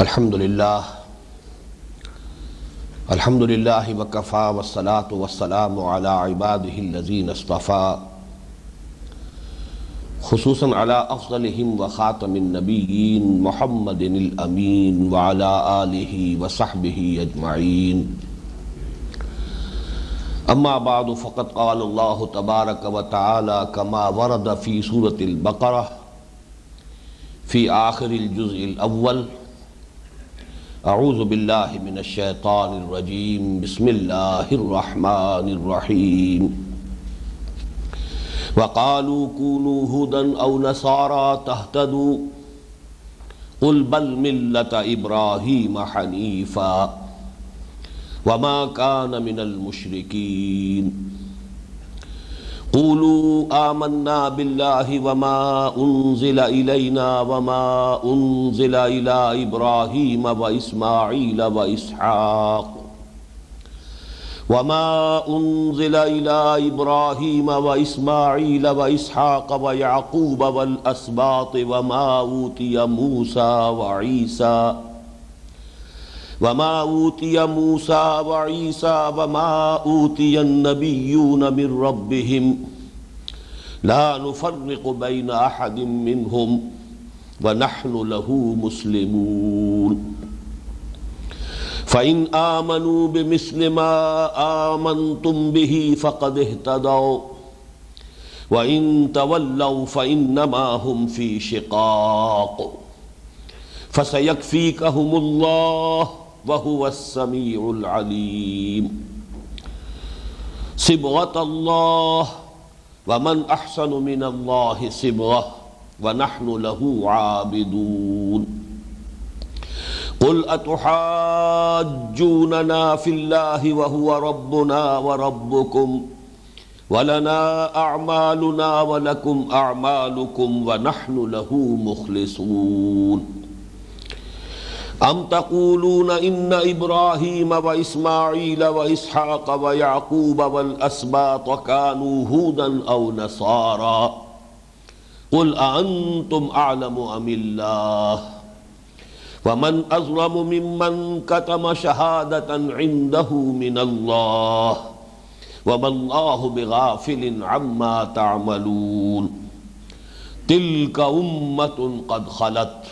الحمدللہ وکفی والصلاة والسلام علی عبادہ الذین اصطفیٰ خصوصاً علی افضلہم وخاتم النبیین محمد الامین وعلی آلہ وصحبہ اجمعین اما بعد فقد قال اللہ تبارک وتعالی کما ورد فی سورة البقرہ فی آخر الجزء الاول اعوذ باللہ من الشیطان الرجیم بسم اللہ الرحمن الرحیم وقالوا كونوا هودا او نصارى تهتدوا قل بل ملة ابراہیم حنیفا وما كان من المشركين قولوا آمنا بالله وما أنزل إلينا وما أنزل إلى إبراهيم وإسماعيل وإسحاق وما أنزل إلى إبراهيم وإسماعيل وإسحاق ويعقوب والأسباط وما أوتي موسى وعيسى وما أوتي النبيون من ربهم لا نفرق بين أحد منهم ونحن له مسلمون فإن آمنوا بمثل ما آمنتم به فقد اهتدوا وإن تولوا فإنما هم في شقاق فسيكفيكهم الله وهو السميع العليم صبغة الله ومن أحسن من الله صبغة ونحن له عابدون قل أتحاجوننا في الله وهو ربنا وربكم ولنا أعمالنا ولكم أعمالكم ونحن له مخلصون ام تقولون ان ابراہیم واسماعیل واسحاق ویعقوب والاسباط كانوا هودا او نصارا قل أأنتم اعلم ام الله ومن اظلم ممن كتم شهادة عنده من الله وما الله بغافل عما تعملون تلك أمة قد خلت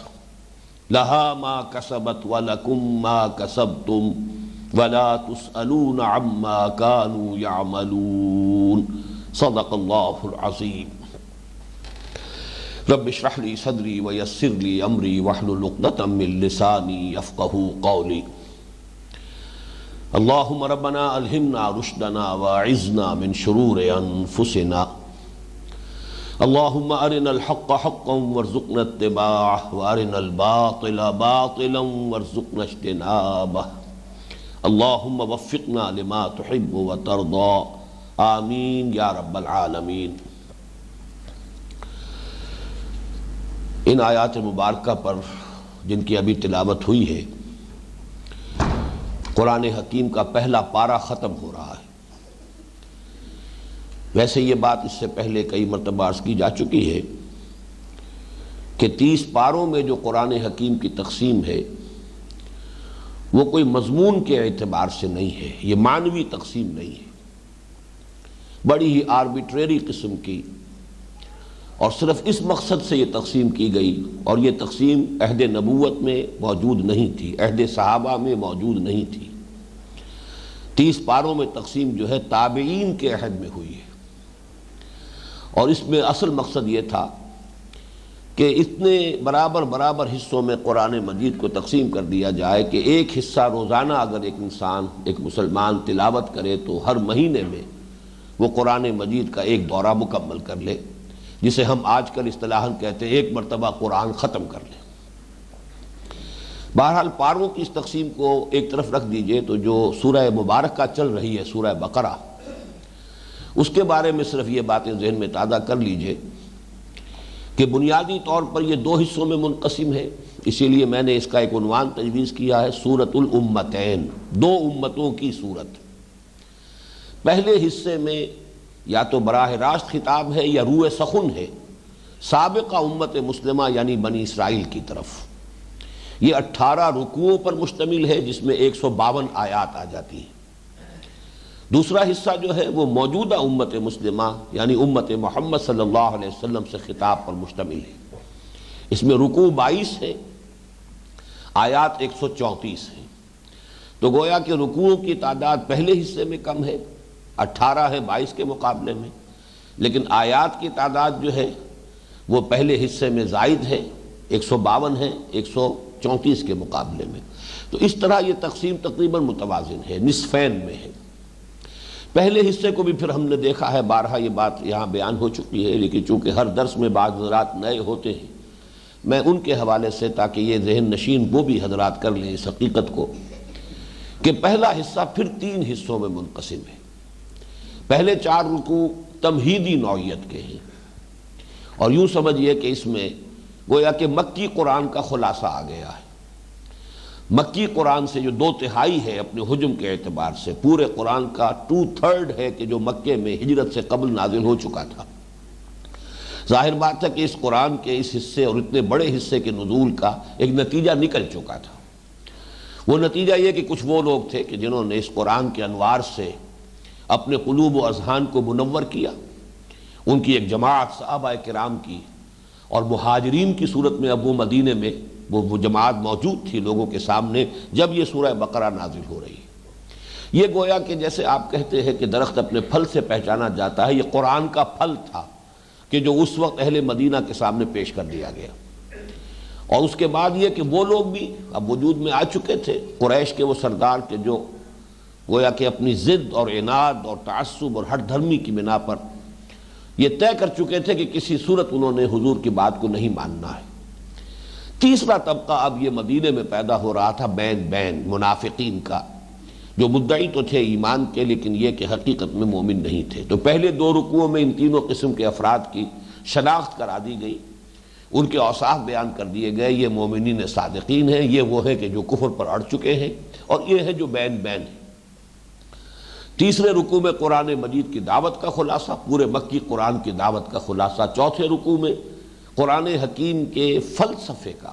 لها ما كسبت ولكم ما كسبتم ولا تسألون عما كانوا يعملون صدق الله العظيم رب اشرح لي صدري ويسر لي أمري واحلل عقدة من لساني يفقهوا قولي اللهم ربنا ألهمنا رشدنا وأعذنا من شرور أنفسنا اللهم أرنا الحق حقا وارزقنا اتباعه وأرنا الباطل باطلا وارزقنا اجتنابه اللهم وفقنا لما تحب وترضى آمین یا رب العالمین۔ ان آیات مبارکہ پر جن کی ابھی تلاوت ہوئی ہے، قرآن حکیم کا پہلا پارہ ختم ہو رہا ہے۔ ویسے یہ بات اس سے پہلے کئی مرتبہ عرض کی جا چکی ہے کہ 30 پاروں میں جو قرآن حکیم کی تقسیم ہے وہ کوئی مضمون کے اعتبار سے نہیں ہے، یہ معنوی تقسیم نہیں ہے، بڑی ہی آربیٹریری قسم کی، اور صرف اس مقصد سے یہ تقسیم کی گئی، اور یہ تقسیم عہد نبوت میں موجود نہیں تھی، عہد صحابہ میں موجود نہیں تھی۔ 30 پاروں میں تقسیم جو ہے تابعین کے عہد میں ہوئی ہے، اور اس میں اصل مقصد یہ تھا کہ اتنے برابر حصوں میں قرآن مجید کو تقسیم کر دیا جائے کہ ایک حصہ روزانہ اگر ایک انسان، ایک مسلمان تلاوت کرے تو ہر مہینے میں وہ قرآن مجید کا ایک دورہ مکمل کر لے، جسے ہم آج کل اصطلاحاً کہتے ہیں ایک مرتبہ قرآن ختم کر لے۔ بہرحال پاروں کی اس تقسیم کو ایک طرف رکھ دیجئے تو جو سورہ مبارکہ چل رہی ہے، سورہ بقرہ، اس کے بارے میں صرف یہ باتیں ذہن میں تازہ کر لیجئے کہ بنیادی طور پر یہ 2 حصوں میں منقسم ہے، اسی لیے میں نے اس کا ایک عنوان تجویز کیا ہے سورۃ الامتین، 2 امتوں کی صورت۔ پہلے حصے میں یا تو براہ راست خطاب ہے یا روح سخن ہے سابقہ امت مسلمہ یعنی بنی اسرائیل کی طرف، یہ 18 رکوعوں پر مشتمل ہے جس میں 152 آیات آ جاتی ہیں۔ دوسرا حصہ جو ہے وہ موجودہ امت مسلمہ یعنی امت محمد صلی اللہ علیہ وسلم سے خطاب پر مشتمل ہے۔ اس میں رکوع 22 ہے، آیات 134 ہیں، تو گویا کہ رکوعوں کی تعداد پہلے حصے میں کم ہے، 18 ہے 22 کے مقابلے میں، لیکن آیات کی تعداد جو ہے وہ پہلے حصے میں زائد ہے، 152 ہے 134 کے مقابلے میں۔ تو اس طرح یہ تقسیم تقریباً متوازن ہے، نصفین میں ہے۔ پہلے حصے کو بھی پھر ہم نے دیکھا ہے، بارہا یہ بات یہاں بیان ہو چکی ہے، لیکن چونکہ ہر درس میں بعض حضرات نئے ہوتے ہیں، میں ان کے حوالے سے تاکہ یہ ذہن نشین وہ بھی حضرات کر لیں اس حقیقت کو کہ پہلا حصہ پھر 3 حصوں میں منقسم ہے۔ پہلے 4 رکوع تمہیدی نوعیت کے ہیں، اور یوں سمجھئے کہ اس میں گویا کہ مکی قرآن کا خلاصہ آ گیا ہے۔ مکی قرآن سے جو 2/3 ہے اپنے حجم کے اعتبار سے، پورے قرآن کا 2/3 ہے کہ جو مکے میں ہجرت سے قبل نازل ہو چکا تھا۔ ظاہر بات ہے کہ اس قرآن کے اس حصے اور اتنے بڑے حصے کے نزول کا ایک نتیجہ نکل چکا تھا۔ وہ نتیجہ یہ کہ کچھ وہ لوگ تھے کہ جنہوں نے اس قرآن کے انوار سے اپنے قلوب و اذہان کو منور کیا، ان کی ایک جماعت صحابہ کرام کی، اور مہاجرین کی صورت میں اب وہ مدینے میں وہ جماعت موجود تھی لوگوں کے سامنے جب یہ سورہ بقرہ نازل ہو رہی ہے۔ یہ گویا کہ جیسے آپ کہتے ہیں کہ درخت اپنے پھل سے پہچانا جاتا ہے، یہ قرآن کا پھل تھا کہ جو اس وقت اہل مدینہ کے سامنے پیش کر دیا گیا۔ اور اس کے بعد یہ کہ وہ لوگ بھی اب وجود میں آ چکے تھے، قریش کے وہ سردار کے جو گویا کہ اپنی ضد اور عناد اور تعصب اور ہٹ دھرمی کی بنا پر یہ طے کر چکے تھے کہ کسی صورت انہوں نے حضور کی بات کو نہیں ماننا ہے۔ تیسرا طبقہ اب یہ مدینے میں پیدا ہو رہا تھا، بین منافقین کا، جو مدعی تو تھے ایمان کے لیکن یہ کہ حقیقت میں مومن نہیں تھے۔ تو پہلے 2 رکوعوں میں ان تینوں قسم کے افراد کی شناخت کرا دی گئی، ان کے اوصاف بیان کر دیے گئے، یہ مومنین صادقین ہیں، یہ وہ ہے کہ جو کفر پر اڑ چکے ہیں، اور یہ ہے جو بین ہے۔ تیسرے رکوع میں قرآن مجید کی دعوت کا خلاصہ، پورے مکی قرآن کی دعوت کا خلاصہ۔ چوتھے رکوع میں قرآن حکیم کے فلسفے کا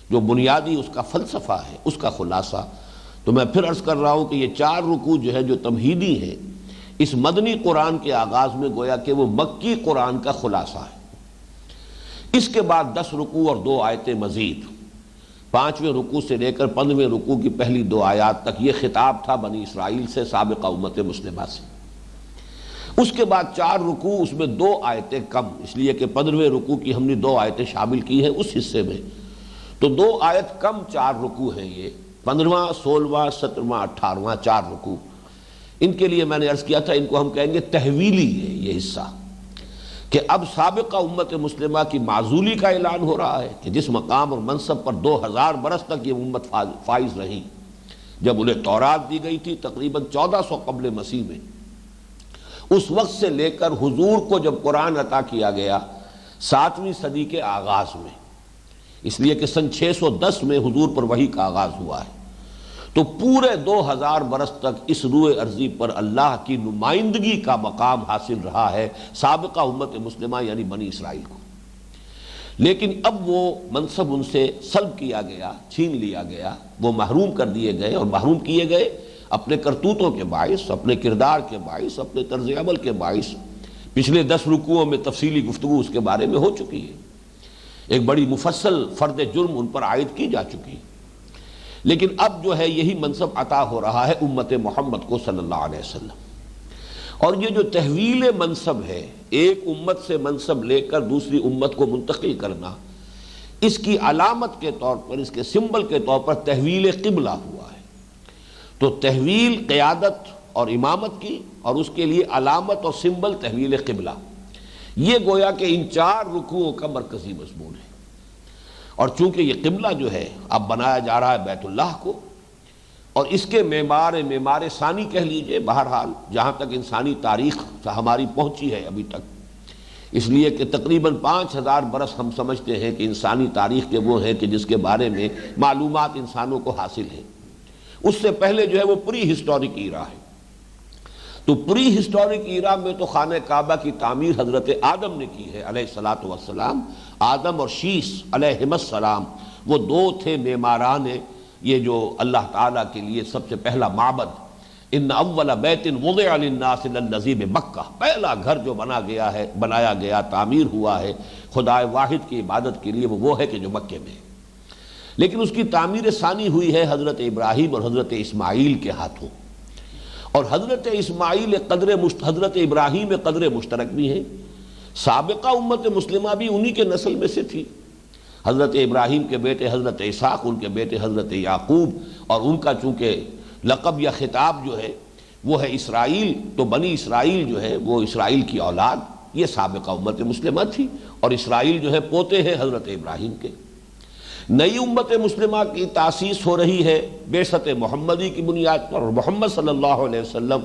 جو بنیادی اس کا فلسفہ ہے اس کا خلاصہ۔ تو میں پھر عرض کر رہا ہوں کہ یہ 4 رکوع جو ہے جو تمہیدی ہیں، اس مدنی قرآن کے آغاز میں گویا کہ وہ مکی قرآن کا خلاصہ ہے۔ اس کے بعد 10 رکوع اور 2 آیتیں مزید، 5ویں رکوع سے لے کر 15ویں رکوع کی پہلی 2 آیات تک یہ خطاب تھا بنی اسرائیل سے، سابقہ امت مسلمہ سے۔ اس کے بعد 4 رکوع، اس میں 2 آیتیں کم، اس لیے کہ 15ویں رکوع کی ہم نے 2 آیتیں شامل کی ہیں اس حصے میں، تو 2 آیت کم 4 رکوع ہیں یہ، 15واں 16واں 17واں 18واں 4 رکوع۔ ان کے لیے میں نے عرض کیا تھا ان کو ہم کہیں گے تحویلی ہے یہ حصہ، کہ اب سابقہ امت مسلمہ کی معزولی کا اعلان ہو رہا ہے کہ جس مقام اور منصب پر 2000 برس تک یہ امت فائز رہی، جب انہیں تورات دی گئی تھی تقریباً 1400 قبل مسیح میں، اس وقت سے لے کر حضور کو جب قرآن عطا کیا گیا 7ویں صدی کے آغاز میں، اس لیے کہ سن 610 میں حضور پر وحی کا آغاز ہوا ہے، تو پورے 2000 برس تک اس روئے ارضی پر اللہ کی نمائندگی کا مقام حاصل رہا ہے سابقہ امت مسلمہ یعنی بنی اسرائیل کو۔ لیکن اب وہ منصب ان سے سلب کیا گیا، چھین لیا گیا، وہ محروم کر دیے گئے، اور محروم کیے گئے اپنے کرتوتوں کے باعث، اپنے کردار کے باعث، اپنے طرز عمل کے باعث۔ پچھلے 10 رکوعوں میں تفصیلی گفتگو اس کے بارے میں ہو چکی ہے، ایک بڑی مفصل فرد جرم ان پر عائد کی جا چکی ہے۔ لیکن اب جو ہے یہی منصب عطا ہو رہا ہے امت محمد کو صلی اللہ علیہ وسلم، اور یہ جو تحویل منصب ہے، ایک امت سے منصب لے کر دوسری امت کو منتقل کرنا، اس کی علامت کے طور پر، اس کے سمبل کے طور پر تحویل قبلہ ہوا ہے۔ تو تحویل قیادت اور امامت کی، اور اس کے لیے علامت اور سمبل تحویل قبلہ، یہ گویا کہ ان 4 رکوعوں کا مرکزی مضمون ہے۔ اور چونکہ یہ قبلہ جو ہے اب بنایا جا رہا ہے بیت اللہ کو، اور اس کے معمار ثانی کہہ لیجئے، بہرحال جہاں تک انسانی تاریخ ہماری پہنچی ہے ابھی تک، اس لیے کہ تقریباً 5000 برس ہم سمجھتے ہیں کہ انسانی تاریخ کے وہ ہیں کہ جس کے بارے میں معلومات انسانوں کو حاصل ہیں۔ اس سے پہلے جو ہے وہ پری ہسٹورک ایرا ہے۔ تو پری ہسٹورک ایرا میں تو خانہ کعبہ کی تعمیر حضرت آدم نے کی ہے علیہ الصلوۃ والسلام، آدم اور شیس علیہم السلام، وہ دو تھے معماران یہ جو اللہ تعالیٰ کے لیے سب سے پہلا معبد، ان اول بیت وضع للناس للذی بمکہ، پہلا گھر جو بنایا گیا تعمیر ہوا ہے خدا واحد کی عبادت کے لیے، وہ ہے کہ جو مکے میں ہے۔ لیکن اس کی تعمیر ثانی ہوئی ہے حضرت ابراہیم اور حضرت اسماعیل کے ہاتھوں، اور حضرت اسماعیل حضرت ابراہیم قدر مشترک بھی ہیں۔ سابقہ امت مسلمہ بھی انہی کے نسل میں سے تھی، حضرت ابراہیم کے بیٹے حضرت اسحاق، ان کے بیٹے حضرت یعقوب، اور ان کا چونکہ لقب یا خطاب جو ہے وہ ہے اسرائیل، تو بنی اسرائیل جو ہے وہ اسرائیل کی اولاد، یہ سابقہ امت مسلمہ تھی، اور اسرائیل جو ہے پوتے ہیں حضرت ابراہیم کے۔ نئی امت مسلمہ کی تاسیس ہو رہی ہے بعثت محمدی کی بنیاد پر، اور محمد صلی اللہ علیہ وسلم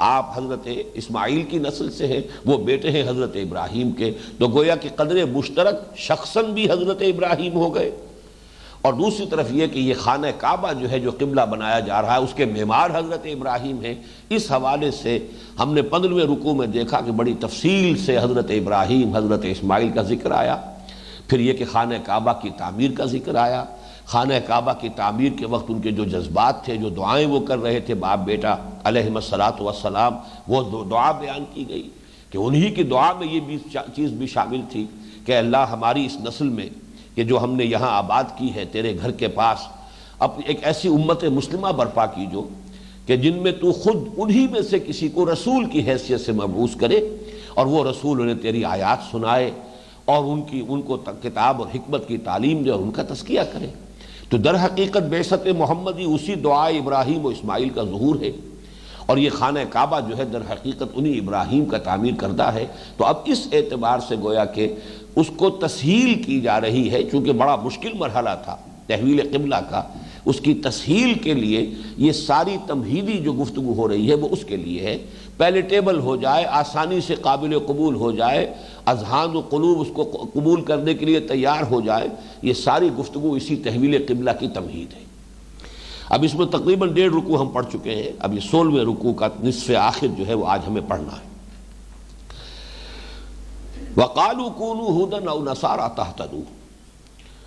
آپ حضرت اسماعیل کی نسل سے ہیں، وہ بیٹے ہیں حضرت ابراہیم کے، تو گویا کہ قدر مشترک شخصاً بھی حضرت ابراہیم ہو گئے، اور دوسری طرف یہ کہ یہ خانہ کعبہ جو ہے جو قبلہ بنایا جا رہا ہے اس کے معمار حضرت ابراہیم ہیں۔ اس حوالے سے ہم نے 15ویں رکوع میں دیکھا کہ بڑی تفصیل سے حضرت ابراہیم حضرت اسماعیل کا ذکر آیا، پھر یہ کہ خانہ کعبہ کی تعمیر کا ذکر آیا، خانہ کعبہ کی تعمیر کے وقت ان کے جو جذبات تھے، جو دعائیں وہ کر رہے تھے باپ بیٹا علیہم الصلاۃ والسلام، وہ دعا بیان کی گئی کہ انہی کی دعا میں یہ بھی چیز بھی شامل تھی کہ اللہ ہماری اس نسل میں کہ جو ہم نے یہاں آباد کی ہے تیرے گھر کے پاس، اب ایک ایسی امت مسلمہ برپا کیجو کہ جن میں تو خود انہی میں سے کسی کو رسول کی حیثیت سے مبعوث کرے، اور وہ رسول انہیں تیری آیات سنائے اور ان کو کتاب اور حکمت کی تعلیم دے اور ان کا تزکیہ کرے۔ تو در حقیقت بعثت محمدی اسی دعا ابراہیم و اسماعیل کا ظہور ہے، اور یہ خانہ کعبہ جو ہے در حقیقت انہی ابراہیم کا تعمیر کردہ ہے۔ تو اب اس اعتبار سے گویا کہ اس کو تسہیل کی جا رہی ہے، چونکہ بڑا مشکل مرحلہ تھا تحویل قبلہ کا، اس کی تسہیل کے لیے یہ ساری تمہیدی جو گفتگو ہو رہی ہے وہ اس کے لیے ہے، پیلیٹیبل ہو جائے، آسانی سے قابل قبول ہو جائے، اذہان و قلوب اس کو قبول کرنے کے لیے تیار ہو جائے، یہ ساری گفتگو اسی تحویل قبلہ کی تمہید ہے۔ اب اس میں تقریباً 1.5 رکوع ہم پڑھ چکے ہیں، اب یہ 16ویں رکوع کا نصف آخر جو ہے وہ آج ہمیں پڑھنا ہے۔ وَقَالُوا كُونُوا هُودًا أَوْ نَصَارَىٰ تَهْتَدُوا،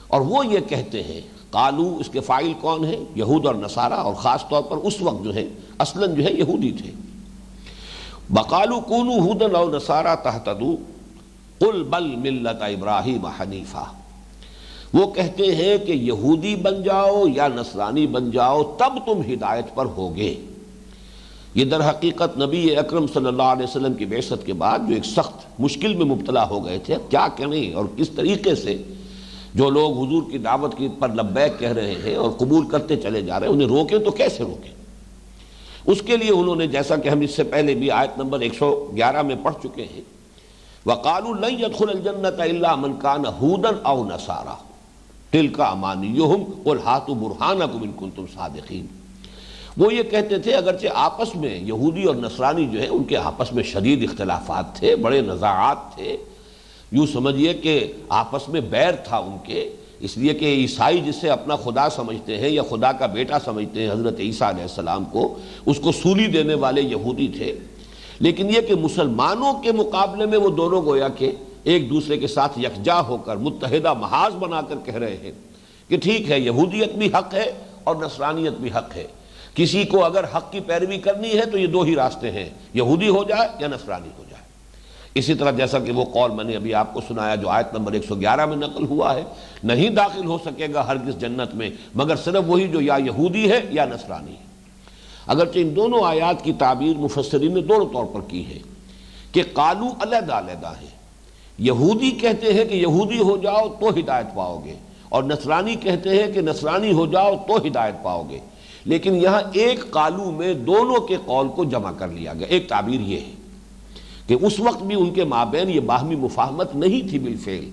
اور وہ یہ کہتے ہیں، قالو اس کے فاعل کون ہیں؟ یہود اور نصارہ، اور خاص طور پر اس وقت جو ہے اصلاً جو ہے یہودی تھے۔ وَقَالُوا كُونُوا هُودًا أَوْ نَصَارَىٰ تَهْتَدُوا قُلْ بَلْ مِلَّةَ إِبْرَاهِيمَ حَنِيفًا، وہ کہتے ہیں کہ یہودی بن جاؤ یا نصرانی بن جاؤ تب تم ہدایت پر ہوگے۔ یہ در حقیقت نبی اکرم صلی اللہ علیہ وسلم کی بعثت کے بعد جو ایک سخت مشکل میں مبتلا ہو گئے تھے، کیا کریں اور کس طریقے سے جو لوگ حضور کی دعوت کی پر لبیک کہہ رہے ہیں اور قبول کرتے چلے جا رہے ہیں، انہیں روکیں تو کیسے روکیں؟ اس کے لیے انہوں نے، جیسا کہ ہم اس سے پہلے بھی آیت نمبر 111 میں پڑھ چکے ہیں، وَقَالُوا لَن يَدْخُلَ الْجَنَّةَ إِلَّا مَنْ كَانَ هُودًا أَوْ نَصَارَىٰ تِلْكَ أَمَانِيُّهُمْ قُلْ هَاتُوا بُرْهَانَكُمْ إِن كُنتُمْ صَادِقِينَ۔ وہ یہ کہتے تھے، اگرچہ آپس میں یہودی اور نصرانی جو ہے ان کے آپس میں شدید اختلافات تھے، بڑے نزاعات تھے، یوں سمجھیے کہ آپس میں بیر تھا ان کے، اس لیے کہ عیسائی جسے اپنا خدا سمجھتے ہیں یا خدا کا بیٹا سمجھتے ہیں حضرت عیسیٰ علیہ السلام کو، اس کو سولی دینے والے یہودی تھے، لیکن یہ کہ مسلمانوں کے مقابلے میں وہ دونوں گویا کہ ایک دوسرے کے ساتھ یکجا ہو کر متحدہ محاذ بنا کر کہہ رہے ہیں کہ ٹھیک ہے، یہودیت بھی حق ہے اور نصرانیت بھی حق ہے، کسی کو اگر حق کی پیروی کرنی ہے تو یہ دو ہی راستے ہیں، یہودی ہو جائے یا نصرانی ہو جائے۔ اسی طرح جیسا کہ وہ قول میں نے ابھی آپ کو سنایا جو آیت نمبر 111 میں نقل ہوا ہے، نہیں داخل ہو سکے گا ہرگز جنت میں مگر صرف وہی جو یا یہودی ہے یا نصرانی ہے۔ اگرچہ ان دونوں آیات کی تعبیر مفسرین نے دونوں طور پر کی ہے کہ قالو علیحدہ علیحدہ ہے، یہودی کہتے ہیں کہ یہودی ہو جاؤ تو ہدایت پاؤ گے، اور نصرانی کہتے ہیں کہ نصرانی ہو جاؤ تو ہدایت پاؤ گے، لیکن یہاں ایک قالو میں دونوں کے قول کو جمع کر لیا گیا۔ ایک تعبیر یہ ہے کہ اس وقت بھی ان کے مابین یہ باہمی مفاہمت نہیں تھی بالفعل،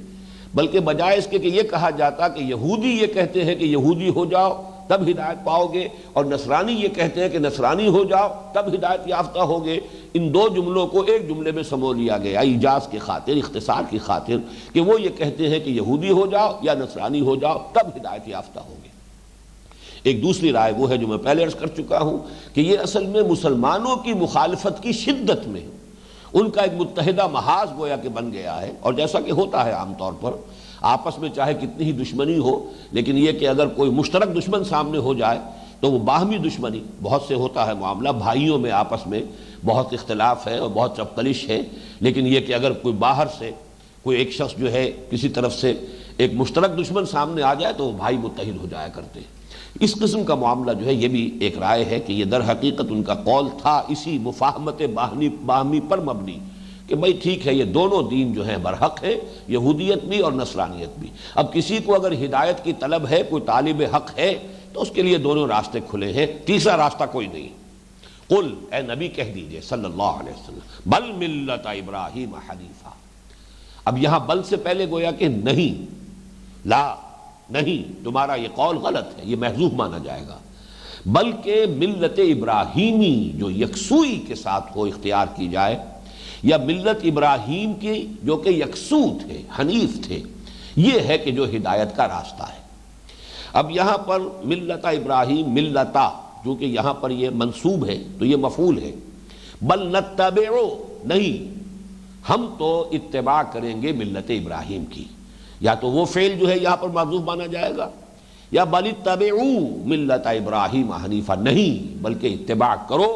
بلکہ بجائے اس کے کہ یہ کہا جاتا کہ یہودی یہ کہتے ہیں کہ یہودی ہو جاؤ تب ہدایت پاؤ گے، اور نصرانی یہ کہتے ہیں کہ نصرانی ہو جاؤ تب ہدایت یافتہ ہوگے، ان دو جملوں کو ایک جملے میں سمو لیا گیا ایجاز کی خاطر، اختصار کی خاطر، کہ وہ یہ کہتے ہیں کہ یہودی ہو جاؤ یا نصرانی ہو جاؤ تب ہدایت یافتہ ہوگے۔ ایک دوسری رائے وہ ہے جو میں پہلے عرض کر چکا ہوں کہ یہ اصل میں مسلمانوں کی مخالفت کی شدت میں ان کا ایک متحدہ محاذ گویا کہ بن گیا ہے، اور جیسا کہ ہوتا ہے عام طور پر آپس میں چاہے کتنی ہی دشمنی ہو، لیکن یہ کہ اگر کوئی مشترک دشمن سامنے ہو جائے تو وہ باہمی دشمنی، بہت سے ہوتا ہے معاملہ بھائیوں میں آپس میں بہت اختلاف ہے اور بہت چپکلش ہے، لیکن یہ کہ اگر کوئی باہر سے کوئی ایک شخص جو ہے کسی طرف سے ایک مشترک دشمن سامنے آ جائے تو وہ بھائی متحد ہو جایا کرتے ہیں۔ اس قسم کا معاملہ جو ہے یہ بھی ایک رائے ہے کہ یہ در حقیقت ان کا قول تھا اسی مفاہمت باہمی پر مبنی کہ بھئی ٹھیک ہے، یہ دونوں دین جو ہیں برحق ہے، یہودیت بھی اور نصرانیت بھی۔ اب کسی کو اگر ہدایت کی طلب ہے، کوئی طالب حق ہے، تو اس کے لیے دونوں راستے کھلے ہیں، تیسرا راستہ کوئی نہیں۔ قل، اے نبی کہہ دیجئے صلی اللہ علیہ وسلم، بل ملت ابراہیم حنیفا۔ اب یہاں بل سے پہلے گویا کہ نہیں، لا، نہیں، تمہارا یہ قول غلط ہے، یہ محذوف مانا جائے گا، بلکہ ملت ابراہیمی جو یکسوئی کے ساتھ ہو اختیار کی جائے، یا ملت ابراہیم کی جو کہ یکسو تھے، حنیف تھے، یہ ہے کہ جو ہدایت کا راستہ ہے۔ اب یہاں پر ملت ابراہیم، ملتا، چونکہ یہاں پر یہ منصوب ہے تو یہ مفعول ہے، بل نتبعو، نہیں، ہم تو اتباع کریں گے ملت ابراہیم کی، یا تو وہ فعل جو ہے یہاں پر معذوف مانا جائے گا، یا بل اتبعو ملت ابراہیم حنیفا، نہیں بلکہ اتباع کرو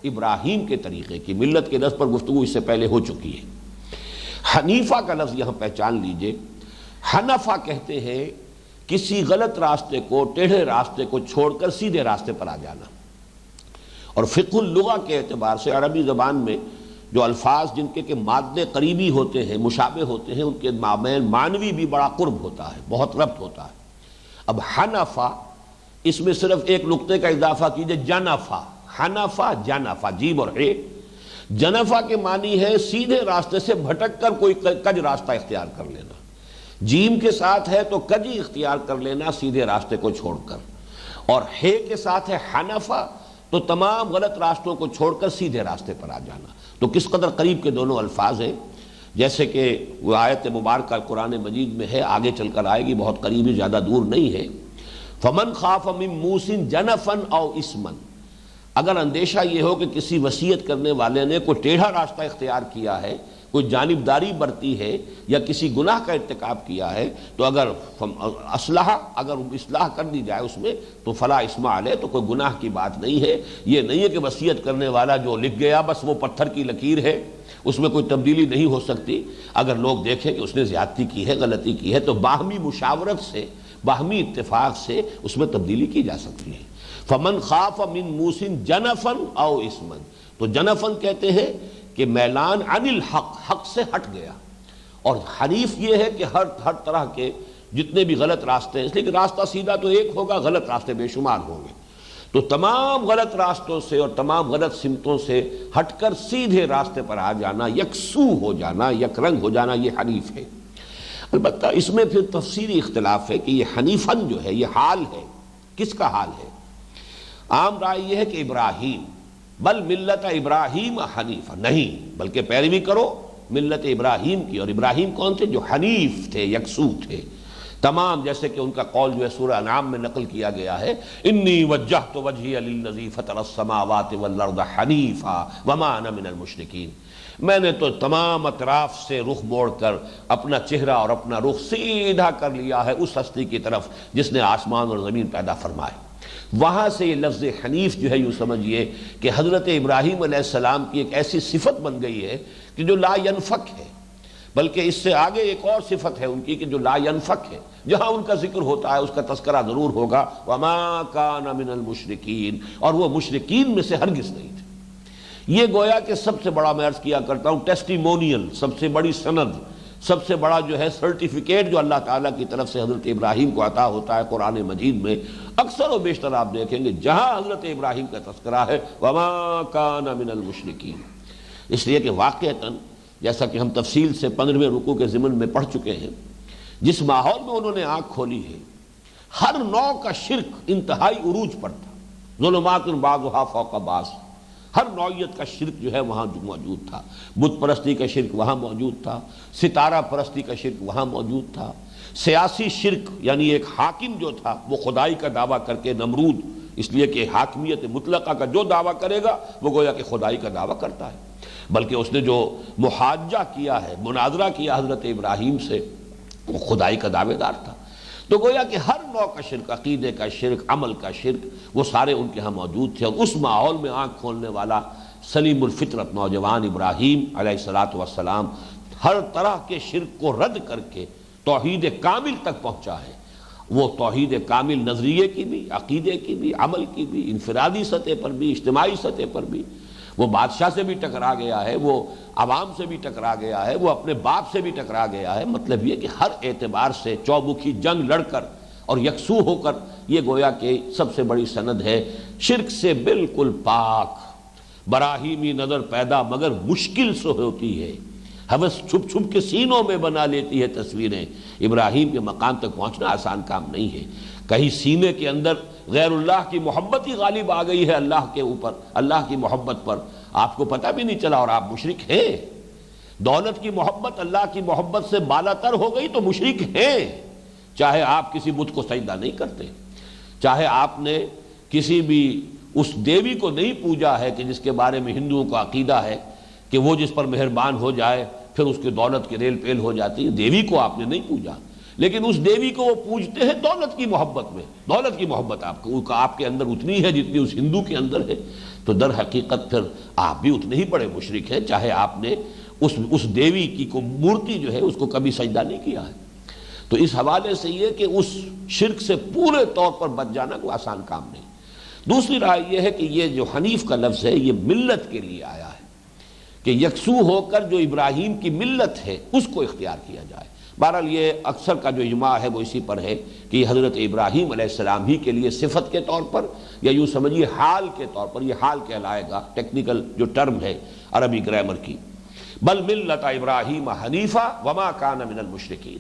ابراہیم کے طریقے کی۔ ملت کے لفظ پر گفتگو اس سے پہلے ہو چکی ہے۔ حنیفہ کا لفظ یہاں پہچان لیجئے، حنفہ کہتے ہیں کسی غلط راستے کو، ٹیڑھے راستے کو چھوڑ کر سیدھے راستے پر آ جانا۔ اور فقہ اللغہ کے اعتبار سے عربی زبان میں جو الفاظ جن کے کہ مادے قریبی ہوتے ہیں، مشابہ ہوتے ہیں، ان کے مابین معنوی بھی بڑا قرب ہوتا ہے، بہت ربط ہوتا ہے۔ اب حنفہ، اس میں صرف ایک نقطے کا اضافہ کیجئے، جنفہ، حنفہ جنفہ، جیم اور ہے، جنفہ کے معنی ہے سیدھے راستے سے بھٹک کر کوئی کج راستہ اختیار کر لینا، جیم کے ساتھ ہے تو کجی اختیار کر لینا سیدھے راستے کو چھوڑ کر، اور ہے کے ساتھ ہے حنفہ تو تمام غلط راستوں کو چھوڑ کر سیدھے راستے پر آ جانا۔ تو کس قدر قریب کے دونوں الفاظ ہیں، جیسے کہ وہ آیت مبارکہ قرآن مجید میں ہے، آگے چل کر آئے گی، بہت قریبی، زیادہ دور نہیں ہے۔ فمن خاف من موص جنفا او اثما، اگر اندیشہ یہ ہو کہ کسی وصیت کرنے والے نے کوئی ٹیڑھا راستہ اختیار کیا ہے، کوئی جانبداری برتی ہے یا کسی گناہ کا ارتکاب کیا ہے، تو اگر اصلاح کر دی جائے اس میں تو فلا اسم علیہ، تو کوئی گناہ کی بات نہیں ہے۔ یہ نہیں ہے کہ وصیت کرنے والا جو لکھ گیا بس وہ پتھر کی لکیر ہے، اس میں کوئی تبدیلی نہیں ہو سکتی۔ اگر لوگ دیکھیں کہ اس نے زیادتی کی ہے، غلطی کی ہے، تو باہمی مشاورت سے، باہمی اتفاق سے اس میں تبدیلی کی جا سکتی ہے۔ فمن خاف من موص جنفا او اثما، تو جنفن کہتے ہیں کہ میلان عن الحق، حق سے ہٹ گیا، اور حنیف یہ ہے کہ ہر طرح کے جتنے بھی غلط راستے ہیں، اس لیے کہ راستہ سیدھا تو ایک ہوگا، غلط راستے بے شمار ہوں گے، تو تمام غلط راستوں سے اور تمام غلط سمتوں سے ہٹ کر سیدھے راستے پر آ جانا، یکسو ہو جانا، یک رنگ ہو جانا، یہ حنیف ہے۔ البتہ اس میں پھر تفسیری اختلاف ہے کہ یہ حنیفن جو ہے یہ حال ہے، کس کا حال ہے؟ عام رائے یہ ہے کہ ابراہیم، بل ملت ابراہیم حنیفہ، نہیں بلکہ پیروی کرو ملت ابراہیم کی، اور ابراہیم کون تھے؟ جو حنیف تھے، یکسو تھے تمام، جیسے کہ ان کا قول جو ہے سورہ انعام میں نقل کیا گیا ہے، انی وجہت وجہی للذی فطر السماوات والارض حنیفا وما انا من المشرکین، میں نے تو تمام اطراف سے رخ موڑ کر اپنا چہرہ اور اپنا رخ سیدھا کر لیا ہے اس ہستی کی طرف جس نے آسمان اور زمین پیدا فرمائے۔ وہاں سے یہ لفظ حنیف جو ہے یوں سمجھیے کہ حضرت ابراہیم علیہ السلام کی ایک ایسی صفت بن گئی ہے کہ جو لا ینفک ہے، بلکہ اس سے آگے ایک اور صفت ہے ان کی کہ جو لا ینفک ہے، جہاں ان کا ذکر ہوتا ہے اس کا تذکرہ ضرور ہوگا، وما کان من المشرکین، اور وہ مشرکین میں سے ہرگز نہیں تھے۔ یہ گویا کہ سب سے بڑا، میں عرض کیا کرتا ہوں، ٹیسٹیمونیل، سب سے بڑی سند، سب سے بڑا جو ہے سرٹیفکیٹ جو اللہ تعالیٰ کی طرف سے حضرت ابراہیم کو عطا ہوتا ہے قرآن مجید میں، اکثر و بیشتر آپ دیکھیں گے جہاں حضرت ابراہیم کا تذکرہ ہے وما کان من المشرکین، اس لیے کہ واقعتاً جیسا کہ ہم تفصیل سے 15ویں رکوع کے ضمن میں پڑھ چکے ہیں، جس ماحول میں انہوں نے آنکھ کھولی ہے ہر نوع کا شرک انتہائی عروج پر تھا، ظلمات بعضھا فوق بعض، ہر نوعیت کا شرک جو ہے وہاں موجود تھا، بت پرستی کا شرک وہاں موجود تھا، ستارہ پرستی کا شرک وہاں موجود تھا، سیاسی شرک یعنی ایک حاکم جو تھا وہ خدائی کا دعویٰ کر کے، نمرود، اس لیے کہ حاکمیت مطلقہ کا جو دعویٰ کرے گا وہ گویا کہ خدائی کا دعویٰ کرتا ہے، بلکہ اس نے جو محاجہ کیا ہے، مناظرہ کیا حضرت ابراہیم سے، وہ خدائی کا دعوے دار تھا۔ تو گویا کہ ہر نوع کا شرک، عقیدے کا شرک، عمل کا شرک، وہ سارے ان کے ہاں موجود تھے۔ اور اس ماحول میں آنکھ کھولنے والا سلیم الفطرت نوجوان ابراہیم علیہ الصلوۃ والسلام ہر طرح کے شرک کو رد کر کے توحید کامل تک پہنچا ہے۔ وہ توحید کامل نظریے کی بھی، عقیدے کی بھی، عمل کی بھی، انفرادی سطح پر بھی، اجتماعی سطح پر بھی۔ وہ بادشاہ سے بھی ٹکرا گیا ہے، وہ عوام سے بھی ٹکرا گیا ہے، وہ اپنے باپ سے بھی ٹکرا گیا ہے۔ مطلب یہ کہ ہر اعتبار سے چومکھی جنگ لڑ کر اور یکسو ہو کر یہ گویا کہ سب سے بڑی سند ہے، شرک سے بالکل پاک۔ براہیمی نظر پیدا مگر مشکل سے ہوتی ہے، ہوس چھپ چھپ کے سینوں میں بنا لیتی ہے تصویریں۔ ابراہیم کے مقام تک پہنچنا آسان کام نہیں ہے۔ کہیں سینے کے اندر غیر اللہ کی محبت ہی غالب آ گئی ہے اللہ کے اوپر، اللہ کی محبت پر، آپ کو پتہ بھی نہیں چلا اور آپ مشرک ہیں۔ دولت کی محبت اللہ کی محبت سے بالا تر ہو گئی تو مشرک ہیں، چاہے آپ کسی بت کو سجدہ نہیں کرتے، چاہے آپ نے کسی بھی اس دیوی کو نہیں پوجا ہے کہ جس کے بارے میں ہندوؤں کا عقیدہ ہے کہ وہ جس پر مہربان ہو جائے پھر اس کی دولت کی ریل پیل ہو جاتی ہے۔ دیوی کو آپ نے نہیں پوجا، لیکن اس دیوی کو وہ پوجتے ہیں دولت کی محبت میں۔ دولت کی محبت آپ کے اندر اتنی ہے جتنی اس ہندو کے اندر ہے، تو در حقیقت پھر آپ بھی اتنے ہی بڑے مشرک ہیں، چاہے آپ نے اس دیوی کی کو مورتی جو ہے اس کو کبھی سجدہ نہیں کیا ہے۔ تو اس حوالے سے یہ کہ اس شرک سے پورے طور پر بچ جانا کوئی آسان کام نہیں۔ دوسری رائے یہ ہے کہ یہ جو حنیف کا لفظ ہے یہ ملت کے لیے آیا ہے، کہ یکسو ہو کر جو ابراہیم کی ملت ہے اس کو اختیار کیا جائے۔ بہرحال یہ اکثر کا جو اجماع ہے وہ اسی پر ہے کہ یہ حضرت ابراہیم علیہ السلام ہی کے لیے صفت کے طور پر یا یوں سمجھیے حال کے طور پر، یہ حال کہلائے گا، ٹیکنیکل جو ٹرم ہے عربی گرامر کی، بل ملت ابراہیم حنیفہ وما کان من المشرکین۔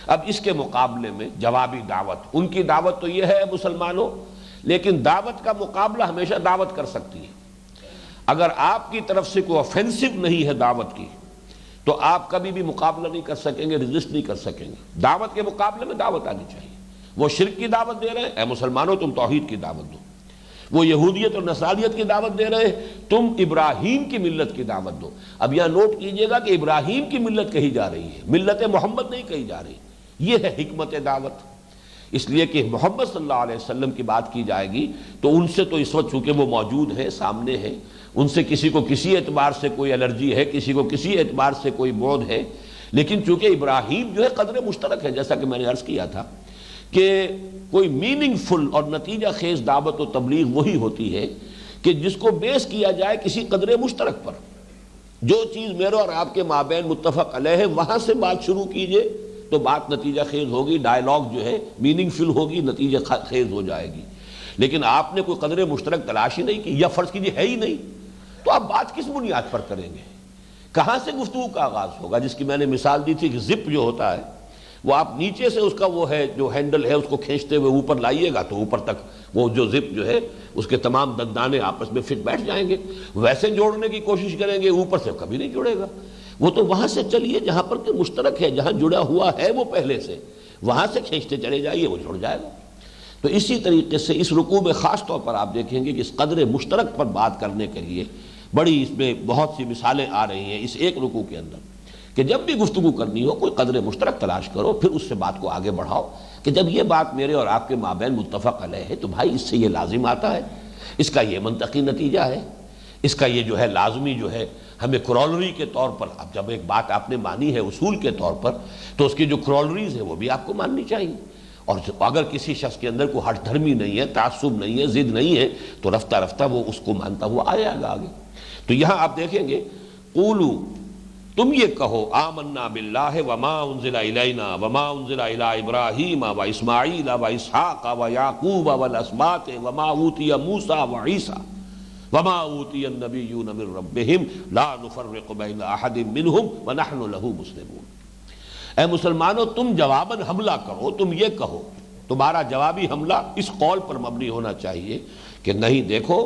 اب اس کے مقابلے میں جوابی دعوت، ان کی دعوت تو یہ ہے مسلمانوں، لیکن دعوت کا مقابلہ ہمیشہ دعوت کر سکتی ہے۔ اگر آپ کی طرف سے کوئی آفینسو نہیں ہے دعوت کی تو آپ کبھی بھی مقابلہ نہیں کر سکیں گے، ریزسٹ نہیں کر سکیں گے۔ دعوت کے مقابلے میں دعوت آنی چاہیے۔ وہ شرک کی دعوت دے رہے ہیں، اے مسلمانوں تم توحید کی دعوت دو۔ وہ یہودیت اور نصرانیت کی دعوت دے رہے ہیں، تم ابراہیم کی ملت کی دعوت دو۔ اب یہاں نوٹ کیجئے گا کہ ابراہیم کی ملت کہی جا رہی ہے، ملت محمد نہیں کہی جا رہی۔ یہ ہے حکمت دعوت، اس لیے کہ محمد صلی اللہ علیہ وسلم کی بات کی جائے گی تو ان سے تو اس وقت چونکہ وہ موجود ہیں، سامنے ہیں، ان سے کسی کو کسی اعتبار سے کوئی الرجی ہے، کسی کو کسی اعتبار سے کوئی بعد ہے، لیکن چونکہ ابراہیم جو ہے قدر مشترک ہے، جیسا کہ میں نے عرض کیا تھا کہ کوئی میننگ فل اور نتیجہ خیز دعوت و تبلیغ وہی ہوتی ہے کہ جس کو بیس کیا جائے کسی قدر مشترک پر۔ جو چیز میرے اور آپ کے مابین متفق علیہ ہے وہاں سے بات شروع کیجئے تو بات نتیجہ خیز ہوگی، ڈائلاگ جو ہے میننگ فل ہوگی، نتیجہ خیز ہو جائے گی۔ لیکن آپ نے کوئی قدر مشترک تلاش ہی نہیں کی یا فرض کیجئے ہے ہی نہیں، تو آپ بات کس بنیاد پر کریں گے؟ کہاں سے گفتگو کا آغاز ہوگا؟ جس کی میں نے مثال دی تھی کہ زپ جو ہوتا ہے وہ آپ نیچے سے اس کا وہ ہے جو ہینڈل ہے اس کو کھینچتے ہوئے اوپر لائیے گا تو اوپر تک وہ جو زپ جو ہے اس کے تمام دندانے آپس میں فٹ بیٹھ جائیں گے۔ ویسے جوڑنے کی کوشش کریں گے اوپر سے کبھی نہیں جڑے گا۔ وہ تو وہاں سے چلیے جہاں پر کہ مشترک ہے، جہاں جڑا ہوا ہے وہ پہلے سے، وہاں سے کھینچتے چلے جائیے، وہ جڑ جائے گا۔ تو اسی طریقے سے اس رکوع میں خاص طور پر آپ دیکھیں گے کہ اس قدر مشترک پر بات کرنے کے لیے بڑی اس میں بہت سی مثالیں آ رہی ہیں اس ایک رکوع کے اندر، کہ جب بھی گفتگو کرنی ہو کوئی قدر مشترک تلاش کرو، پھر اس سے بات کو آگے بڑھاؤ کہ جب یہ بات میرے اور آپ کے مابین متفق علیہ ہے تو بھائی اس سے یہ لازم آتا ہے، اس کا یہ منطقی نتیجہ ہے، اس کا یہ جو ہے لازمی جو ہے ہمیں کرولری کے طور پر، اب جب ایک بات آپ نے مانی ہے اصول کے طور پر تو اس کی جو کرولریز ہے وہ بھی آپ کو ماننی چاہیے۔ اور اگر کسی شخص کے اندر کوئی ہٹ دھرمی نہیں ہے، تعصب نہیں ہے، ضد نہیں ہے تو رفتہ رفتہ وہ اس کو مانتا ہوا آئے گا آگے۔ تو یہاں آپ دیکھیں گے قولو، تم یہ کہو، آمنا باللہ وما انزل الینا وما انزل الی ابراہیم و اسماعیل و اسحاق و یعقوب والاسباط وما اوتی موسیٰ و عیسیٰ وما اوتی النبیون من ربہم لا نفرق بین احد منہم ونحن لہ مسلمون۔ اے مسلمانوں تم جواباً حملہ کرو، تم یہ کہو، تمہارا جوابی حملہ اس قول پر مبنی ہونا چاہیے کہ نہیں دیکھو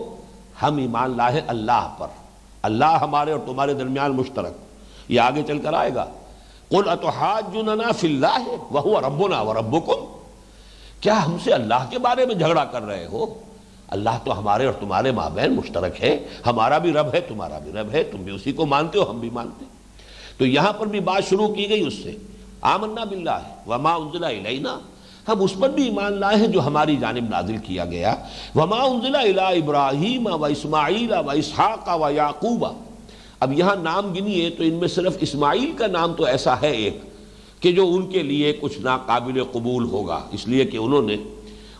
ہم ایمان لائے اللہ پر، اللہ ہمارے اور تمہارے درمیان مشترک، یہ آگے چل کر آئے گا۔ قل اتحاجوننا فی اللہ وہو ربنا وربکم، کیا ہم سے اللہ کے بارے میں جھگڑا کر رہے ہو؟ اللہ تو ہمارے اور تمہارے مابین مشترک ہے، ہمارا بھی رب ہے تمہارا بھی رب ہے، تم بھی اسی کو مانتے ہو ہم بھی مانتے۔ تو یہاں پر بھی بات شروع کی گئی اس سے، آمنا باللہ وما انزل الینا، ہم اس پر بھی ایمان لائے ہیں جو ہماری جانب نازل کیا گیا، وما انزل الی ابراہیم و اسماعیل و اسحاق و یعقوب۔ اب یہاں نام گنیے تو ان میں صرف اسماعیل کا نام تو ایسا ہے ایک کہ جو ان کے لیے کچھ ناقابل قبول ہوگا، اس لیے کہ انہوں نے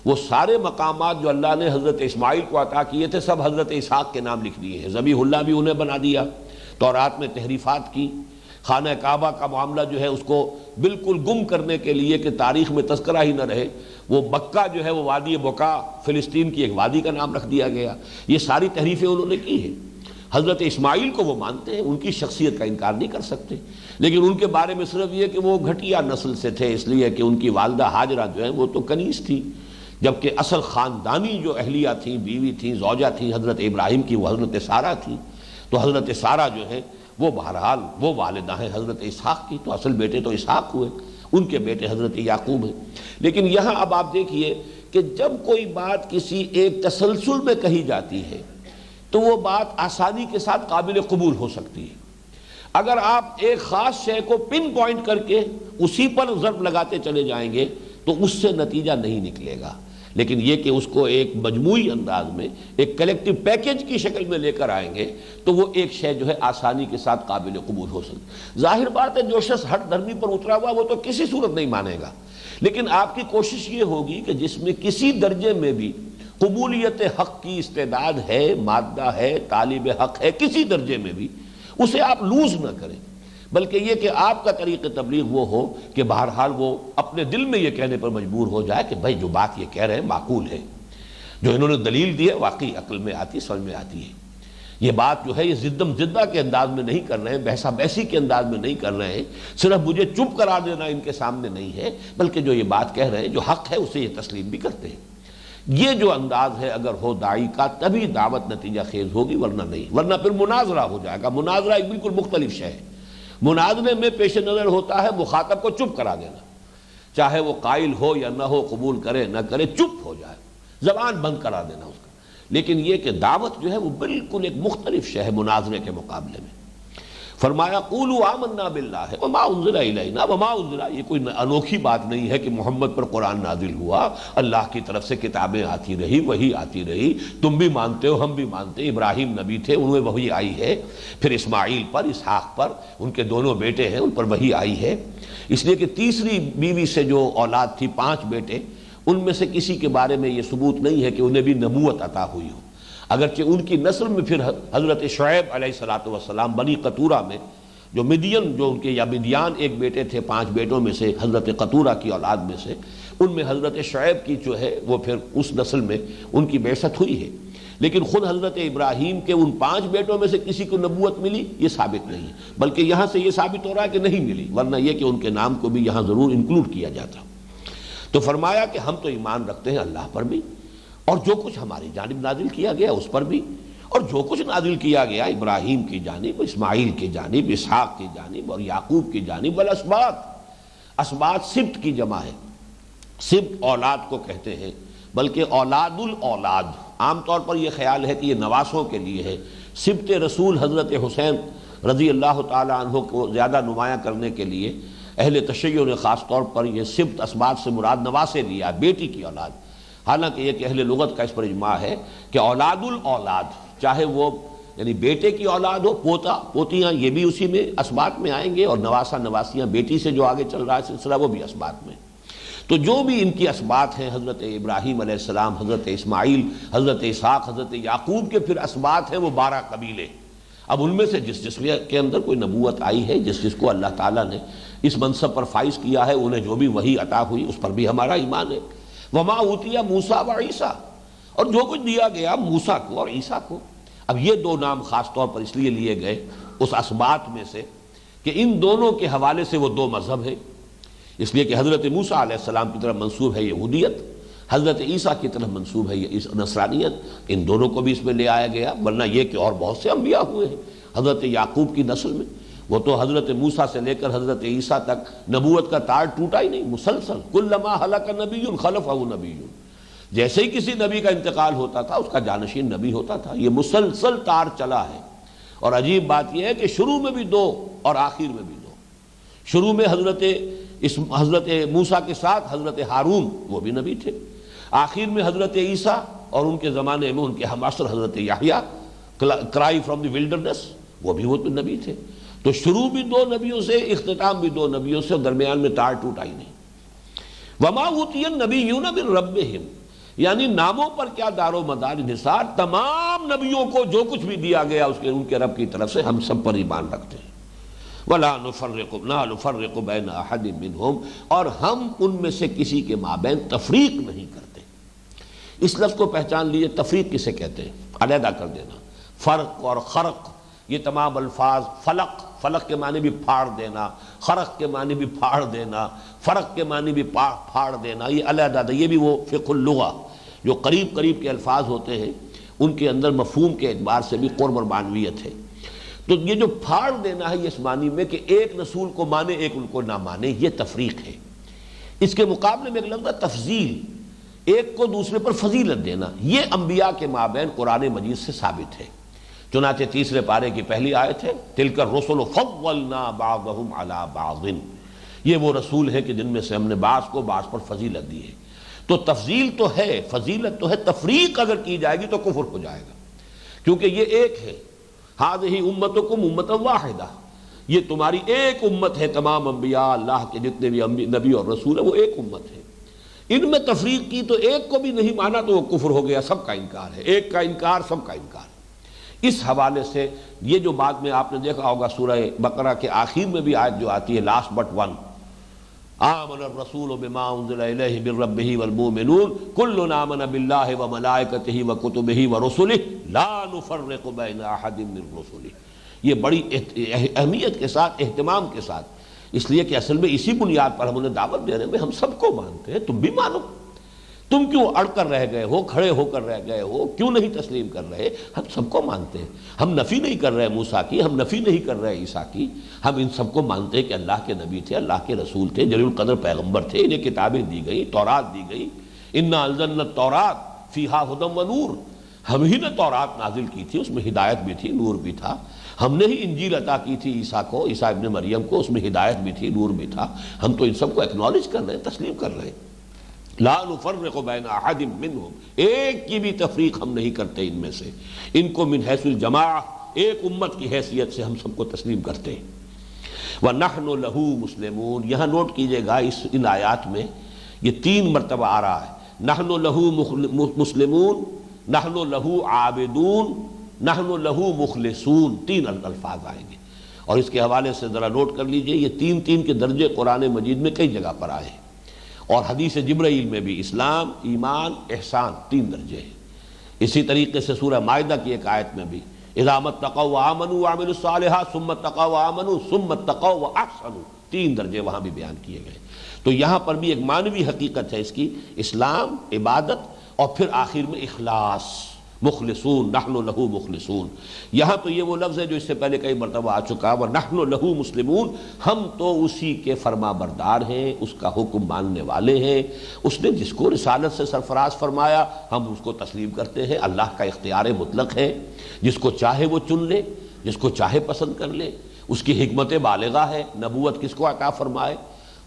وہ سارے مقامات جو اللہ نے حضرت اسماعیل کو عطا کیے تھے سب حضرت اسحاق کے نام لکھ دیے ہیں، ذبیح اللہ بھی انہیں بنا دیا، تورات میں تحریفات کی، خانہ کعبہ کا معاملہ جو ہے اس کو بالکل گم کرنے کے لیے کہ تاریخ میں تذکرہ ہی نہ رہے، وہ بکہ جو ہے وہ وادی بکا فلسطین کی ایک وادی کا نام رکھ دیا گیا۔ یہ ساری تحریفیں انہوں نے کی ہیں۔ حضرت اسماعیل کو وہ مانتے ہیں، ان کی شخصیت کا انکار نہیں کر سکتے، لیکن ان کے بارے میں صرف یہ کہ وہ گھٹیا نسل سے تھے، اس لیے کہ ان کی والدہ ہاجرہ جو ہے وہ تو کنیز تھی، جبکہ اصل خاندانی جو اہلیہ تھیں، بیوی تھیں، زوجہ تھیں حضرت ابراہیم کی، وہ حضرت سارہ تھیں۔ تو حضرت سارہ جو ہے وہ بہرحال وہ والدہ ہیں حضرت اسحاق کی، تو اصل بیٹے تو اسحاق ہوئے، ان کے بیٹے حضرت یعقوب ہیں۔ لیکن یہاں اب آپ دیکھیے کہ جب کوئی بات کسی ایک تسلسل میں کہی جاتی ہے تو وہ بات آسانی کے ساتھ قابل قبول ہو سکتی ہے۔ اگر آپ ایک خاص شے کو پن پوائنٹ کر کے اسی پر ضرب لگاتے چلے جائیں گے تو اس سے نتیجہ نہیں نکلے گا، لیکن یہ کہ اس کو ایک مجموعی انداز میں ایک کلیکٹیو پیکج کی شکل میں لے کر آئیں گے تو وہ ایک شے جو ہے آسانی کے ساتھ قابل قبول ہو سکتی۔ ظاہر بات ہے جو شخص ہٹ دھرمی پر اترا ہوا وہ تو کسی صورت نہیں مانے گا، لیکن آپ کی کوشش یہ ہوگی کہ جس میں کسی درجے میں بھی قبولیت حق کی استعداد ہے، مادہ ہے، طالب حق ہے، کسی درجے میں بھی اسے آپ لوز نہ کریں، بلکہ یہ کہ آپ کا طریق تبلیغ وہ ہو کہ بہرحال وہ اپنے دل میں یہ کہنے پر مجبور ہو جائے کہ بھائی جو بات یہ کہہ رہے ہیں معقول ہے، جو انہوں نے دلیل دی ہے واقعی عقل میں آتی، سمجھ میں آتی ہے، یہ بات جو ہے یہ زدم زدہ کے انداز میں نہیں کر رہے ہیں، بحثہ بحثی کے انداز میں نہیں کر رہے ہیں، صرف مجھے چپ کرا دینا ان کے سامنے نہیں ہے، بلکہ جو یہ بات کہہ رہے ہیں جو حق ہے اسے یہ تسلیم بھی کرتے ہیں۔ یہ جو انداز ہے اگر ہو داعی کا تبھی دعوت نتیجہ خیز ہوگی، ورنہ نہیں، ورنہ پھر مناظرہ ہو جائے گا۔ مناظرہ ایک بالکل مختلف شے ہے۔ مناظرے میں پیش نظر ہوتا ہے مخاطب کو چپ کرا دینا، چاہے وہ قائل ہو یا نہ ہو، قبول کرے نہ کرے، چپ ہو جائے، زبان بند کرا دینا اس کا۔ لیکن یہ کہ دعوت جو ہے وہ بالکل ایک مختلف شے ہے مناظرے کے مقابلے میں۔ فرمایا قولوا آمنا باللہ وما انزل الینا وما انزل، یہ کوئی انوکھی بات نہیں ہے کہ محمد پر قرآن نازل ہوا، اللہ کی طرف سے کتابیں آتی رہی، وحی آتی رہی، تم بھی مانتے ہو ہم بھی مانتے ہیں، ابراہیم نبی تھے انہیں وحی آئی ہے، پھر اسماعیل پر، اسحاق پر، ان کے دونوں بیٹے ہیں ان پر وحی آئی ہے، اس لیے کہ تیسری بیوی سے جو اولاد تھی 5 بیٹے، ان میں سے کسی کے بارے میں یہ ثبوت نہیں ہے کہ انہیں بھی نبوت عطا ہوئی ہو، اگرچہ ان کی نسل میں پھر حضرت شعیب علیہ السلام بنی قطورہ میں جو مدین، جو ان کے یا مدیان ایک بیٹے تھے 5 بیٹوں میں سے، حضرت قطورہ کی اولاد میں سے، ان میں حضرت شعیب کی جو ہے وہ پھر اس نسل میں ان کی بعثت ہوئی ہے، لیکن خود حضرت ابراہیم کے ان 5 بیٹوں میں سے کسی کو نبوت ملی یہ ثابت نہیں ہے، بلکہ یہاں سے یہ ثابت ہو رہا ہے کہ نہیں ملی، ورنہ یہ کہ ان کے نام کو بھی یہاں ضرور انکلوڈ کیا جاتا۔ تو فرمایا کہ ہم تو ایمان رکھتے ہیں اللہ پر بھی، اور جو کچھ ہماری جانب نازل کیا گیا اس پر بھی، اور جو کچھ نازل کیا گیا ابراہیم کی جانب، اسماعیل کی جانب، اسحاق کی جانب اور یعقوب کی جانب، والاسباط، اسباط سبت کی جمع ہے، سبت اولاد کو کہتے ہیں، بلکہ اولاد الاولاد، عام طور پر یہ خیال ہے کہ یہ نواسوں کے لیے ہے۔ سبت رسول حضرت حسین رضی اللہ تعالی عنہ کو زیادہ نمایاں کرنے کے لیے اہل تشیع نے خاص طور پر یہ سبت اسباط سے مراد نواسے لیا، بیٹی کی اولاد، حالانکہ یہ کہ اہل لغت کا اس پر اجماع ہے کہ اولاد الاولاد، چاہے وہ یعنی بیٹے کی اولاد ہو، پوتا پوتیاں، یہ بھی اسی میں اسباط میں آئیں گے، اور نواسا نواسیاں بیٹی سے جو آگے چل رہا ہے سلسلہ وہ بھی اسباط میں۔ تو جو بھی ان کی اسباط ہیں، حضرت ابراہیم علیہ السلام، حضرت اسماعیل، حضرت اسحاق، حضرت یعقوب کے پھر اسباط ہیں وہ 12 قبیلے۔ اب ان میں سے جس جس کے اندر کوئی نبوت آئی ہے، جس جس کو اللہ تعالیٰ نے اس منصب پر فائز کیا ہے، انہیں جو بھی وحی عطا ہوئی اس پر بھی ہمارا ایمان ہے۔ وما اوتیہ موسیٰ و عیسیٰ، اور جو کچھ دیا گیا موسیٰ کو اور عیسیٰ کو۔ اب یہ 2 نام خاص طور پر اس لیے لیے گئے اس اسباط میں سے کہ ان دونوں کے حوالے سے وہ 2 مذہب ہیں، اس لیے کہ حضرت موسیٰ علیہ السلام کی طرف منسوب ہے یہودیت، حضرت عیسیٰ کی طرف منسوب ہے نصرانیت، ان دونوں کو بھی اس میں لے آیا گیا، ورنہ یہ کہ اور بہت سے انبیاء ہوئے ہیں حضرت یعقوب کی نسل میں، وہ تو حضرت موسیٰ سے لے کر حضرت عیسیٰ تک نبوت کا تار ٹوٹا ہی نہیں، مسلسل، کلما ہلک نبی خلفہ نبی، جیسے ہی کسی نبی کا انتقال ہوتا تھا اس کا جانشین نبی ہوتا تھا، یہ مسلسل تار چلا ہے۔ اور عجیب بات یہ ہے کہ شروع میں بھی 2 اور آخر میں بھی 2۔ شروع میں حضرت اس حضرت موسیٰ کے ساتھ حضرت ہارون وہ بھی نبی تھے، آخر میں حضرت عیسیٰ، اور ان کے زمانے میں ان کے ہمعصر حضرت یحییٰ کرائی فرام دی ولڈرنس، وہ بھی وہ تو نبی تھے۔ تو شروع بھی دو نبیوں سے، اختتام بھی دو نبیوں سے، اور درمیان میں تار ٹوٹ آئی نہیں۔ وما اوتی النبیون من ربہم، یعنی ناموں پر کیا دار و مدار انحصار، تمام نبیوں کو جو کچھ بھی دیا گیا ان کے رب کی طرف سے ہم سب پر ایمان رکھتے ہیں۔ ولا نفرق بین احد منہم، اور ہم ان میں سے کسی کے مابین تفریق نہیں کرتے۔ اس لفظ کو پہچان لیجیے، تفریق کسے کہتے ہیں؟ علیحدہ کر دینا۔ فرق اور خرق یہ تمام الفاظ، فلق کے معنی بھی پھاڑ دینا، خرق کے معنی بھی پھاڑ دینا، فرق کے معنی بھی پھاڑ دینا، یہ علیحدہ، یہ بھی وہ فقہ اللغہ جو قریب کے الفاظ ہوتے ہیں ان کے اندر مفہوم کے اعتبار سے بھی قرب اور معنویت ہے۔ تو یہ جو پھاڑ دینا ہے یہ اس معنی میں کہ ایک رسول کو مانے ایک ان کو نہ مانے، یہ تفریق ہے۔ اس کے مقابلے میں ایک لفظ ہے تفضیل، ایک کو دوسرے پر فضیلت دینا، یہ انبیاء کے مابین قرآن مجید سے ثابت ہے۔ چنانچہ تیسرے پارے کی پہلی آیت ہے تلک الرسل فضلنا بعضهم علی بعض، یہ وہ رسول ہے کہ جن میں سے ہم نے بعض کو بعض پر فضیلت دی ہے۔ تو تفضیل تو ہے، فضیلت تو ہے، تفریق اگر کی جائے گی تو کفر ہو جائے گا، کیونکہ یہ ایک ہے۔ ہذہ امتکم امۃ واحدہ، یہ تمہاری ایک امت ہے، تمام انبیاء اللہ کے جتنے بھی نبی اور رسول ہیں وہ ایک امت ہے۔ ان میں تفریق کی تو ایک کو بھی نہیں مانا تو وہ کفر ہو گیا، سب کا انکار ہے، ایک کا انکار سب کا انکار۔ اس حوالے سے یہ جو بات میں آپ نے دیکھا ہوگا سورہ بقرہ کے آخر میں بھی آیت جو آتی ہے لاسٹ بٹ ون، آمن الرسول بما انزل الیہ من ربہ والمؤمنون کل آمن باللہ وملائکتہ وکتبہ ورسلہ لا نفرق بین احد من رسلہ، یہ بڑی اہمیت کے ساتھ، اہتمام کے ساتھ، اس لیے کہ اصل میں اسی بنیاد پر ہم انہیں دعوت دے رہے ہیں، ہم سب کو مانتے ہیں، تم بھی مانو، تم کیوں اڑ کر رہ گئے ہو، کھڑے ہو کر رہ گئے ہو، کیوں نہیں تسلیم کر رہے؟ ہم سب کو مانتے ہیں، ہم نفی نہیں کر رہے موسیٰ کی، ہم نفی نہیں کر رہے عیسیٰ کی، ہم ان سب کو مانتے ہیں کہ اللہ کے نبی تھے، اللہ کے رسول تھے، جلیل القدر پیغمبر تھے، انہیں کتابیں دی گئی، تورات دی گئی، انا انزلنا التوراۃ فیہا ھدی ونور، ہم ہی نے تورات نازل کی تھی، اس میں ہدایت بھی تھی، نور بھی تھا، ہم نے ہی انجیل عطا کی تھی عیسیٰ کو، عیسیٰ ابن مریم کو، اس میں ہدایت بھی تھی، نور بھی تھا، ہم تو ان سب کو ایکنالج کر رہے ہیں، تسلیم کر رہے ہیں۔ لا نفرق بین احد منہم، ایک کی بھی تفریق ہم نہیں کرتے ان میں سے، ان کو من حیث الجماع ایک امت کی حیثیت سے ہم سب کو تسلیم کرتے ہیں۔ وَنَحْنُ لَهُ مُسْلِمُونَ، یہاں نوٹ کیجئے گا ان آیات میں یہ 3 مرتبہ آ رہا ہے، نحن لہو مسلمون، نحن لہو عابدون، نحن لہو مخلصون، 3 الفاظ آئیں گے، اور اس کے حوالے سے ذرا نوٹ کر لیجئے یہ 3 کے درجے قرآن مجید میں کئی جگہ پر آئے ہیں، اور حدیث جبرائیل میں بھی اسلام، ایمان، احسان 3 درجے ہیں۔ اسی طریقے سے سورہ مائدہ کی ایک آیت میں بھی اذا اتقوا وآمنوا وعملوا الصالحات ثم اتقوا وآمنوا ثم اتقوا واحسنوا، 3 درجے وہاں بھی بیان کیے گئے۔ تو یہاں پر بھی ایک معنوی حقیقت ہے اس کی، اسلام، عبادت، اور پھر آخر میں اخلاص، مخلصون، نحن لہو مخلصون۔ یہاں تو یہ وہ لفظ ہے جو اس سے پہلے کئی مرتبہ آ چکا، وَنَحْنُ لَهُ مُسْلِمُونَ، ہم تو اسی کے فرما بردار ہیں، اس کا حکم ماننے والے ہیں، اس نے جس کو رسالت سے سرفراز فرمایا ہم اس کو تسلیم کرتے ہیں، اللہ کا اختیار مطلق ہے، جس کو چاہے وہ چن لے، جس کو چاہے پسند کر لے، اس کی حکمت بالغہ ہے، نبوت کس کو عطا فرمائے،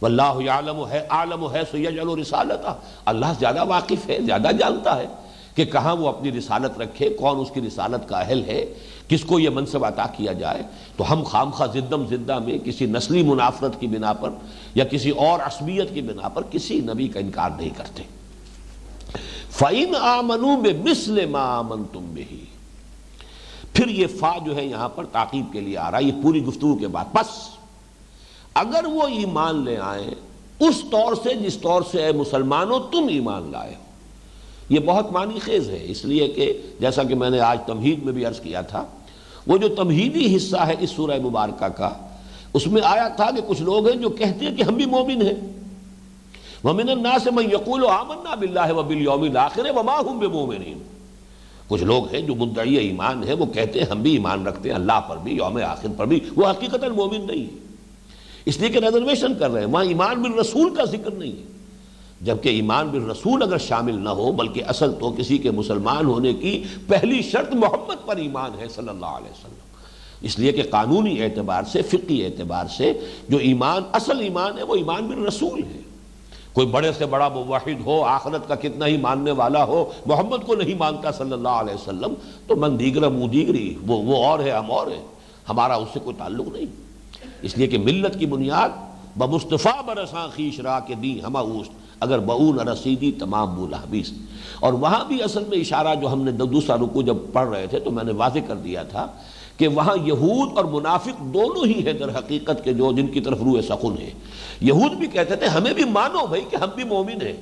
واللہ یعلم اعلم حیث یجعل رسالتہ، اللہ زیادہ واقف ہے، زیادہ جانتا ہے کہ کہاں وہ اپنی رسالت رکھے، کون اس کی رسالت کا اہل ہے، کس کو یہ منصب عطا کیا جائے۔ تو ہم خامخواہ زدم زدہ میں کسی نسلی منافرت کی بنا پر یا کسی اور عصبیت کی بنا پر کسی نبی کا انکار نہیں کرتے۔ فَإِنْ آمَنُوا بِمِثْلِ مَا آمَنْتُمْ بِهِ، پھر یہ فا جو ہے یہاں پر تعقیب کے لیے آ رہا ہے، یہ پوری گفتگو کے بعد، پس اگر وہ ایمان لے آئیں اس طور سے جس طور سے اے مسلمانوں تم ایمان لائے ہو۔ یہ بہت معنی خیز ہے، اس لیے کہ جیسا کہ میں نے آج تمہید میں بھی عرض کیا تھا، وہ جو تمہیدی حصہ ہے اس سورہ مبارکہ کا، اس میں آیا تھا کہ کچھ لوگ ہیں جو کہتے ہیں کہ ہم بھی مومن ہیں، وَمِنَ النَّاسِ مَن يَقُولُ آمَنَّا بِاللَّهِ وَبِالْيَوْمِ الْآخِرِ وَمَا هُمْ بِمُؤْمِنِينَ، کچھ لوگ ہیں جو مدعی ایمان ہیں، وہ کہتے ہیں ہم بھی ایمان رکھتے ہیں اللہ پر بھی، یوم آخر پر بھی، وہ حقیقتاً مومن نہیں ہے، اس لیے کہ ریزرویشن کر رہے ہیں، وہاں ایمان بالرسول کا ذکر نہیں ہے، جبکہ ایمان بالرسول اگر شامل نہ ہو، بلکہ اصل تو کسی کے مسلمان ہونے کی پہلی شرط محمد پر ایمان ہے صلی اللہ علیہ وسلم۔ اس لیے کہ قانونی اعتبار سے، فقہی اعتبار سے جو ایمان، اصل ایمان ہے وہ ایمان بالرسول ہے۔ کوئی بڑے سے بڑا موحد ہو، آخرت کا کتنا ہی ماننے والا ہو، محمد کو نہیں مانتا صلی اللہ علیہ وسلم، تو من دیگر منہ دیگری، وہ اور ہے، ہم اور ہیں، ہمارا اس سے کوئی تعلق نہیں۔ اس لیے کہ ملت کی بنیاد بمصطفیٰ برساں خیش را کے دی ہمہ اوست، اگر بؤن رسیدی تمام بولا حبیث۔ اور وہاں بھی اصل میں اشارہ جو ہم نے دوسرا رکوع جب پڑھ رہے تھے تو میں نے واضح کر دیا تھا کہ وہاں یہود اور منافق دونوں ہی ہیں در حقیقت کے جو جن کی طرف روح سخن ہے۔ یہود بھی کہتے تھے ہمیں بھی مانو بھائی کہ ہم بھی مومن ہیں،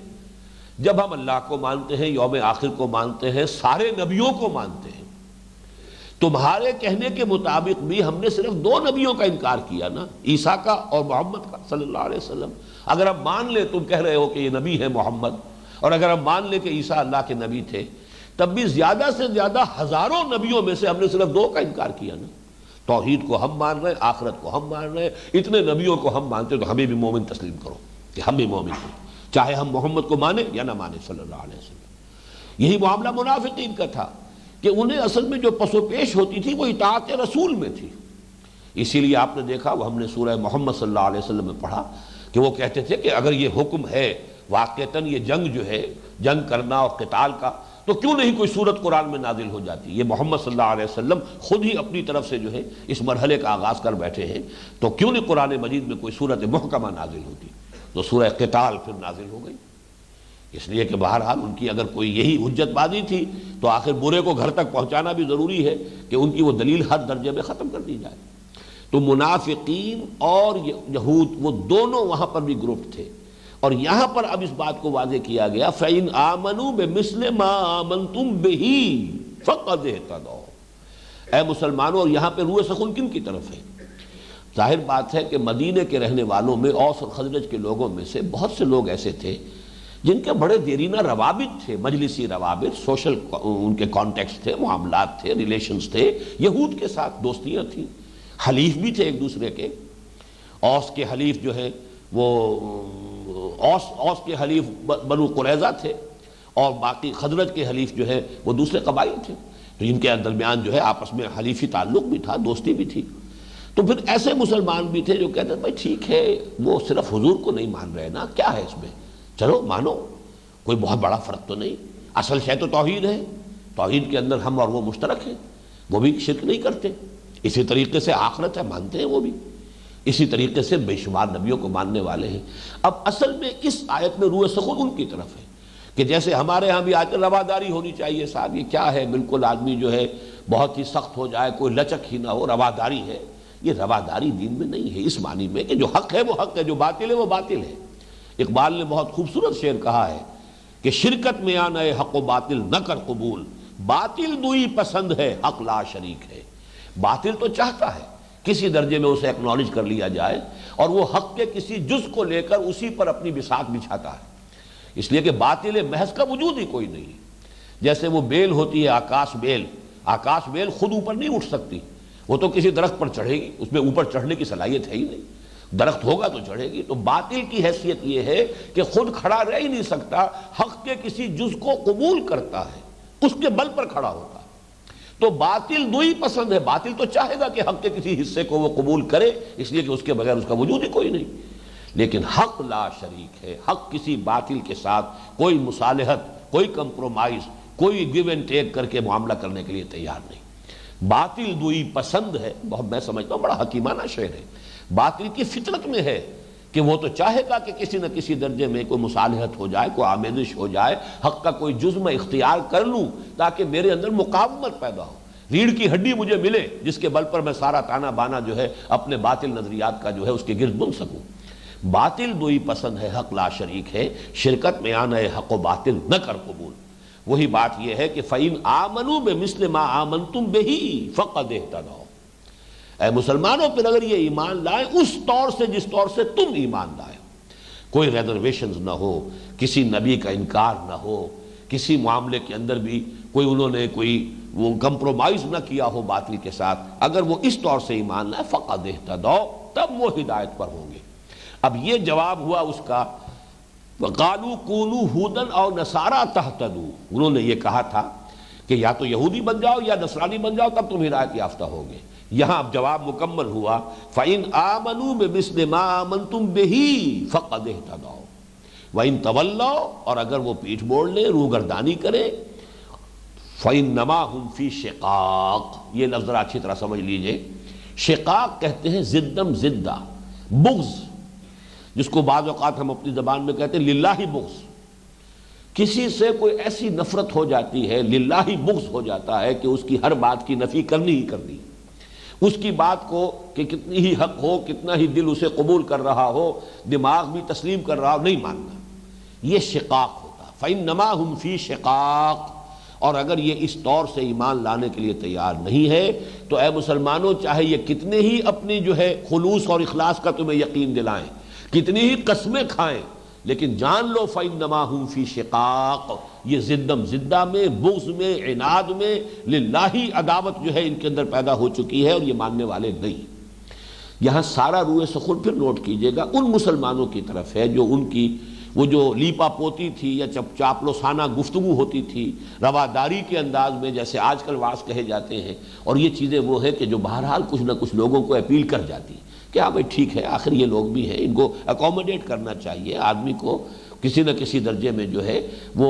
جب ہم اللہ کو مانتے ہیں، یوم آخر کو مانتے ہیں، سارے نبیوں کو مانتے ہیں، تمہارے کہنے کے مطابق بھی ہم نے صرف 2 نبیوں کا انکار کیا نا، عیسیٰ کا اور محمد کا صلی اللہ علیہ وسلم۔ اگر ہم مان لیں، تم کہہ رہے ہو کہ یہ نبی ہے محمد، اور اگر ہم مان لیں کہ عیسیٰ اللہ کے نبی تھے، تب بھی زیادہ سے زیادہ ہزاروں نبیوں میں سے ہم نے صرف 2 کا انکار کیا نا۔ توحید کو ہم مان رہے ہیں، آخرت کو ہم مان رہے ہیں، اتنے نبیوں کو ہم مانتے ہیں، تو ہمیں بھی مومن تسلیم کرو کہ ہم بھی مومن ہیں، چاہے ہم محمد کو مانیں یا نہ مانیں صلی اللہ علیہ وسلم۔ یہی معاملہ منافقین کا تھا کہ انہیں اصل میں جو پس و پیش ہوتی تھی وہ اطاعت رسول میں تھی۔ اسی لیے آپ نے دیکھا، وہ ہم نے سورہ محمد صلی اللہ علیہ وسلم میں پڑھا کہ وہ کہتے تھے کہ اگر یہ حکم ہے واقعتاً یہ جنگ جو ہے، جنگ کرنا اور قتال کا، تو کیوں نہیں کوئی سورت قرآن میں نازل ہو جاتی؟ یہ محمد صلی اللہ علیہ وسلم خود ہی اپنی طرف سے جو ہے اس مرحلے کا آغاز کر بیٹھے ہیں، تو کیوں نہیں قرآن مجید میں کوئی سورت محکمہ نازل ہوتی؟ تو سورہ قتال پھر نازل ہو گئی۔ اس لیے کہ بہرحال ان کی اگر کوئی یہی حجت بازی تھی تو آخر برے کو گھر تک پہنچانا بھی ضروری ہے کہ ان کی وہ دلیل ہر درجے میں ختم کر دی جائے۔ تو منافقین اور یہود وہ دونوں وہاں پر بھی گروپ تھے، اور یہاں پر اب اس بات کو واضح کیا گیا فَإِنْ آمَنُوا بِمِثْلِ مَا آمَنْتُمْ بِهِ فَقَدِ اهْتَدَوْا۔ اے مسلمانوں، اور یہاں پہ روح سخن کن کی طرف ہے؟ ظاہر بات ہے کہ مدینے کے رہنے والوں میں، اوس اور خزرج کے لوگوں میں سے بہت سے لوگ ایسے تھے جن کے بڑے دیرینہ روابط تھے، مجلسی روابط، سوشل ان کے کانٹیکٹس تھے، معاملات تھے، ریلیشنز تھے، یہود کے ساتھ دوستیاں تھیں، حلیف بھی تھے ایک دوسرے کے۔ اوس کے حلیف جو ہے وہ اوس کے حلیف بنو قریظہ تھے، اور باقی خزرج کے حلیف جو ہے وہ دوسرے قبائل تھے، تو ان کے درمیان جو ہے آپس میں حلیفی تعلق بھی تھا، دوستی بھی تھی۔ تو پھر ایسے مسلمان بھی تھے جو کہتے ہیں بھائی ٹھیک ہے، وہ صرف حضور کو نہیں مان رہے نا، کیا ہے اس میں، چلو مانو، کوئی بہت بڑا فرق تو نہیں، اصل شے تو توحید ہے، توحید کے اندر ہم اور وہ مشترک ہیں، وہ بھی شرک نہیں کرتے، اسی طریقے سے آخرت ہے مانتے ہیں وہ بھی، اسی طریقے سے بے شمار نبیوں کو ماننے والے ہیں۔ اب اصل میں اس آیت میں روح سخن ان کی طرف ہے کہ جیسے ہمارے ہاں بھی آج کل رواداری ہونی چاہیے، صاحب یہ کیا ہے، بالکل آدمی جو ہے بہت ہی سخت ہو جائے، کوئی لچک ہی نہ ہو، رواداری ہے۔ یہ رواداری دین میں نہیں ہے، اس معنی میں کہ جو حق ہے وہ حق ہے، جو باطل ہے وہ باطل ہے۔ اقبال نے بہت خوبصورت شعر کہا ہے کہ شرکت میں آنا ہے حق و باطل نہ کر قبول، باطل دوئی پسند ہے حق لا شریک ہے۔ باطل تو چاہتا ہے کسی درجے میں اسے اکنالج کر لیا جائے، اور وہ حق کے کسی جز کو لے کر اسی پر اپنی بساط بچھاتا ہے، اس لیے کہ باطل محض کا وجود ہی کوئی نہیں ہے۔ جیسے وہ بیل ہوتی ہے آکاش بیل، آکاش بیل خود اوپر نہیں اٹھ سکتی، وہ تو کسی درخت پر چڑھے گی، اس میں اوپر چڑھنے کی صلاحیت ہے ہی نہیں، درخت ہوگا تو چڑھے گی۔ تو باطل کی حیثیت یہ ہے کہ خود کھڑا رہ ہی نہیں سکتا، حق کے کسی جز کو قبول کرتا ہے، اس کے بل پر کھڑا ہوتا ہے۔ تو باطل دو ہی پسند ہے، باطل تو چاہے گا کہ حق کے کسی حصے کو وہ قبول کرے، اس لیے کہ اس کے بغیر اس کا وجود ہی کوئی نہیں، لیکن حق لا شریک ہے، حق کسی باطل کے ساتھ کوئی مصالحت، کوئی کمپرومائز، کوئی گیو اینڈ ٹیک کر کے معاملہ کرنے کے لیے تیار نہیں۔ باطل دوئی پسند ہے، بہت میں سمجھتا ہوں بڑا حکیمانہ شعر ہے، باطل کی فطرت میں ہے کہ وہ تو چاہے گا کہ کسی نہ کسی درجے میں کوئی مصالحت ہو جائے، کوئی آمیزش ہو جائے، حق کا کوئی جز میں اختیار کر لوں تاکہ میرے اندر مقاومت پیدا ہو، ریڑھ کی ہڈی مجھے ملے جس کے بل پر میں سارا تانا بانا جو ہے اپنے باطل نظریات کا جو ہے اس کے گرد بن سکوں۔ باطل دوئی پسند ہے حق لا شریک ہے، شرکت میں آنا ہے حق و باطل نہ کر قبول۔ وہی بات یہ ہے کہ فَإِنْ آمَنُوا بِمِثْلِ مَا آمَنْتُمْ بِهِ فَقَدِ اهْتَدَوْا۔ اے مسلمانوں، پھر اگر یہ ایمان لائیں اس طور سے جس طور سے تم ایمان لائے، کوئی ریزرویشنز نہ ہو، کسی نبی کا انکار نہ ہو، کسی معاملے کے اندر بھی کوئی انہوں نے کوئی وہ کمپرومائز نہ کیا ہو باطل کے ساتھ، اگر وہ اس طور سے ایمان لائے فَقَدِ اهْتَدَوْا، تب وہ ہدایت پر ہوں گے۔ اب یہ جواب ہوا اس کا وَقَالُوا كُونُوا هُودًا أَوْ نَصَارَىٰ تَهْتَدُوا، انہوں نے یہ کہا تھا کہ یا تو یہودی بن جاؤ یا نصرانی بن جاؤ تب تم ہدایت یافتہ ہوگے، یہاں اب جواب مکمل ہوا، فَإِنْ آمَنُوا بِمِثْلِ مَا آمَنْتُمْ بِهِ فَقَدِ اهْتَدَوْا وَإِنْ تَوَلَّوْا، اور اگر وہ پیٹھ موڑ لیں، روگردانی کریں، فَإِنَّمَا هُمْ فِي شِقَاقٍ، یہ لفظ ذرا اچھی طرح سمجھ لیجئے۔ شقاق کہتے ہیں زدم زدہ، بغض، جس کو بعض اوقات ہم اپنی زبان میں کہتے ہیں للہ بغض۔ کسی سے کوئی ایسی نفرت ہو جاتی ہے، للہ بغض ہو جاتا ہے کہ اس کی ہر بات کی نفی کرنی ہی کرنی، اس کی بات کو کہ کتنی ہی حق ہو، کتنا ہی دل اسے قبول کر رہا ہو، دماغ بھی تسلیم کر رہا ہو، نہیں ماننا، یہ شقاق ہوتا۔ فَإِنَّمَا هُمْ فِي شِقَاقٍ، اور اگر یہ اس طور سے ایمان لانے کے لیے تیار نہیں ہے تو اے مسلمانوں، چاہے یہ کتنے ہی اپنی جو ہے خلوص اور اخلاص کا تمہیں یقین دلائیں، کتنی ہی قسمیں کھائیں، لیکن جان لو فَإِنَّمَا هُمْ فِي شِقَاقٍ، یہ زدم زدہ میں، بغض میں، عناد میں، للہ عداوت جو ہے ان کے اندر پیدا ہو چکی ہے، اور یہ ماننے والے نہیں۔ یہاں سارا روئے سخن پھر نوٹ کیجئے گا ان مسلمانوں کی طرف ہے جو ان کی وہ جو لیپا پوتی تھی یا چاپلوسانہ گفتگو ہوتی تھی، رواداری کے انداز میں، جیسے آج کل واعظ کہے جاتے ہیں، اور یہ چیزیں وہ ہیں کہ جو بہرحال کچھ نہ کچھ لوگوں کو اپیل کر جاتی کہ ہاں بھائی ٹھیک ہے، آخر یہ لوگ بھی ہیں، ان کو اکوموڈیٹ کرنا چاہیے، آدمی کو کسی نہ کسی درجے میں جو ہے وہ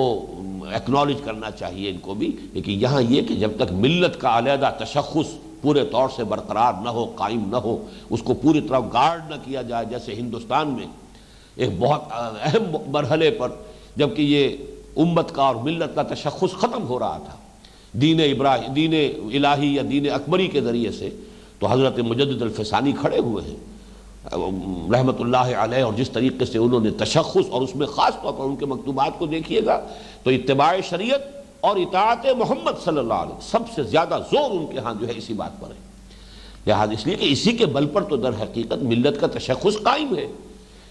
ایکنالج کرنا چاہیے ان کو بھی۔ لیکن یہاں یہ کہ جب تک ملت کا علیحدہ تشخص پورے طور سے برقرار نہ ہو، قائم نہ ہو، اس کو پوری طرح گارڈ نہ کیا جائے، جیسے ہندوستان میں ایک بہت اہم مرحلے پر جبکہ یہ امت کا اور ملت کا تشخص ختم ہو رہا تھا دین الہی یا دین اکبری کے ذریعے سے، تو حضرت مجدد الفسانی کھڑے ہوئے ہیں رحمت اللہ علیہ، اور جس طریقے سے انہوں نے تشخص، اور اس میں خاص طور پر ان کے مکتوبات کو دیکھیے گا تو اتباع شریعت اور اطاعت محمد صلی اللہ علیہ وسلم سب سے زیادہ زور ان کے ہاں جو ہے اسی بات پر ہے۔ لہٰذا اس لیے کہ اسی کے بل پر تو در حقیقت ملت کا تشخص قائم ہے،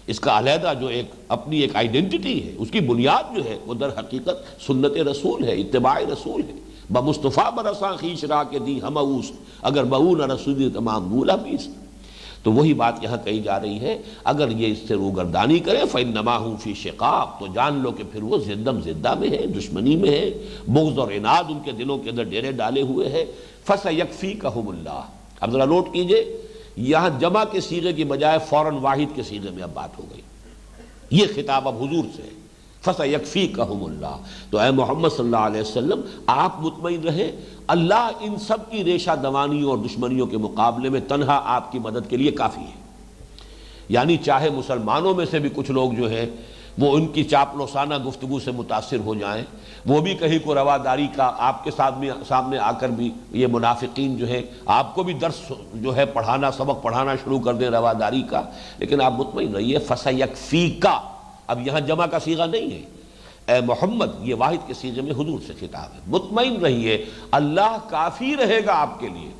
اس کا علیحدہ جو ایک اپنی ایک آئیڈینٹی ہے، اس کی بنیاد جو ہے وہ در حقیقت سنت رسول ہے، اتباع رسول ہے۔ بمصطفیٰ برساں خیش را کے دی ہم اوس، اگر بہو نہ رسولی تمام بولا بیس۔ تو وہی بات یہاں کہی جا رہی ہے، اگر یہ اس سے روگردانی کرے فَإِنَّمَا هُمْ فِي شِقَاقٍ، تو جان لو کہ پھر وہ زدم زدہ میں ہے، دشمنی میں ہے، بغض اور عناد ان کے دلوں کے اندر ڈیرے ڈالے ہوئے ہے۔ فَسَيَكْفِيكَهُمُ اللَّهُ، اب ذرا نوٹ کیجئے، یہاں جمع کے صیغے کی بجائے فوراً واحد کے صیغے میں اب بات ہو گئی، یہ خطاب اب حضور سے ہے، فَسَيَكْفِيكَهُمُ اللَّهُ، تو اے محمد صلی اللہ علیہ وسلم آپ مطمئن رہیں، اللہ ان سب کی ریشہ دوانیوں اور دشمنیوں کے مقابلے میں تنہا آپ کی مدد کے لیے کافی ہے۔ یعنی چاہے مسلمانوں میں سے بھی کچھ لوگ جو ہیں وہ ان کی چاپلوسانہ گفتگو سے متاثر ہو جائیں، وہ بھی کہیں کو رواداری کا آپ کے سامنے آ کر بھی یہ منافقین جو ہے آپ کو بھی درس جو ہے پڑھانا، سبق پڑھانا شروع کر دیں رواداری کا، لیکن آپ مطمئن رہیے فَسَيَكْفِيكَ، اب یہاں جمع کا صیغہ نہیں ہے، اے محمد یہ واحد کے صیغے میں حضور سے خطاب ہے، مطمئن رہیے اللہ کافی رہے گا آپ کے لیے،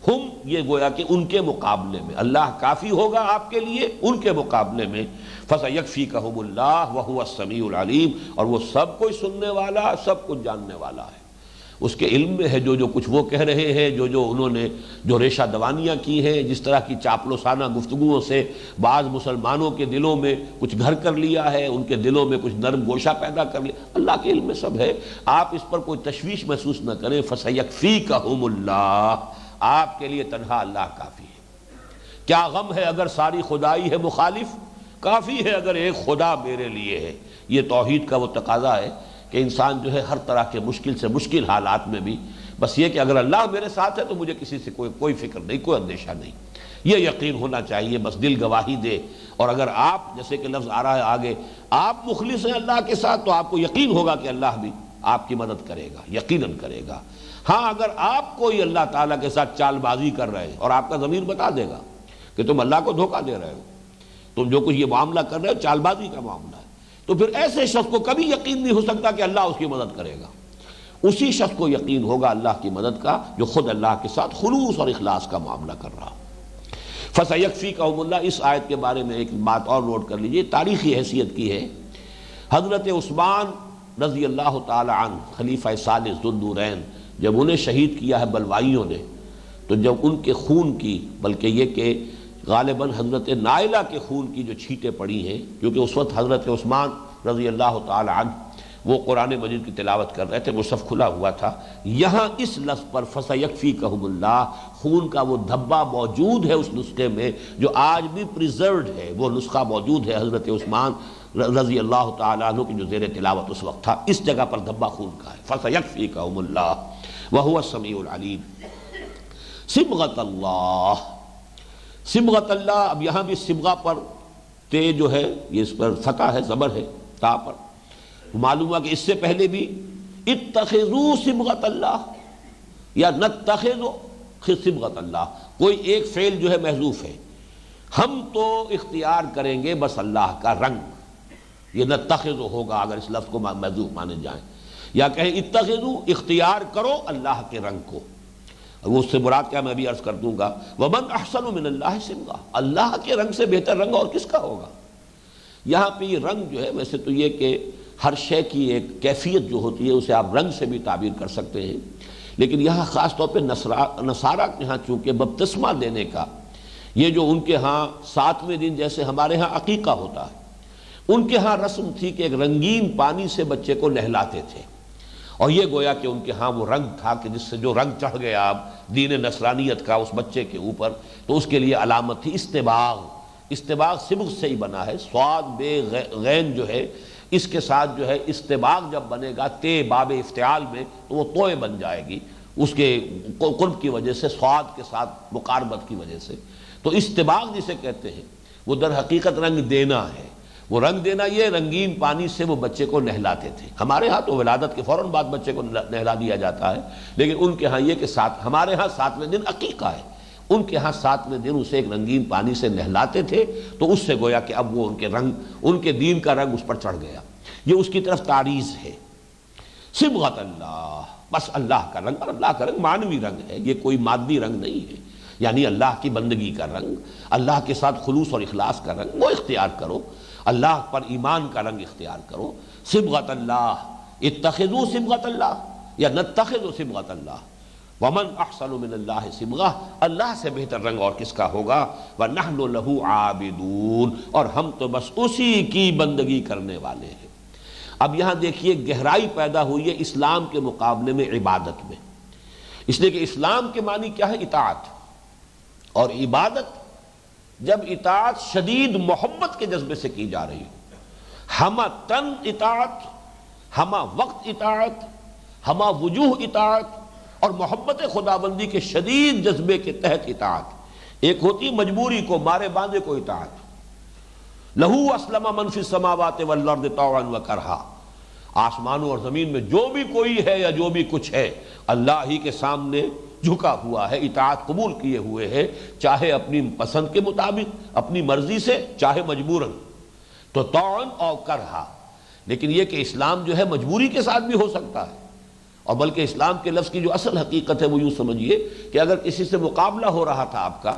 ہم یہ گویا کہ ان کے مقابلے میں اللہ کافی ہوگا آپ کے لیے ان کے مقابلے میں، فَسَيَكْفِيكَهُمُ اللَّهُ وَهُوَ السَّمِيعُ الْعَلِيمُ، اور وہ سب کچھ سننے والا، سب کچھ جاننے والا ہے، اس کے علم میں ہے جو کچھ وہ کہہ رہے ہیں، جو انہوں نے جو ریشہ دوانیاں کی ہیں، جس طرح کی چاپلوسانہ گفتگوؤں سے بعض مسلمانوں کے دلوں میں کچھ گھر کر لیا ہے، ان کے دلوں میں کچھ نرم گوشہ پیدا کر لیا، اللہ کے علم میں سب ہے، آپ اس پر کوئی تشویش محسوس نہ کریں۔ فَسَيَكْفِيكَهُمُ اللَّهُ، آپ کے لیے تنہا اللہ کافی ہے۔ کیا غم ہے اگر ساری خدائی ہے مخالف، کافی ہے اگر ایک خدا میرے لیے ہے۔ یہ توحید کا وہ تقاضا ہے کہ انسان جو ہے ہر طرح کے مشکل سے مشکل حالات میں بھی بس یہ کہ اگر اللہ میرے ساتھ ہے تو مجھے کسی سے کوئی فکر نہیں، کوئی اندیشہ نہیں، یہ یقین ہونا چاہیے، بس دل گواہی دے۔ اور اگر آپ، جیسے کہ لفظ آ رہا ہے آگے، آپ مخلص ہیں اللہ کے ساتھ تو آپ کو یقین ہوگا کہ اللہ بھی آپ کی مدد کرے گا، یقیناً کرے گا۔ ہاں اگر آپ کوئی اللہ تعالیٰ کے ساتھ چال بازی کر رہے ہیں اور آپ کا ضمیر بتا دے گا کہ تم اللہ کو دھوکہ دے رہے ہو، تم جو کچھ یہ معاملہ کر رہے ہو چال بازی کا معاملہ ہے، تو پھر ایسے شخص کو کبھی یقین نہیں ہو سکتا کہ اللہ اس کی مدد کرے گا۔ اسی شخص کو یقین ہوگا اللہ کی مدد کا جو خود اللہ کے ساتھ خلوص اور اخلاص کا معاملہ کر رہا۔ فَسَيَكْفِيكَهُمُ اللَّهُ، اس آیت کے بارے میں ایک بات اور نوٹ کر لیجئے، تاریخی حیثیت کی ہے۔ حضرت عثمان رضی اللہ تعالی عنہ، خلیفہ ثالث ذو النورین، جب انہیں شہید کیا ہے بلوائیوں نے، تو جب ان کے خون کی، بلکہ یہ کہ غالباً حضرت نائلہ کے خون کی جو چھینٹیں پڑی ہیں، کیونکہ اس وقت حضرت عثمان رضی اللہ تعالی عنہ وہ قرآن مجید کی تلاوت کر رہے تھے، مصحف کھلا ہوا تھا، یہاں اس لفظ پر فَسَيَكْفِيكَهُمُ اللَّهُ، خون کا وہ دھبا موجود ہے اس نسخے میں جو آج بھی پریزروڈ ہے، وہ نسخہ موجود ہے حضرت عثمان رضی اللہ تعالیٰ عنہ کی جو زیر تلاوت اس وقت تھا، اس جگہ پر دھبا خون کا ہے، فَسَيَكْفِيكَهُمُ اللَّهُ وَهُوَ السَّمِيعُ الْعَلِيمُ۔ صبغۃ اللہ، صبغۃ اللہ، اب یہاں بھی صبغہ پر تے جو ہے یہ اس پر فتح ہے، زبر ہے تا پر، معلوم ہوا کہ اس سے پہلے بھی اتخذوا صبغۃ اللہ یا نتخذ صبغۃ اللہ، کوئی ایک فعل جو ہے محذوف ہے، ہم تو اختیار کریں گے بس اللہ کا رنگ، یہ نتخذ ہوگا اگر اس لفظ کو محذوف مانے جائیں، یا کہیں اتخذوا، اختیار کرو اللہ کے رنگ کو، وہ اس سے مراد کیا میں بھی عرض کر دوں گا، وَمَنْ أَحْسَنُ مِنَ اللَّهِ صِبْغَةً، اللہ کے رنگ سے بہتر رنگ اور کس کا ہوگا۔ یہاں پہ یہ رنگ جو ہے، ویسے تو یہ کہ ہر شے کی ایک کیفیت جو ہوتی ہے اسے آپ رنگ سے بھی تعبیر کر سکتے ہیں، لیکن یہاں خاص طور پہ نصارہ کے ہاں چونکہ بپتسمہ دینے کا، یہ جو ان کے ہاں 7ویں دن جیسے ہمارے ہاں عقیقہ ہوتا ہے، ان کے ہاں رسم تھی کہ ایک رنگین پانی سے بچے کو نہلاتے تھے، اور یہ گویا کہ ان کے ہاں وہ رنگ تھا کہ جس سے جو رنگ چڑھ گیا اب دین نصرانیت کا اس بچے کے اوپر، تو اس کے لیے علامت تھی استباغ۔ استباغ صبغ سے ہی بنا ہے، صاد بے غین جو ہے اس کے ساتھ جو ہے استباغ جب بنے گا تے باب افتعال میں تو وہ توئے بن جائے گی، اس کے قرب کی وجہ سے، صاد کے ساتھ مقاربت کی وجہ سے، تو استباغ جسے کہتے ہیں وہ در حقیقت رنگ دینا ہے۔ وہ رنگ دینا یہ رنگین پانی سے وہ بچے کو نہلاتے تھے، ہمارے ہاں تو ولادت کے فوراً بعد بچے کو نہلا دیا جاتا ہے، لیکن ان کے ہاں یہ کہ ہمارے ہاں 7ویں دن عقیقہ ہے، ان کے ہاں 7ویں دن اسے ایک رنگین پانی سے نہلاتے تھے، تو اس سے گویا کہ اب وہ ان کے رنگ، ان کے دین کا رنگ اس پر چڑھ گیا، یہ اس کی طرف تعریض ہے۔ صبغۃ اللہ، بس اللہ کا رنگ، اور اللہ کا رنگ معنوی رنگ ہے، یہ کوئی مادی رنگ نہیں ہے، یعنی اللہ کی بندگی کا رنگ، اللہ کے ساتھ خلوص اور اخلاص کا رنگ، وہ اختیار کرو، اللہ پر ایمان کا رنگ اختیار کرو۔ صبغۃ اللہ، اتخذوا صبغۃ اللہ یا نتخذ صبغۃ اللہ، ومن احسن من اللہ صبغہ، اللہ سے بہتر رنگ اور کس کا ہوگا، ونحن له عابدون، اور ہم تو بس اسی کی بندگی کرنے والے ہیں۔ اب یہاں دیکھیے گہرائی پیدا ہوئی ہے اسلام کے مقابلے میں عبادت میں، اس لیے کہ اسلام کے معنی کیا ہے، اطاعت، اور عبادت جب اطاعت شدید محبت کے جذبے سے کی جا رہی ہو، ہمہ تن اطاعت، ہمہ وقت اطاعت، ہمہ وجوہ اطاعت، اور محبت خداوندی کے شدید جذبے کے تحت اطاعت، ایک ہوتی مجبوری کو، مارے باندھے کو اطاعت، لہو اسلم من فی السماوات والارض طوعا وکرہا، آسمانوں اور زمین میں جو بھی کوئی ہے یا جو بھی کچھ ہے اللہ ہی کے سامنے جھکا ہوا ہے، اطاعت قبول کیے ہوئے ہے، چاہے اپنی پسند کے مطابق، اپنی مرضی سے، چاہے مجبوراً، تو طوعا اور کرہا۔ لیکن یہ کہ اسلام جو ہے مجبوری کے ساتھ بھی ہو سکتا ہے، اور بلکہ اسلام کے لفظ کی جو اصل حقیقت ہے وہ یوں سمجھیے کہ اگر کسی سے مقابلہ ہو رہا تھا آپ کا،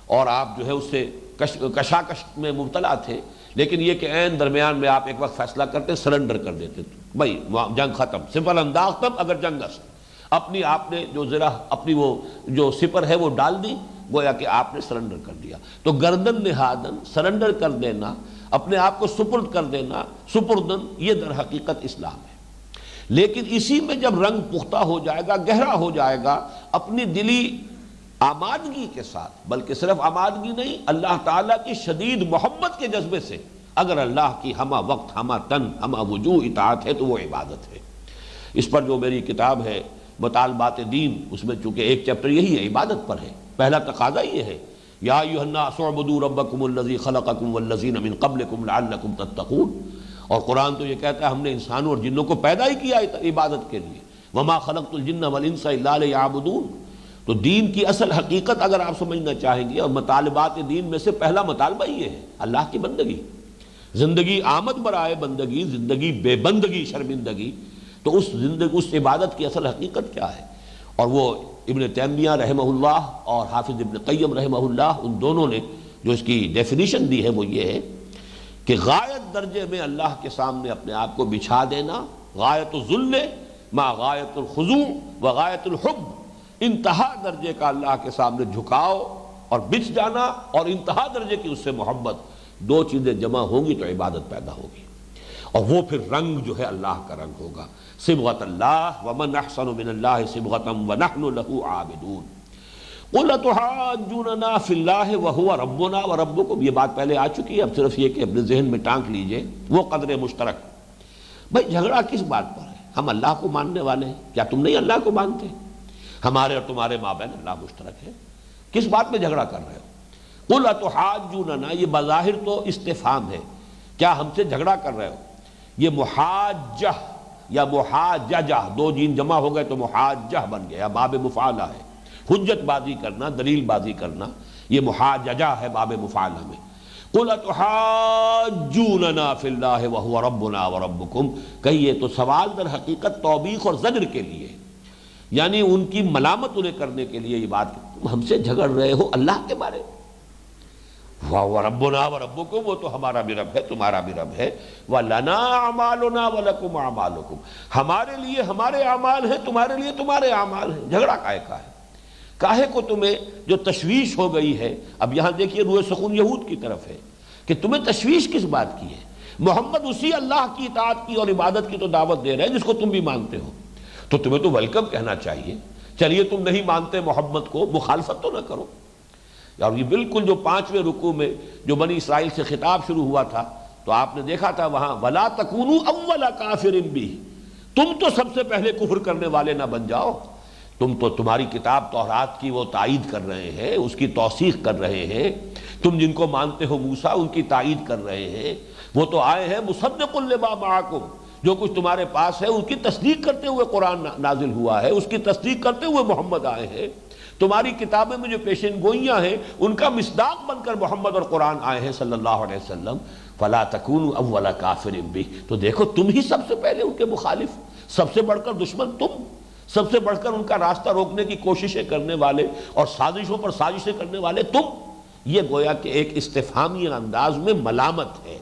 اور آپ جو ہے اس سے کشاکش میں مبتلا تھے، لیکن یہ کہ عین درمیان میں آپ ایک وقت فیصلہ کرتے، سرنڈر کر دیتے، بھائی جنگ ختم، سپر انداز تم اگر جنگ است، اپنی آپ نے جو ذرا اپنی وہ جو سپر ہے وہ ڈال دی، گویا کہ آپ نے سرنڈر کر دیا۔ تو گردن نہادن، سرنڈر کر دینا، اپنے آپ کو سپرد کر دینا، سپردن، یہ در حقیقت اسلام ہے۔ لیکن اسی میں جب رنگ پختہ ہو جائے گا، گہرا ہو جائے گا، اپنی دلی آمادگی کے ساتھ، بلکہ صرف آمادگی نہیں، اللہ تعالیٰ کی شدید محبت کے جذبے سے اگر اللہ کی ہمہ وقت، ہمہ تن، ہمہ وجوہ اطاعت ہے تو وہ عبادت ہے۔ اس پر جو میری کتاب ہے مطالبات دین، اس میں چونکہ ایک چیپٹر یہی ہے، عبادت پر ہے، پہلا تقاضا یہ ہے، یا ایھا الناس اعبدوا ربکم الذی خلقکم والذین من قبلکم لعلکم تتقون، اور قرآن تو یہ کہتا ہے ہم نے انسانوں اور جنوں کو پیدا ہی کیا عبادت کے لیے، وما خلقت الجن والانس الا لیعبدون۔ تو دین کی اصل حقیقت اگر آپ سمجھنا چاہیں گے، اور مطالبات دین میں سے پہلا مطالبہ یہ ہے اللہ کی بندگی، زندگی آمد برائے بندگی، زندگی بے بندگی شرمندگی، تو اس زندگی، اس عبادت کی اصل حقیقت کیا ہے؟ اور وہ ابن تیمیہ رحمہ اللہ اور حافظ ابن قیم رحمہ اللہ، ان دونوں نے جو اس کی ڈیفینیشن دی ہے وہ یہ ہے کہ غایت درجے میں اللہ کے سامنے اپنے آپ کو بچھا دینا، غایت الذل مع غایت الخضوع و غایت الحب، انتہا درجے کا اللہ کے سامنے جھکاؤ اور بچھ جانا، اور انتہا درجے کی اس سے محبت، دو چیزیں جمع ہوں گی تو عبادت پیدا ہوگی۔ اور وہ پھر رنگ جو ہے اللہ کا رنگ ہوگا. صبغۃ اللہ ومن احسن من اللہ صبغۃ ونحن له عابدون. قل اتحاجوننا فی اللہ وهو ربنا وربکم. یہ بات پہلے آ چکی ہے، اب صرف یہ کہ اپنے ذہن میں ٹانک لیجئے وہ قدر مشترک. بھائی جھگڑا کس بات پر ہے؟ ہم اللہ کو ماننے والے ہیں، کیا تم نہیں اللہ کو مانتے؟ ہمارے اور تمہارے مابین اللہ مشترک ہے، کس بات میں جھگڑا کر رہے ہو؟ قل اتحاجوننا، یہ بظاہر تو استفہام ہے، کیا ہم سے جھگڑا کر رہے ہو؟ یہ محاجہ یا محاججہ، دو جین جمع ہو گئے تو محاجہ بن گیا، باب مفعلہ ہے. حجت بازی کرنا، دلیل بازی کرنا، یہ محاججہ ہے باب مفعلہ میں. قل اتحاجوننا فی اللہ وہو ربنا وربکم. کہیے تو سوال در حقیقت توبیخ اور زجر کے لیے، یعنی ان کی ملامت انہیں کرنے کے لیے یہ بات، تم ہم سے جھگڑ رہے ہو اللہ کے بارے میں. وَهُوَ رَبُّنَا وَرَبُّكُمْ، وہ تو ہمارا بھی رب ہے تمہارا بھی رب ہے. وَلَنَا أَعْمَالُنَا وَلَكُمْ أَعْمَالُكُمْ، ہمارے لیے ہمارے اعمال ہیں، تمہارے لیے تمہارے اعمال ہیں. جھگڑا کاہے کا ہے؟ کاہے کو تمہیں جو تشویش ہو گئی ہے؟ اب یہاں دیکھیے روح سخون یہود کی طرف ہے کہ تمہیں تشویش کس بات کی ہے؟ محمد اسی اللہ کی اطاعت کی اور عبادت کی تو دعوت دے رہے ہیں جس کو تم بھی مانتے ہو، تو تمہیں تو ویلکم کہنا چاہیے. چلیے تم نہیں مانتے محمد کو، مخالفت تو نہ کرو. اور یہ بالکل جو 5ویں رکوع میں جو بنی اسرائیل سے خطاب شروع ہوا تھا تو آپ نے دیکھا تھا وہاں وَلَا تَكُونُوا أَوَّلَ كَافِرٍ بِهِ، تم تو سب سے پہلے کفر کرنے والے نہ بن جاؤ. تم تو تمہاری کتاب تورات کی وہ تائید کر رہے ہیں، اس کی توثیق کر رہے ہیں. تم جن کو مانتے ہو موسیٰ، ان کی تائید کر رہے ہیں. وہ تو آئے ہیں مصدق لما معکم، جو کچھ تمہارے پاس ہے اس کی تصدیق کرتے ہوئے قرآن نازل ہوا ہے، اس کی تصدیق کرتے ہوئے محمد آئے ہیں. تمہاری کتابیں میں جو پیشن گوئیاں ہیں ان کا مصداق بن کر محمد اور قرآن آئے ہیں صلی اللہ علیہ وسلم. فَلَا تَكُونُوا أَوَّلَ كَافِرٍ بِهِ، تو دیکھو تم ہی سب سے پہلے ان کے مخالف، سب سے بڑھ کر دشمن تم، سب سے بڑھ کر ان کا راستہ روکنے کی کوششیں کرنے والے اور سازشوں پر سازشیں کرنے والے تم. یہ گویا کہ ایک استفہامی انداز میں ملامت ہے،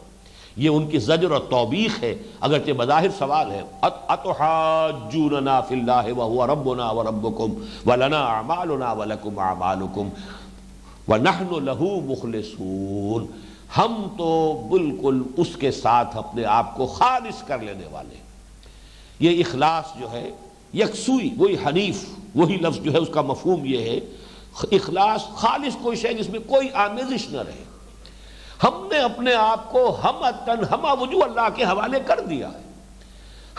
یہ ان کی زجر اور توبیخ ہے، اگرچہ بظاہر سوال ہے. اتحاجوننا فی اللہ وہو ربنا وربکم ولنا اعمالنا ولکم اعمالکم ونحن له مخلصون. ہم تو بالکل اس کے ساتھ اپنے آپ کو خالص کر لینے والے. یہ اخلاص جو ہے یکسوئی، وہی حنیف، وہی لفظ جو ہے اس کا مفہوم یہ ہے اخلاص، خالص کوئی شے جس میں کوئی آمیزش نہ رہے. ہم نے اپنے آپ کو ہمہ وجوہ اللہ کے حوالے کر دیا ہے.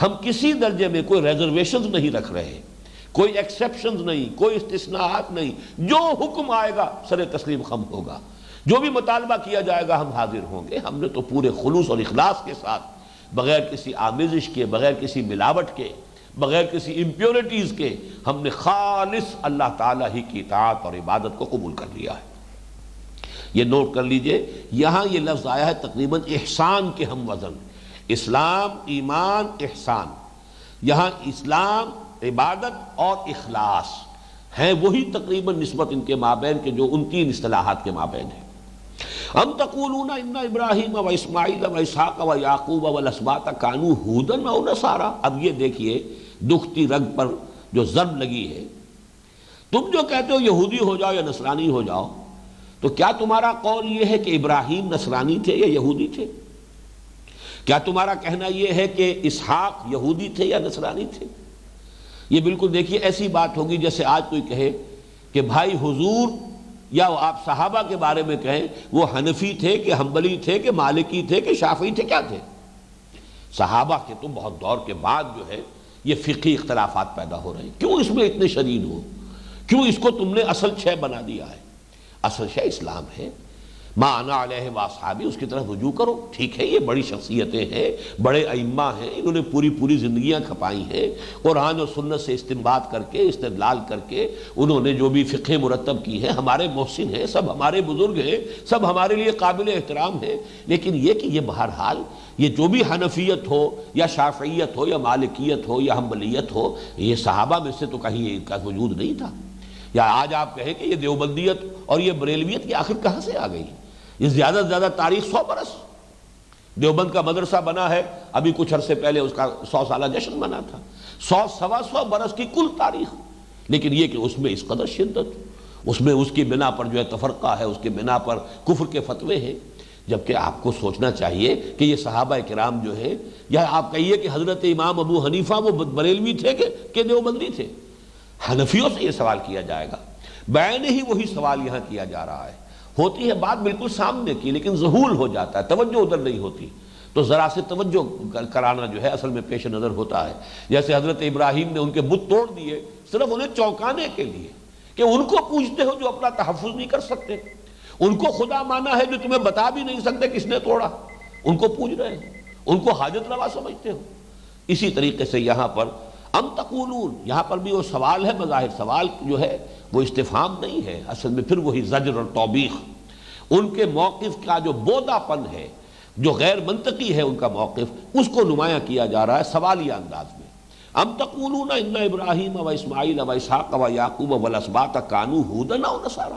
ہم کسی درجے میں کوئی ریزرویشنز نہیں رکھ رہے، کوئی ایکسیپشنز نہیں، کوئی استثناءات نہیں. جو حکم آئے گا سر تسلیم خم ہوگا، جو بھی مطالبہ کیا جائے گا ہم حاضر ہوں گے. ہم نے تو پورے خلوص اور اخلاص کے ساتھ، بغیر کسی آمیزش کے، بغیر کسی ملاوٹ کے، بغیر کسی امپیورٹیز کے، ہم نے خالص اللہ تعالیٰ ہی کی اطاعت اور عبادت کو قبول کر لیا ہے. یہ نوٹ کر لیجئے، یہاں یہ لفظ آیا ہے تقریباً احسان کے ہم وزن. اسلام، ایمان، احسان. یہاں اسلام، عبادت اور اخلاص ہیں وہی تقریباً نسبت ان کے مابین کے جو ان 3 اصطلاحات کے مابین ہے. ام تقولون ان ابراہیم و اسماعیل و اسحاق و یعقوب والاسباط کانوا ھودا او نصارا. اب یہ دیکھیے دکھتی رگ پر جو ضرب لگی ہے. تم جو کہتے ہو یہودی ہو جاؤ یا نصرانی ہو جاؤ، تو کیا تمہارا قول یہ ہے کہ ابراہیم نصرانی تھے یا یہودی تھے؟ کیا تمہارا کہنا یہ ہے کہ اسحاق یہودی تھے یا نصرانی تھے؟ یہ بالکل دیکھیے ایسی بات ہوگی جیسے آج کوئی کہے کہ بھائی حضور، یا آپ صحابہ کے بارے میں کہیں وہ حنفی تھے کہ حنبلی تھے کہ مالکی تھے کہ شافعی تھے، کیا تھے؟ صحابہ کے تو بہت دور کے بعد جو ہے یہ فقہی اختلافات پیدا ہو رہے ہیں. کیوں اس میں اتنے شدید ہو؟ کیوں اس کو تم نے اصل شے بنا دیا ہے؟ اصل شے اسلام ہے. ما انا علیہ واصحابی، اس کی طرف رجوع کرو. ٹھیک ہے یہ بڑی شخصیتیں ہیں، بڑے ائمہ ہیں، انہوں نے پوری زندگیاں کھپائی ہیں، قرآن و سنت سے استنباط کر کے، استدلال کر کے انہوں نے جو بھی فقہ مرتب کی ہے، ہمارے محسن ہیں، سب ہمارے بزرگ ہیں، سب ہمارے لیے قابل احترام ہیں. لیکن یہ کہ یہ بہرحال یہ جو بھی حنفیت ہو یا شافعیت ہو یا مالکیت ہو یا حنبلیت ہو، یہ صحابہ میں سے تو کہیں ان کا وجود نہیں تھا. یا آج آپ کہیں کہ یہ دیوبندیت اور یہ بریلویت کی آخر کہاں سے آ گئی؟ یہ زیادہ سے زیادہ تاریخ 100 برس. دیوبند کا مدرسہ بنا ہے ابھی کچھ عرصے پہلے، اس کا 100 سالہ جشن بنا تھا. 100-125 برس کی کل تاریخ. لیکن یہ کہ اس میں اس قدر شدت، اس میں اس کی بنا پر جو ہے تفرقہ ہے، اس کی بنا پر کفر کے فتوے ہیں. جبکہ آپ کو سوچنا چاہیے کہ یہ صحابہ کرام جو ہے، یا آپ کہیے کہ حضرت امام ابو حنیفہ وہ بریلوی تھے کہ دیوبندی تھے، حنفیوں سے یہ سوال کیا جائے گا، بعین ہی وہی سوال یہاں کیا جا رہا ہے۔ ہوتی ہے بات بالکل سامنے کی، لیکن ذہول ہو جاتا ہے، توجہ ادھر نہیں ہوتی، تو ذرا سے توجہ کرانا جو ہے اصل میں پیش نظر ہوتا ہے۔ جیسے حضرت ابراہیم نے ان کے بت توڑ دیے صرف انہیں چونکانے کے لیے کہ ان کو پوجتے ہو جو اپنا تحفظ نہیں کر سکتے، ان کو خدا مانا ہے جو تمہیں بتا بھی نہیں سکتے کس نے توڑا، ان کو پوج رہے ہیں، ان کو حاجت روا سمجھتے ہو۔ اسی طریقے سے یہاں پر ام تقولون، یہاں پر بھی وہ سوال ہے، بظاہر سوال جو ہے وہ استفہام نہیں ہے، اصل میں پھر وہی زجر اور توبیخ، ان کے موقف کا جو بودا پن ہے، جو غیر منطقی ہے ان کا موقف، اس کو نمایاں کیا جا رہا ہے سوالیہ انداز میں۔ ام تقولون ان ابراہیم و اسماعیل و اسحاق و یعقوب والاسباط کانوا ھودا او نصارا،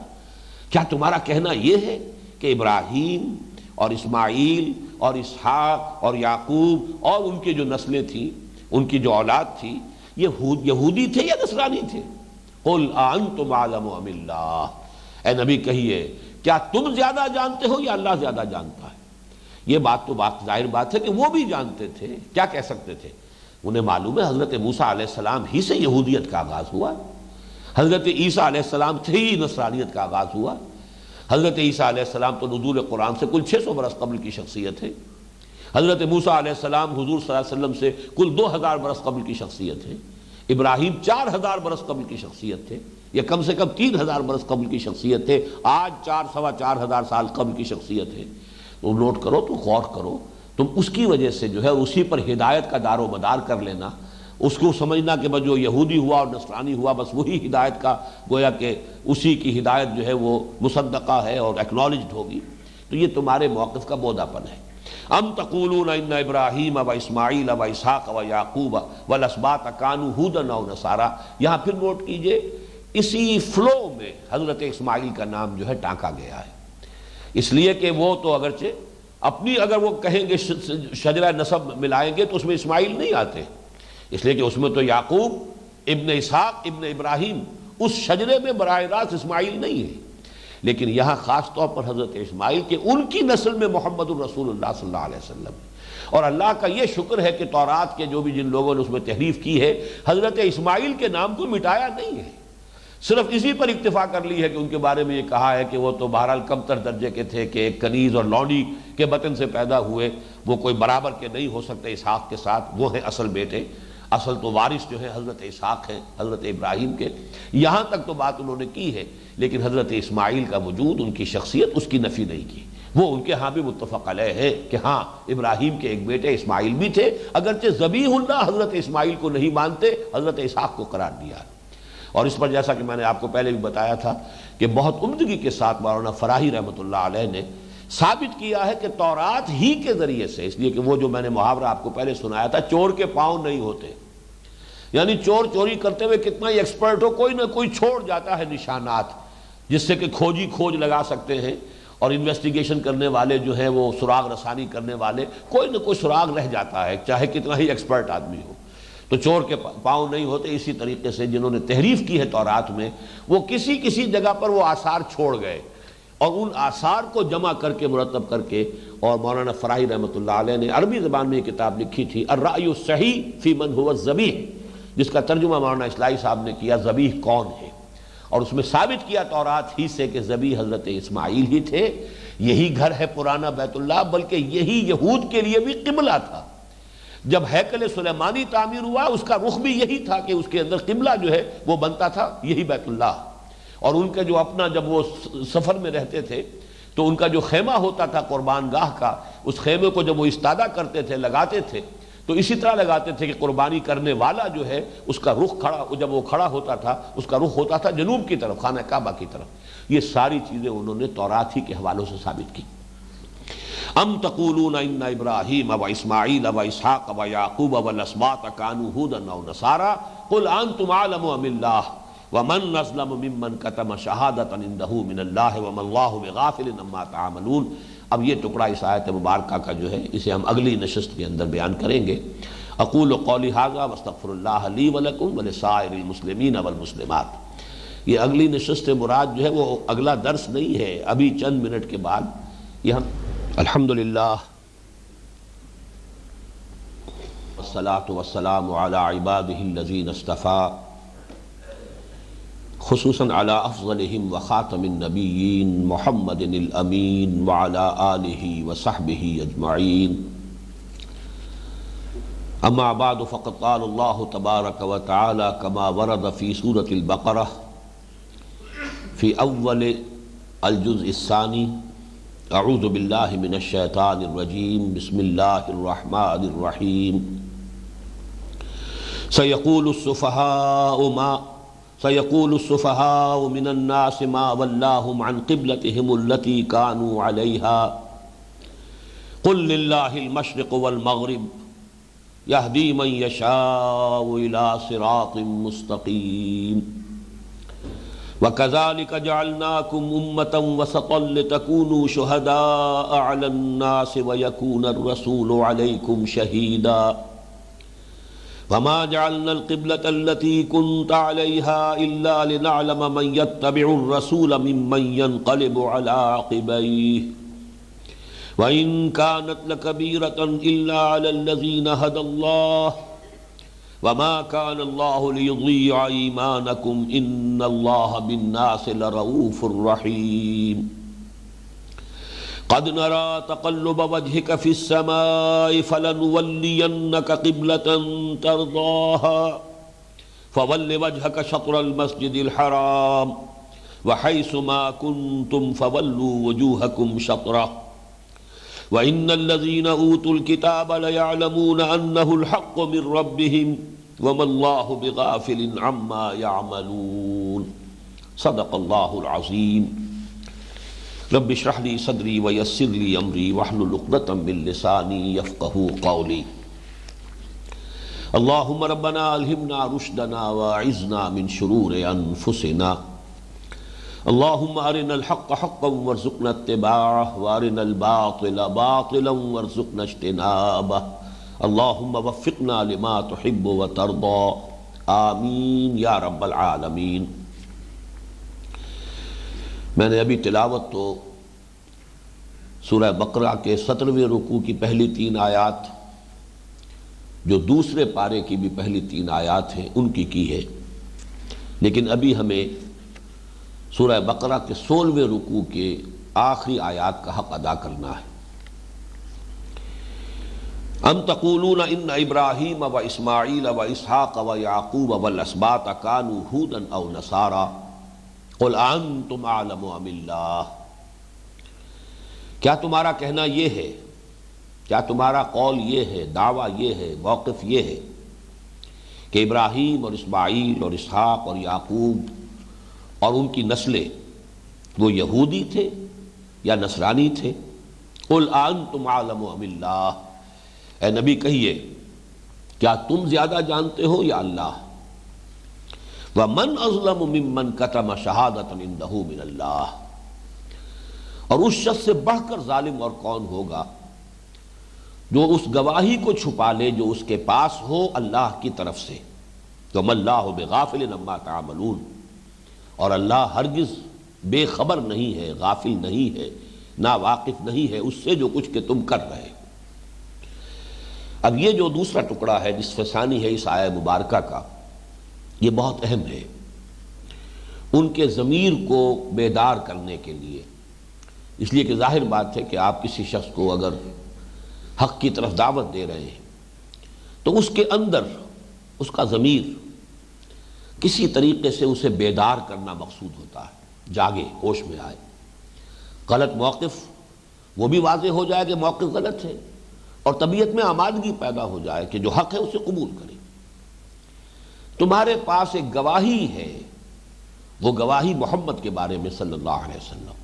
کیا تمہارا کہنا یہ ہے کہ ابراہیم اور اسماعیل اور اسحاق اور یعقوب اور ان کے جو نسلیں تھیں، ان کی جو اولاد تھی، یہ یہودی تھے یا نصرانی تھے؟ قل انتم اعلم ام اللہ، اے نبی کہیے کیا تم زیادہ جانتے ہو یا اللہ زیادہ جانتا ہے؟ یہ بات تو ظاہر بات ہے کہ وہ بھی جانتے تھے، کیا کہہ سکتے تھے؟ انہیں معلوم ہے حضرت موسیٰ علیہ السلام ہی سے یہودیت کا آغاز ہوا، حضرت عیسیٰ علیہ السلام سے ہی نصرانیت کا آغاز ہوا۔ حضرت عیسیٰ علیہ السلام تو نزول قرآن سے کل 600 برس قبل کی شخصیت ہے، حضرت موسیٰ علیہ السلام حضور صلی اللہ علیہ وسلم سے کل 2000 برس قبل کی شخصیت ہے، ابراہیم 4000 برس قبل کی شخصیت تھے، یا کم سے کم 3000 برس قبل کی شخصیت تھے، آج 4-4.25 سال قبل کی شخصیت ہے۔ تم نوٹ کرو، تو غور کرو، تم اس کی وجہ سے جو ہے اسی پر ہدایت کا دار و مدار کر لینا، اس کو سمجھنا کہ بس جو یہودی ہوا اور نصرانی ہوا بس وہی ہدایت کا، گویا کہ اسی کی ہدایت جو ہے وہ مصدقہ ہے اور ایکنالجڈ ہوگی، تو یہ تمہارے موقف کا بودا پن ہے۔ ام تقولون ان ابراہیم و اسماعیل و اسحاق و یعقوب والاسباط کانوا ھودا او نصارا، یہاں پھر نوٹ کیجئے اسی فلو میں حضرت اسماعیل کا نام جو ہے ٹانکا گیا ہے، اس لیے کہ وہ تو اگرچہ اپنی اگر وہ کہیں گے شجرہ نسب ملائیں گے تو اس میں اسماعیل نہیں آتے، اس لیے کہ اس میں تو یعقوب ابن اسحاق ابن ابراہیم، اس شجرے میں براہ راست اسماعیل نہیں ہے، لیکن یہاں خاص طور پر حضرت اسماعیل کے ان کی نسل میں محمد الرسول اللہ صلی اللہ علیہ وسلم، اور اللہ کا یہ شکر ہے کہ تورات کے جو بھی جن لوگوں نے اس میں تحریف کی ہے، حضرت اسماعیل کے نام کو مٹایا نہیں ہے، صرف اسی پر اکتفا کر لی ہے کہ ان کے بارے میں یہ کہا ہے کہ وہ تو بہرحال کم تر درجے کے تھے، کہ ایک کنیز اور لونڈی کے بطن سے پیدا ہوئے، وہ کوئی برابر کے نہیں ہو سکتے اسحاق کے ساتھ، وہ ہیں اصل بیٹے، اصل تو وارث جو ہے حضرت اسحاق ہیں حضرت ابراہیم کے، یہاں تک تو بات انہوں نے کی ہے، لیکن حضرت اسماعیل کا وجود، ان کی شخصیت، اس کی نفی نہیں کی۔ وہ ان کے ہاں بھی متفق علیہ ہے کہ ہاں ابراہیم کے ایک بیٹے اسماعیل بھی تھے، اگرچہ ذبیح اللہ حضرت اسماعیل کو نہیں مانتے، حضرت اسحاق کو قرار دیا۔ اور اس پر جیسا کہ میں نے آپ کو پہلے بھی بتایا تھا کہ بہت عمدگی کے ساتھ مولانا فراہی رحمۃ اللہ علیہ نے ثابت کیا ہے کہ تورات ہی کے ذریعے سے، اس لیے کہ وہ جو میں نے محاورہ آپ کو پہلے سنایا تھا، چور کے پاؤں نہیں ہوتے، یعنی چور چوری کرتے ہوئے کتنا ہی ایکسپرٹ ہو، کوئی نہ کوئی چھوڑ جاتا ہے نشانات، جس سے کہ کھوج لگا سکتے ہیں، اور انویسٹیگیشن کرنے والے جو ہیں وہ سراغ رسانی کرنے والے، کوئی نہ کوئی سراغ رہ جاتا ہے، چاہے کتنا ہی ایکسپرٹ آدمی ہو۔ تو چور کے پاؤں نہیں ہوتے، اسی طریقے سے جنہوں نے تحریف کی ہے تورات میں، وہ کسی جگہ پر وہ آثار چھوڑ گئے، اور ان آثار کو جمع کر کے مرتب کر کے، اور مولانا فراہی رحمۃ اللہ علیہ نے عربی زبان میں یہ کتاب لکھی تھی الرأی الصحیح فی من هو الذبیح، جس کا ترجمہ مولانا اصلاحی صاحب نے کیا ذبیح کون ہے، اور اس میں ثابت کیا تورات ہی سے کہ ذبیح حضرت اسماعیل ہی تھے، یہی گھر ہے پرانا بیت اللہ، بلکہ یہی یہود کے لیے بھی قبلہ تھا۔ جب ہیکل سلیمانی تعمیر ہوا، اس کا رخ بھی یہی تھا کہ اس کے اندر قبلہ جو ہے وہ بنتا تھا یہی بیت اللہ، اور ان کے جو اپنا جب وہ سفر میں رہتے تھے تو ان کا جو خیمہ ہوتا تھا قربان گاہ کا، اس خیمے کو جب وہ استادہ کرتے تھے، لگاتے تھے، تو اسی طرح لگاتے تھے کہ قربانی کرنے والا جو ہے اس کا رخ جب وہ کھڑا ہوتا تھا، اس کا رخ ہوتا تھا جنوب کی طرف، خانہ کعبہ کی طرف۔ یہ ساری چیزیں انہوں نے تورات ہی کے حوالوں سے ثابت کی۔ ام تقولون ان ابراہیم و اسماعیل و اسحاق و یعقوب والاسباط کانوا ھودا او نصارا قل انتم اعلم ام اللہ ومن اظلم ممن کتم شہادۃ عنده من اللہ وما اللہ بغافل عما تعملون۔ اب یہ ٹکڑا اس آیت مبارکہ کا جو ہے اسے ہم اگلی نشست کے اندر بیان کریں گے۔ اقول قولی ھذا واستغفر اللہ لی ولکم ولسائر المسلمین والمسلمات۔ یہ اگلی نشست مراد جو ہے وہ اگلا درس نہیں ہے، ابھی چند منٹ کے بعد یہ ہم الحمدللہ والصلاة والسلام علی عبادہ الذین اصطفیٰ خصوصاً علی افضلہم وخاتم النبیین محمد الامین وعلی آلہ وصحبہ اجمعین اما بعد فقد قال اللہ تبارک وتعالی کما ورد فی سورة البقرہ فی اول الجزء الثانی اعوذ باللہ من الشیطان الرجیم بسم اللہ الرحمن الرحیم سیقول السفہاء من الناس ما ولاہم عن قبلتہم التي كانوا عليها قل للہ المشرق والمغرب یہدی من یشاء الى صراط مستقیم وَكَذَلِكَ جَعَلْنَاكُمْ أُمَّةً وَسَطًا لِتَكُونُوا شُهَدَاءَ عَلَى النَّاسِ وَيَكُونَ الرَّسُولُ عَلَيْكُمْ شَهِيدًا وَمَا جَعَلْنَا الْقِبْلَةَ الَّتِي كُنْتَ عَلَيْهَا إِلَّا لِنَعْلَمَ مَنْ يَتَّبِعُ الرَّسُولَ مِمَّنْ يَنْقَلِبُ عَلَى عَقِبَيْهِ وَإِنْ كَانَتْ لَكَبِيرَةً إِلَّا عَلَى الَّذِينَ هَدَى اللَّهُ وما كان الله ليضيع إيمانكم إن الله بالناس لرؤوف رحيم قد نرى تقلب وجهك في السماء فلنولينك قبلة ترضاها فول وجهك شطر المسجد الحرام وحيث ما كنتم فولوا وجوهكم شطره وَإِنَّ الَّذِينَ أُوتُوا الْكِتَابَ لَيَعْلَمُونَ أَنَّهُ الْحَقُّ مِنْ رَبِّهِمْ وَمَا اللَّهُ بِغَافِلٍ عَمَّا يَعْمَلُونَ صدق اللہ العظیم رب اشرح لي صدری ویسر لي امری واحلل عقدۃ من لسانی یفقهوا قولی اللہم ربنا الہمنا رشدنا واعذنا من شرور انفسنا اللہم ارنا الحق حقا وارزقنا اتباعه وارنا الباطل باطلا وارزقنا اجتنابه اللہم وفقنا لما تحب وترضى آمین یا رب العالمین۔ میں نے ابھی تلاوت تو سورہ بقرہ کے 17ویں رکوع کی پہلی 3 آیات جو دوسرے پارے کی بھی پہلی 3 آیات ہیں ان کی ہے، لیکن ابھی ہمیں سورہ بقرہ کے 16ویں رکوع کے آخری آیات کا حق ادا کرنا ہے۔ ام تقولون ان ابراہیم و اسماعیل و اسحاق و یعقوب والاسباط کانوا ھودا او نصارا قل انتم اعلم ام اللہ، کیا تمہارا کہنا یہ ہے، کیا تمہارا قول یہ ہے، دعویٰ یہ ہے، موقف یہ ہے کہ ابراہیم اور اسماعیل اور اسحاق اور یعقوب اور ان کی نسلیں وہ یہودی تھے یا نصرانی تھے؟ قل انتم اعلم ام اللہ، اے نبی کہیے کیا تم زیادہ جانتے ہو یا اللہ؟ ومن اظلم ممن کتم شہادۃ عنده من اللہ، اور اس شخص سے بڑھ کر ظالم اور کون ہوگا جو اس گواہی کو چھپا لے جو اس کے پاس ہو اللہ کی طرف سے۔ وما اللہ بغافل عما تعملون، اور اللہ ہرگز بے خبر نہیں ہے، غافل نہیں ہے، نا واقف نہیں ہے اس سے جو کچھ کہ تم کر رہے ہو۔ اب یہ جو دوسرا ٹکڑا ہے نصف ثانی ہے اس آیہ مبارکہ کا، یہ بہت اہم ہے ان کے ضمیر کو بیدار کرنے کے لیے، اس لیے کہ ظاہر بات ہے کہ آپ کسی شخص کو اگر حق کی طرف دعوت دے رہے ہیں تو اس کے اندر اس کا ضمیر کسی طریقے سے اسے بیدار کرنا مقصود ہوتا ہے، جاگے، ہوش میں آئے۔ غلط موقف وہ بھی واضح ہو جائے کہ موقف غلط ہے، اور طبیعت میں آمادگی پیدا ہو جائے کہ جو حق ہے اسے قبول کرے۔ تمہارے پاس ایک گواہی ہے، وہ گواہی محمد کے بارے میں صلی اللہ علیہ وسلم،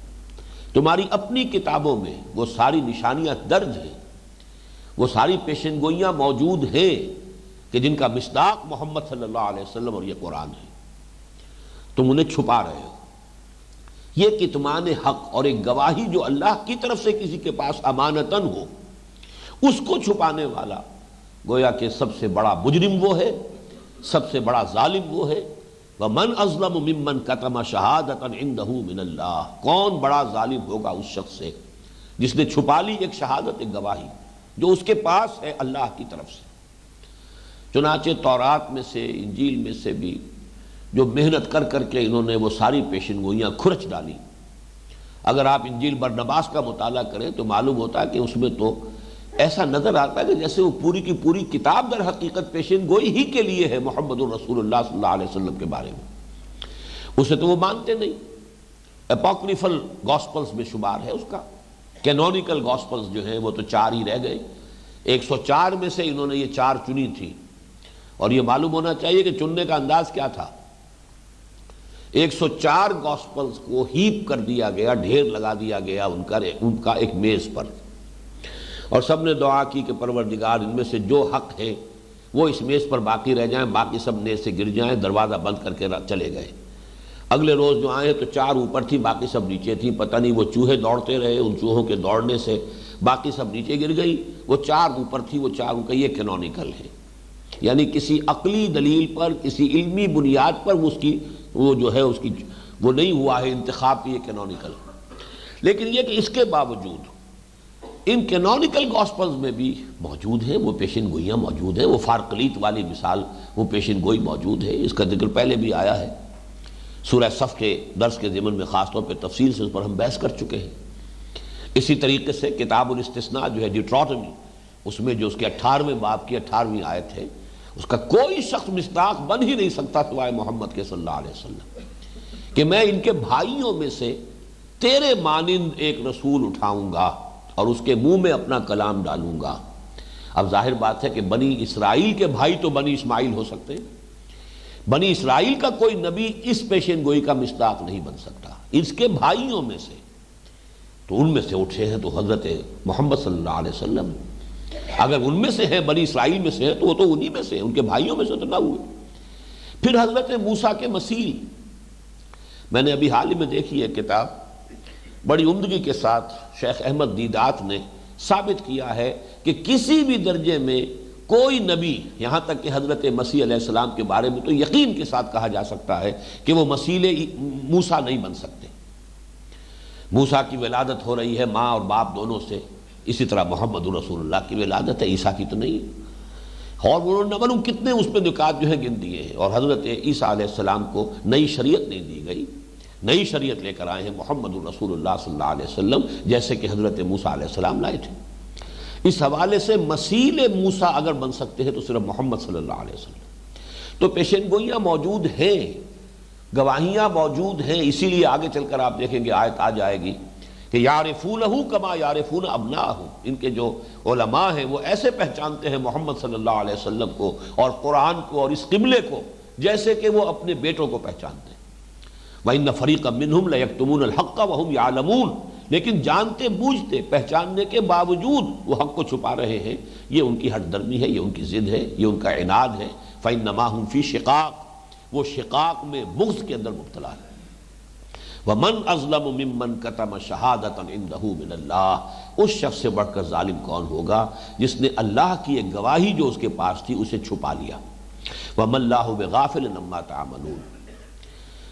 تمہاری اپنی کتابوں میں وہ ساری نشانیاں درج ہیں، وہ ساری پیشن گوئیاں موجود ہیں کہ جن کا مصداق محمد صلی اللہ علیہ وسلم اور یہ قرآن ہے، تم انہیں چھپا رہے ہو۔ یہ کتمان حق اور ایک گواہی جو اللہ کی طرف سے کسی کے پاس امانتاً ہو، اس کو چھپانے والا گویا کہ سب سے بڑا مجرم وہ ہے، سب سے بڑا ظالم وہ ہے۔ وَمَنْ أَظْلَمُ مِمَّنْ كَتَمَ شَهَادَةً عِنْدَهُ مِنَ اللَّهِ، کون بڑا ظالم ہوگا اس شخص سے جس نے چھپا لی ایک شہادت، ایک گواہی جو اس کے پاس ہے اللہ کی طرف سے۔ چنانچہ تورات میں سے، انجیل میں سے بھی جو محنت کر کر کے انہوں نے وہ ساری پیشن گوئیاں کھرچ ڈالی، اگر آپ انجیل برنباس کا مطالعہ کریں تو معلوم ہوتا ہے کہ اس میں تو ایسا نظر آتا ہے کہ جیسے وہ پوری کی پوری کتاب در حقیقت پیشن گوئی ہی کے لیے ہے محمد الرسول اللہ صلی اللہ علیہ وسلم کے بارے میں۔ اسے تو وہ مانتے نہیں، اپوکریفل گاسپلز میں شمار ہے اس کا، کینونیکل گاسپلز جو ہیں وہ تو 4 ہی رہ گئے، 104 میں سے انہوں نے یہ 4 چنی تھی، اور یہ معلوم ہونا چاہیے کہ چننے کا انداز کیا تھا۔ 104 گاسپلز کو ہیپ کر دیا گیا، ڈھیر لگا دیا گیا ان کا ایک میز پر، اور سب نے دعا کی کہ پروردگار ان میں سے جو حق ہے وہ اس میز پر باقی رہ جائیں، باقی سب نیز سے گر جائیں۔ دروازہ بند کر کے چلے گئے۔ اگلے روز جو آئے تو 4 اوپر تھی، باقی سب نیچے تھی، پتہ نہیں وہ چوہے دوڑتے رہے، ان چوہوں کے دوڑنے سے باقی سب نیچے گر گئی، وہ 4 اوپر تھی، وہ 4 اوپر۔ یہ کینونیکل ہے، یعنی کسی عقلی دلیل پر، کسی علمی بنیاد پر وہ جو ہے اس کی وہ نہیں ہوا ہے انتخاب کی، یہ کینونیکل۔ لیکن یہ کہ اس کے باوجود ان کینونیکل گاسپلز میں بھی موجود ہیں وہ پیشن گوئیاں موجود ہیں، وہ فارقلیت والی مثال، وہ پیشن گوئی موجود ہے۔ اس کا ذکر پہلے بھی آیا ہے، سورہ صف کے درس کے ضمن میں خاص طور پہ تفصیل سے اس پر ہم بحث کر چکے ہیں۔ اسی طریقے سے کتاب الاستثناء جو ہے ڈیوٹرونومی، اس میں جو اس کے 18ویں باب کی 18ویں آیت ہے، اس کا کوئی شخص مصداق بن ہی نہیں سکتا سوائے محمد کے صلی اللہ علیہ وسلم، کہ میں ان کے بھائیوں میں سے تیرے مانند ایک رسول اٹھاؤں گا اور اس کے منہ میں اپنا کلام ڈالوں گا۔ اب ظاہر بات ہے کہ بنی اسرائیل کے بھائی تو بنی اسماعیل ہو سکتے ہیں، بنی اسرائیل کا کوئی نبی اس پیشن گوئی کا مصداق نہیں بن سکتا۔ اس کے بھائیوں میں سے تو ان میں سے اٹھے ہیں تو حضرت محمد صلی اللہ علیہ وسلم، اگر ان میں سے ہیں، بنی اسرائیل میں سے ہیں تو وہ تو انہی میں سے ہیں، ان کے بھائیوں میں سے تو نہ ہوئے۔ پھر حضرت موسیٰ کے مسیل، میں نے ابھی حال ہی میں دیکھی ہے کتاب، بڑی عمدگی کے ساتھ شیخ احمد دیدات نے ثابت کیا ہے کہ کسی بھی درجے میں کوئی نبی، یہاں تک کہ حضرت مسیح علیہ السلام کے بارے میں تو یقین کے ساتھ کہا جا سکتا ہے کہ وہ مسیل موسیٰ نہیں بن سکتے۔ موسیٰ کی ولادت ہو رہی ہے ماں اور باپ دونوں سے، اسی طرح محمد رسول اللہ کی ولادت ہے، عیسیٰ کی تو نہیں ہے۔ اور انہوں نے معلوم کتنے اس پہ نکات جو ہیں گن دیے ہیں، اور حضرت عیسیٰ علیہ السلام کو نئی شریعت نہیں دی گئی، نئی شریعت لے کر آئے ہیں محمد رسول اللہ صلی اللہ علیہ وسلم، جیسے کہ حضرت موسیٰ علیہ السلام لائے تھے۔ اس حوالے سے مسیل موسیٰ اگر بن سکتے ہیں تو صرف محمد صلی اللہ علیہ وسلم۔ تو پیشن گوئیاں موجود ہیں، گواہیاں موجود ہیں، اسی لیے آگے چل کر آپ دیکھیں گے آیت آ جائے گی کہ یعرفونہ کما یعرفون ابناءہم، ان کے جو علماء ہیں وہ ایسے پہچانتے ہیں محمد صلی اللہ علیہ وسلم کو اور قرآن کو اور اس قبلے کو جیسے کہ وہ اپنے بیٹوں کو پہچانتے ہیں۔ وَإِنَّ فَرِيقًا مِّنْهُمْ لَيَكْتُمُونَ الْحَقَّ وَهُمْ يَعْلَمُونَ، لیکن جانتے بوجھتے پہچاننے کے باوجود وہ حق کو چھپا رہے ہیں۔ یہ ان کی ہٹ درمی ہے، یہ ان کی ضد ہے، یہ ان کا عناد ہے۔ فَإِنَّمَا هُمْ فِي شِقَاقٍ، وہ شقاق میں بغض کے اندر مبتلا ہے۔ وَمَنْ أَظْلَمُ مِمَّنْ كَتَمَ شَهَادَةً عِنْدَهُ مِنَ اللَّهِ، اس شخص سے بڑھ کر ظالم کون ہوگا جس نے اللہ کی ایک گواہی جو اس کے پاس تھی اسے چھپا لیا۔ وَمَا اللَّهُ بِغَافِلٍ عَمَّا تَعْمَلُونَ۔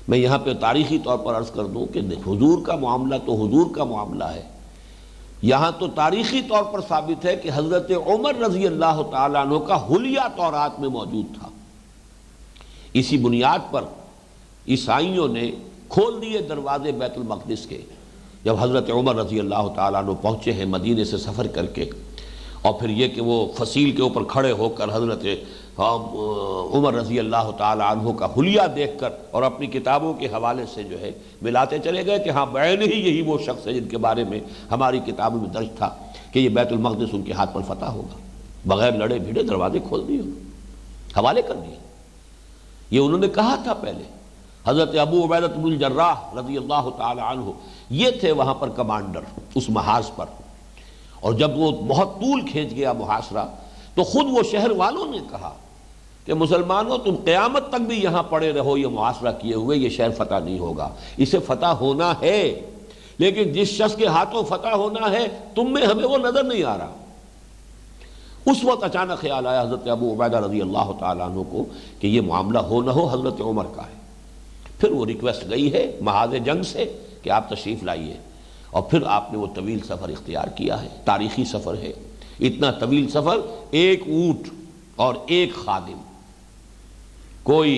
میں یہاں پہ تاریخی طور پر عرض کر دوں کہ حضور کا معاملہ تو حضور کا معاملہ ہے، یہاں تو تاریخی طور پر ثابت ہے کہ حضرت عمر رضی اللہ تعالیٰ عنہ کا حلیہ تورات میں موجود تھا۔ اسی بنیاد پر عیسائیوں نے کھول دیے دروازے بیت المقدس کے، جب حضرت عمر رضی اللہ تعالیٰ عنہ پہنچے ہیں مدینے سے سفر کر کے، اور پھر یہ کہ وہ فصیل کے اوپر کھڑے ہو کر حضرت عمر رضی اللہ تعالیٰ عنہ کا حلیہ دیکھ کر اور اپنی کتابوں کے حوالے سے جو ہے ملاتے چلے گئے کہ ہاں بعین ہی یہی وہ شخص ہے جن کے بارے میں ہماری کتابوں میں درج تھا کہ یہ بیت المقدس ان کے ہاتھ پر فتح ہوگا۔ بغیر لڑے بھیڑے دروازے کھول دیے، حوالے کر دیے۔ یہ انہوں نے کہا تھا پہلے۔ حضرت ابو عبیدہ بن الجراح رضی اللہ تعالیٰ عنہ یہ تھے وہاں پر کمانڈر اس محاذ پر، اور جب وہ بہت طول کھینچ گیا محاصرہ تو خود وہ شہر والوں نے کہا کہ مسلمانوں تم قیامت تک بھی یہاں پڑے رہو یہ محاصرہ کیے ہوئے، یہ شہر فتح نہیں ہوگا، اسے فتح ہونا ہے، لیکن جس شخص کے ہاتھوں فتح ہونا ہے تم میں ہمیں وہ نظر نہیں آ رہا۔ اس وقت اچانک خیال آیا حضرت ابو عبیدہ رضی اللہ تعالیٰ عنہ کو کہ یہ معاملہ ہو نہ ہو حضرت عمر کا ہے۔ پھر وہ ریکویسٹ گئی ہے محاذ جنگ سے کہ آپ تشریف لائیے، اور پھر آپ نے وہ طویل سفر اختیار کیا ہے، تاریخی سفر ہے، اتنا طویل سفر، ایک اونٹ اور ایک خادم، کوئی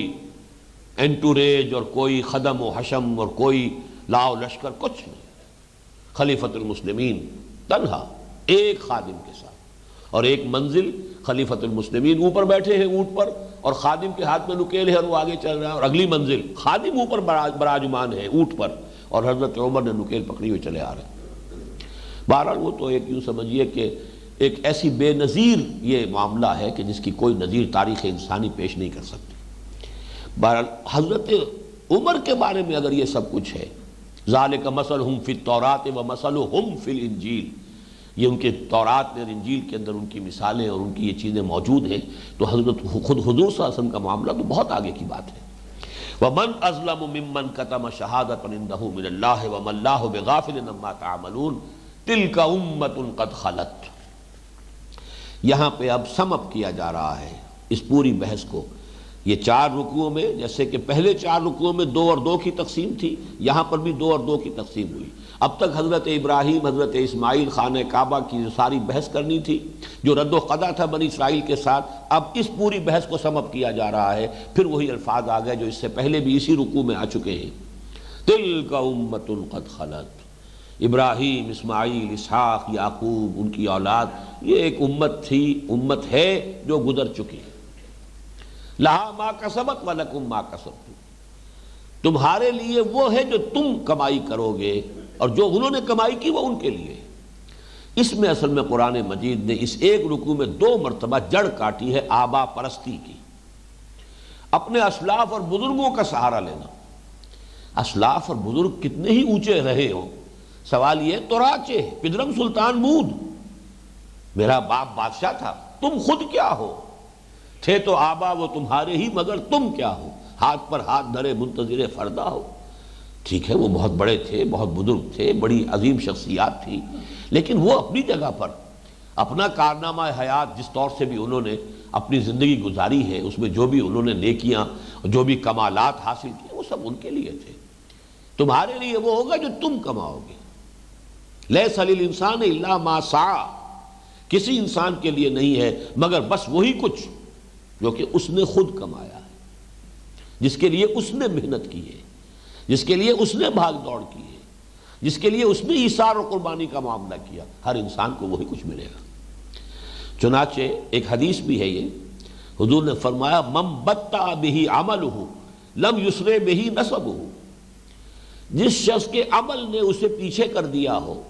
انٹوریج اور کوئی خدم و حشم اور کوئی لاؤ لشکر، کچھ نہیں، خلیفۃ المسلمین تنہا ایک خادم کے ساتھ، اور ایک منزل خلیفۃ المسلمین اوپر بیٹھے ہیں اونٹ پر، اور خادم کے ہاتھ میں نکیل ہے اور وہ آگے چل رہا ہے، اور اگلی منزل خادم اوپر براجمان ہے اونٹ پر، اور حضرت عمر نے نکیل پکڑی ہوئے چلے آ رہے ہیں۔ بہرحال وہ تو ایک یوں سمجھیے کہ ایک ایسی بے نظیر یہ معاملہ ہے کہ جس کی کوئی نظیر تاریخ انسانی پیش نہیں کر سکتی۔ بہرحال حضرت عمر کے بارے میں اگر یہ سب کچھ ہے، ذالک مثلہم فی التوراۃ ومثلہم فی الانجیل، یہ ان کے تورات میں اور انجیل کے اندر ان کی مثالیں اور ان کی یہ چیزیں موجود ہیں، تو حضرت خود حضور صلی اللہ علیہ وسلم کا معاملہ تو بہت آگے کی بات ہے۔ وَمَنْ أَظْلَمُ مِمَّنْ كَتَمَ شَهَادَةً عِنْدَهُ مِنَ اللَّهِ وَمَا اللَّهُ بِغَافِلٍ عَمَّا تَعْمَلُونَ تِلْكَ أُمَّةٌ قَدْ خَلَتْ۔ یہاں پہ اب سم اپ کیا جا رہا ہے اس پوری بحث کو، یہ 4 رکوعوں میں، جیسے کہ پہلے 4 رکوعوں میں 2 اور 2 کی تقسیم تھی، یہاں پر بھی 2 اور 2 کی تقسیم ہوئی۔ اب تک حضرت ابراہیم، حضرت اسماعیل، خانہ کعبہ کی جو ساری بحث کرنی تھی، جو رد و قضا تھا بنی اسرائیل کے ساتھ، اب اس پوری بحث کو سم اپ کیا جا رہا ہے۔ پھر وہی الفاظ آ گئے جو اس سے پہلے بھی اسی رکوع میں آ چکے ہیں، تلک امۃ قد خلت، ابراہیم، اسماعیل، اسحاق، یعقوب، ان کی اولاد، یہ ایک امت تھی، امت ہے جو گزر چکی ہے۔ لہا ما کسبت ولکم ما کسبتم، تمہارے لیے وہ ہے جو تم کمائی کرو گے، اور جو انہوں نے کمائی کی وہ ان کے لیے۔ اس میں اصل میں قرآن مجید نے اس ایک رکوع میں 2 مرتبہ جڑ کاٹی ہے آبا پرستی کی، اپنے اسلاف اور بزرگوں کا سہارا لینا۔ اسلاف اور بزرگ کتنے ہی اونچے رہے ہوں، سوال یہ توراچے پدرم سلطان مود، میرا باپ بادشاہ تھا، تم خود کیا ہو؟ تھے تو آبا وہ تمہارے ہی، مگر تم کیا ہو؟ ہاتھ پر ہاتھ دھرے منتظر فردا ہو۔ ٹھیک ہے وہ بہت بڑے تھے، بہت بزرگ تھے، بڑی عظیم شخصیات تھی، لیکن وہ اپنی جگہ پر اپنا کارنامہ حیات جس طور سے بھی انہوں نے اپنی زندگی گزاری ہے، اس میں جو بھی انہوں نے نیکیاں، جو بھی کمالات حاصل کیے، وہ سب ان کے لیے تھے۔ تمہارے لیے وہ ہوگا جو تم کماؤ گے۔ لیس للانسان الا ما سعی، کسی انسان کے لیے نہیں ہے مگر بس وہی کچھ جو کہ اس نے خود کمایا ہے، جس کے لیے اس نے محنت کی ہے، جس کے لیے اس نے بھاگ دوڑ کی ہے، جس کے لیے اس نے ایثار و قربانی کا معاملہ کیا، ہر انسان کو وہی کچھ ملے گا۔ چنانچہ ایک حدیث بھی ہے یہ، حضور نے فرمایا من بطأ بہ عملہ لم یسرع بہ نسبہ، جس شخص کے عمل نے اسے پیچھے کر دیا ہو،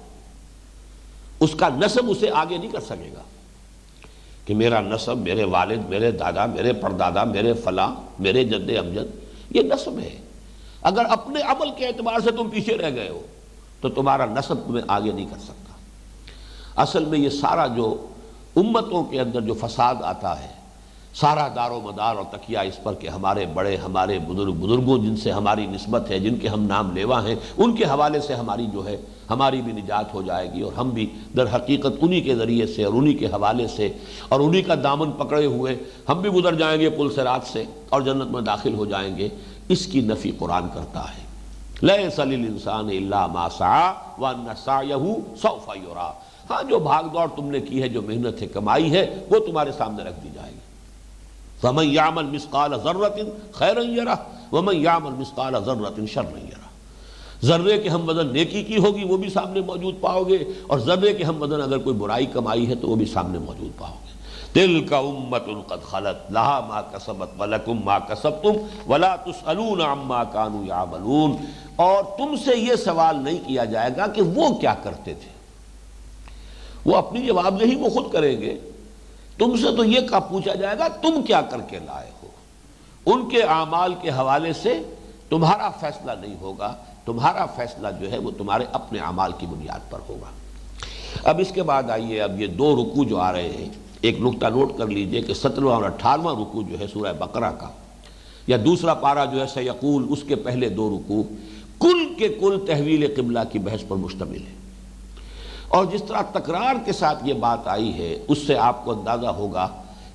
اس کا نسب اسے آگے نہیں کر سکے گا، کہ میرا نسب، میرے والد، میرے دادا، میرے پردادا، میرے فلاں، میرے جد امجد، یہ نسب ہے۔ اگر اپنے عمل کے اعتبار سے تم پیچھے رہ گئے ہو تو تمہارا نسب تمہیں آگے نہیں کر سکتا۔ اصل میں یہ سارا جو امتوں کے اندر جو فساد آتا ہے، سارا دار و مدار اور تکیہ اس پر کہ ہمارے بڑے، ہمارے بزرگوں جن سے ہماری نسبت ہے، جن کے ہم نام لیوا ہیں، ان کے حوالے سے ہماری جو ہے ہماری بھی نجات ہو جائے گی، اور ہم بھی در حقیقت انہی کے ذریعے سے اور انہی کے حوالے سے اور انہی کا دامن پکڑے ہوئے ہم بھی گزر جائیں گے پل صراط سے اور جنت میں داخل ہو جائیں گے۔ اس کی نفی قرآن کرتا ہے، لیس للانسان الا ما سعی وان سعیہ سوف یری، ہاں جو بھاگ دوڑ تم نے کی ہے، جو محنت ہے، کمائی ہے، وہ تمہارے سامنے رکھ دی جائے گی۔ فمن یعمل مثقال ذرۃ خیرا یرہ ومن یعمل مثقال ذرۃ شرا یرہ، ذرے کے ہم وزن نیکی کی ہوگی وہ بھی سامنے موجود پاؤ گے، اور ذرے کے ہم وزن اگر کوئی برائی کمائی ہے تو وہ بھی سامنے موجود پاؤ گے۔ تلک امۃ قد خلت لہا ما کسبت ولکم ما کسبتم ولا تسألون عما کانوا یعملون، اور تم سے یہ سوال نہیں کیا جائے گا کہ وہ کیا کرتے تھے، وہ اپنی جواب دہی وہ خود کریں گے، تم سے تو یہ پوچھا جائے گا تم کیا کر کے لائے ہو۔ ان کے اعمال کے حوالے سے تمہارا فیصلہ نہیں ہوگا، تمہارا فیصلہ جو ہے وہ تمہارے اپنے اعمال کی بنیاد پر ہوگا۔ اب اس کے بعد آئیے، اب یہ 2 رکوع جو آ رہے ہیں، ایک نقطہ نوٹ کر لیجئے کہ 17واں اور 18واں رکوع جو ہے سورہ بقرہ کا، یا دوسرا پارہ جو ہے سیقول، اس کے پہلے 2 رکوع کل کے کل تحویل قبلہ کی بحث پر مشتمل ہے، اور جس طرح تکرار کے ساتھ یہ بات آئی ہے اس سے آپ کو اندازہ ہوگا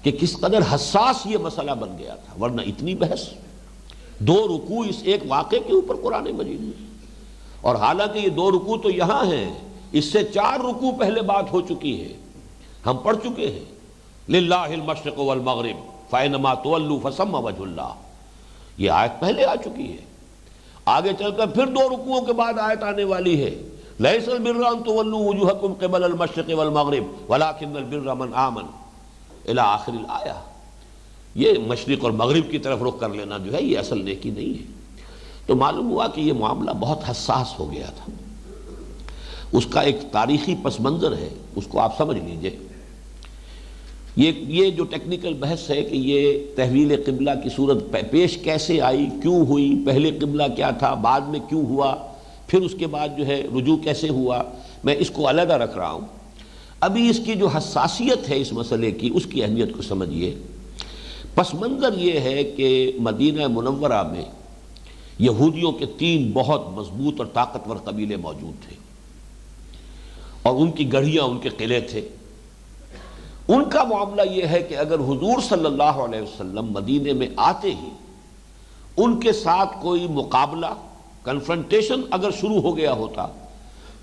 کہ کس قدر حساس یہ مسئلہ بن گیا تھا، ورنہ اتنی بحث 2 رکوع اس ایک واقعے کے اوپر قرآن مجید میں، اور حالانکہ یہ 2 رکوع تو یہاں ہیں، اس سے 4 رکوع پہلے بات ہو چکی ہے، ہم پڑھ چکے ہیں للہ المشرق والمغرب فینما تولوا فثم وجہ اللہ، یہ آیت پہلے آ چکی ہے۔ آگے چل کر پھر 2 رکوعوں کے بعد آیت آنے والی ہے لیس البر ان تولوا وجوہکم قبل المشرق والمغرب ولکن البر من آمن الی آخر الآیہ۔ یہ مشرق اور مغرب کی طرف رخ کر لینا جو ہے یہ اصل نیکی نہیں ہے۔ تو معلوم ہوا کہ یہ معاملہ بہت حساس ہو گیا تھا، اس کا ایک تاریخی پس منظر ہے، اس کو آپ سمجھ لیجئے۔ یہ جو ٹیکنیکل بحث ہے کہ یہ تحویل قبلہ کی صورت پیش کیسے آئی، کیوں ہوئی، پہلے قبلہ کیا تھا، بعد میں کیوں ہوا، پھر اس کے بعد جو ہے رجوع کیسے ہوا، میں اس کو علیحدہ رکھ رہا ہوں۔ ابھی اس کی جو حساسیت ہے اس مسئلے کی، اس کی اہمیت کو سمجھیے۔ پس منظر یہ ہے کہ مدینہ منورہ میں یہودیوں کے 3 بہت مضبوط اور طاقتور قبیلے موجود تھے، اور ان کی گڑھیاں، ان کے قلعے تھے۔ ان کا معاملہ یہ ہے کہ اگر حضور صلی اللہ علیہ وسلم مدینے میں آتے ہی ان کے ساتھ کوئی مقابلہ، کنفرنٹیشن اگر شروع ہو گیا ہوتا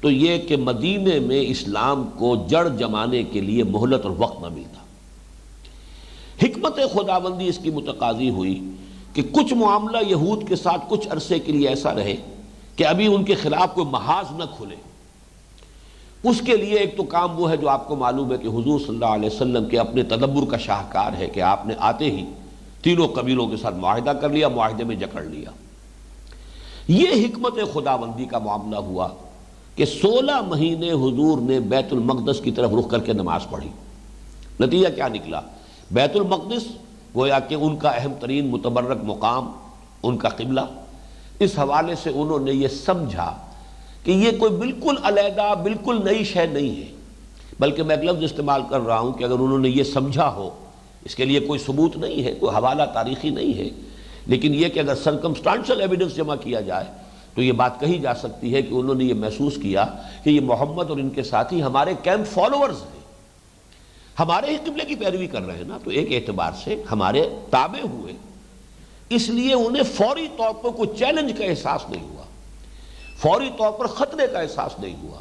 تو یہ کہ مدینے میں اسلام کو جڑ جمانے کے لیے مہلت اور وقت نہ ملتا۔ حکمت خداوندی اس کی متقاضی ہوئی کہ کچھ معاملہ یہود کے ساتھ کچھ عرصے کے لیے ایسا رہے کہ ابھی ان کے خلاف کوئی محاذ نہ کھلے۔ اس کے لیے ایک تو کام وہ ہے جو آپ کو معلوم ہے کہ حضور صلی اللہ علیہ وسلم کے اپنے تدبر کا شاہکار ہے کہ آپ نے آتے ہی 3 قبیلوں کے ساتھ معاہدہ کر لیا، معاہدے میں جکڑ لیا۔ یہ حکمت خداوندی کا معاملہ ہوا کہ 16 مہینے حضور نے بیت المقدس کی طرف رخ کر کے نماز پڑھی۔ نتیجہ کیا نکلا؟ بیت المقدس گویا کہ ان کا اہم ترین متبرک مقام، ان کا قبلہ۔ اس حوالے سے انہوں نے یہ سمجھا کہ یہ کوئی بالکل علیحدہ، بالکل نئی شے نہیں ہے، بلکہ میں ایک لفظ استعمال کر رہا ہوں کہ اگر انہوں نے یہ سمجھا ہو، اس کے لیے کوئی ثبوت نہیں ہے، کوئی حوالہ تاریخی نہیں ہے، لیکن یہ کہ اگر سرکمسٹانشل ایویڈنس جمع کیا جائے تو یہ بات کہی جا سکتی ہے کہ انہوں نے یہ محسوس کیا کہ یہ محمد اور ان کے ساتھی ہمارے کیمپ فالوورز ہیں، ہمارے ہی قبلے کی پیروی کر رہے ہیں نا، تو ایک اعتبار سے ہمارے تابع ہوئے، اس لیے انہیں فوری طور پر کوئی چیلنج کا احساس نہیں ہوا، فوری طور پر خطرے کا احساس نہیں ہوا۔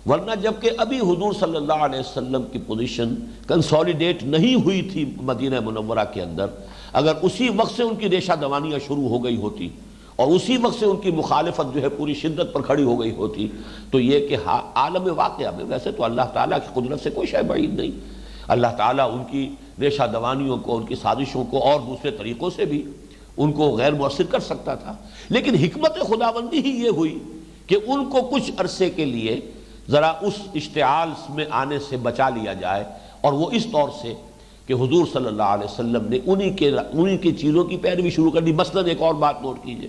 ورنہ جبکہ ابھی حضور صلی اللہ علیہ وسلم کی پوزیشن کنسولیڈیٹ نہیں ہوئی تھی مدینہ منورہ کے اندر، اگر اسی وقت سے ان کی ریشہ دوانیاں شروع ہو گئی ہوتی اور اسی وقت سے ان کی مخالفت جو ہے پوری شدت پر کھڑی ہو گئی ہوتی تو یہ کہ عالم واقعہ میں ویسے تو اللہ تعالیٰ کی قدرت سے کوئی شے بعید نہیں، اللہ تعالیٰ ان کی ریشہ دوانیوں کو، ان کی سازشوں کو اور دوسرے طریقوں سے بھی ان کو غیر مؤثر کر سکتا تھا، لیکن حکمت خداوندی ہی یہ ہوئی کہ ان کو کچھ عرصے کے لیے ذرا اس اشتعال میں آنے سے بچا لیا جائے، اور وہ اس طور سے کہ حضور صلی اللہ علیہ وسلم نے انہی کی چیزوں کی پیروی شروع کر دی۔ مثلا ایک اور بات نوٹ کیجئے،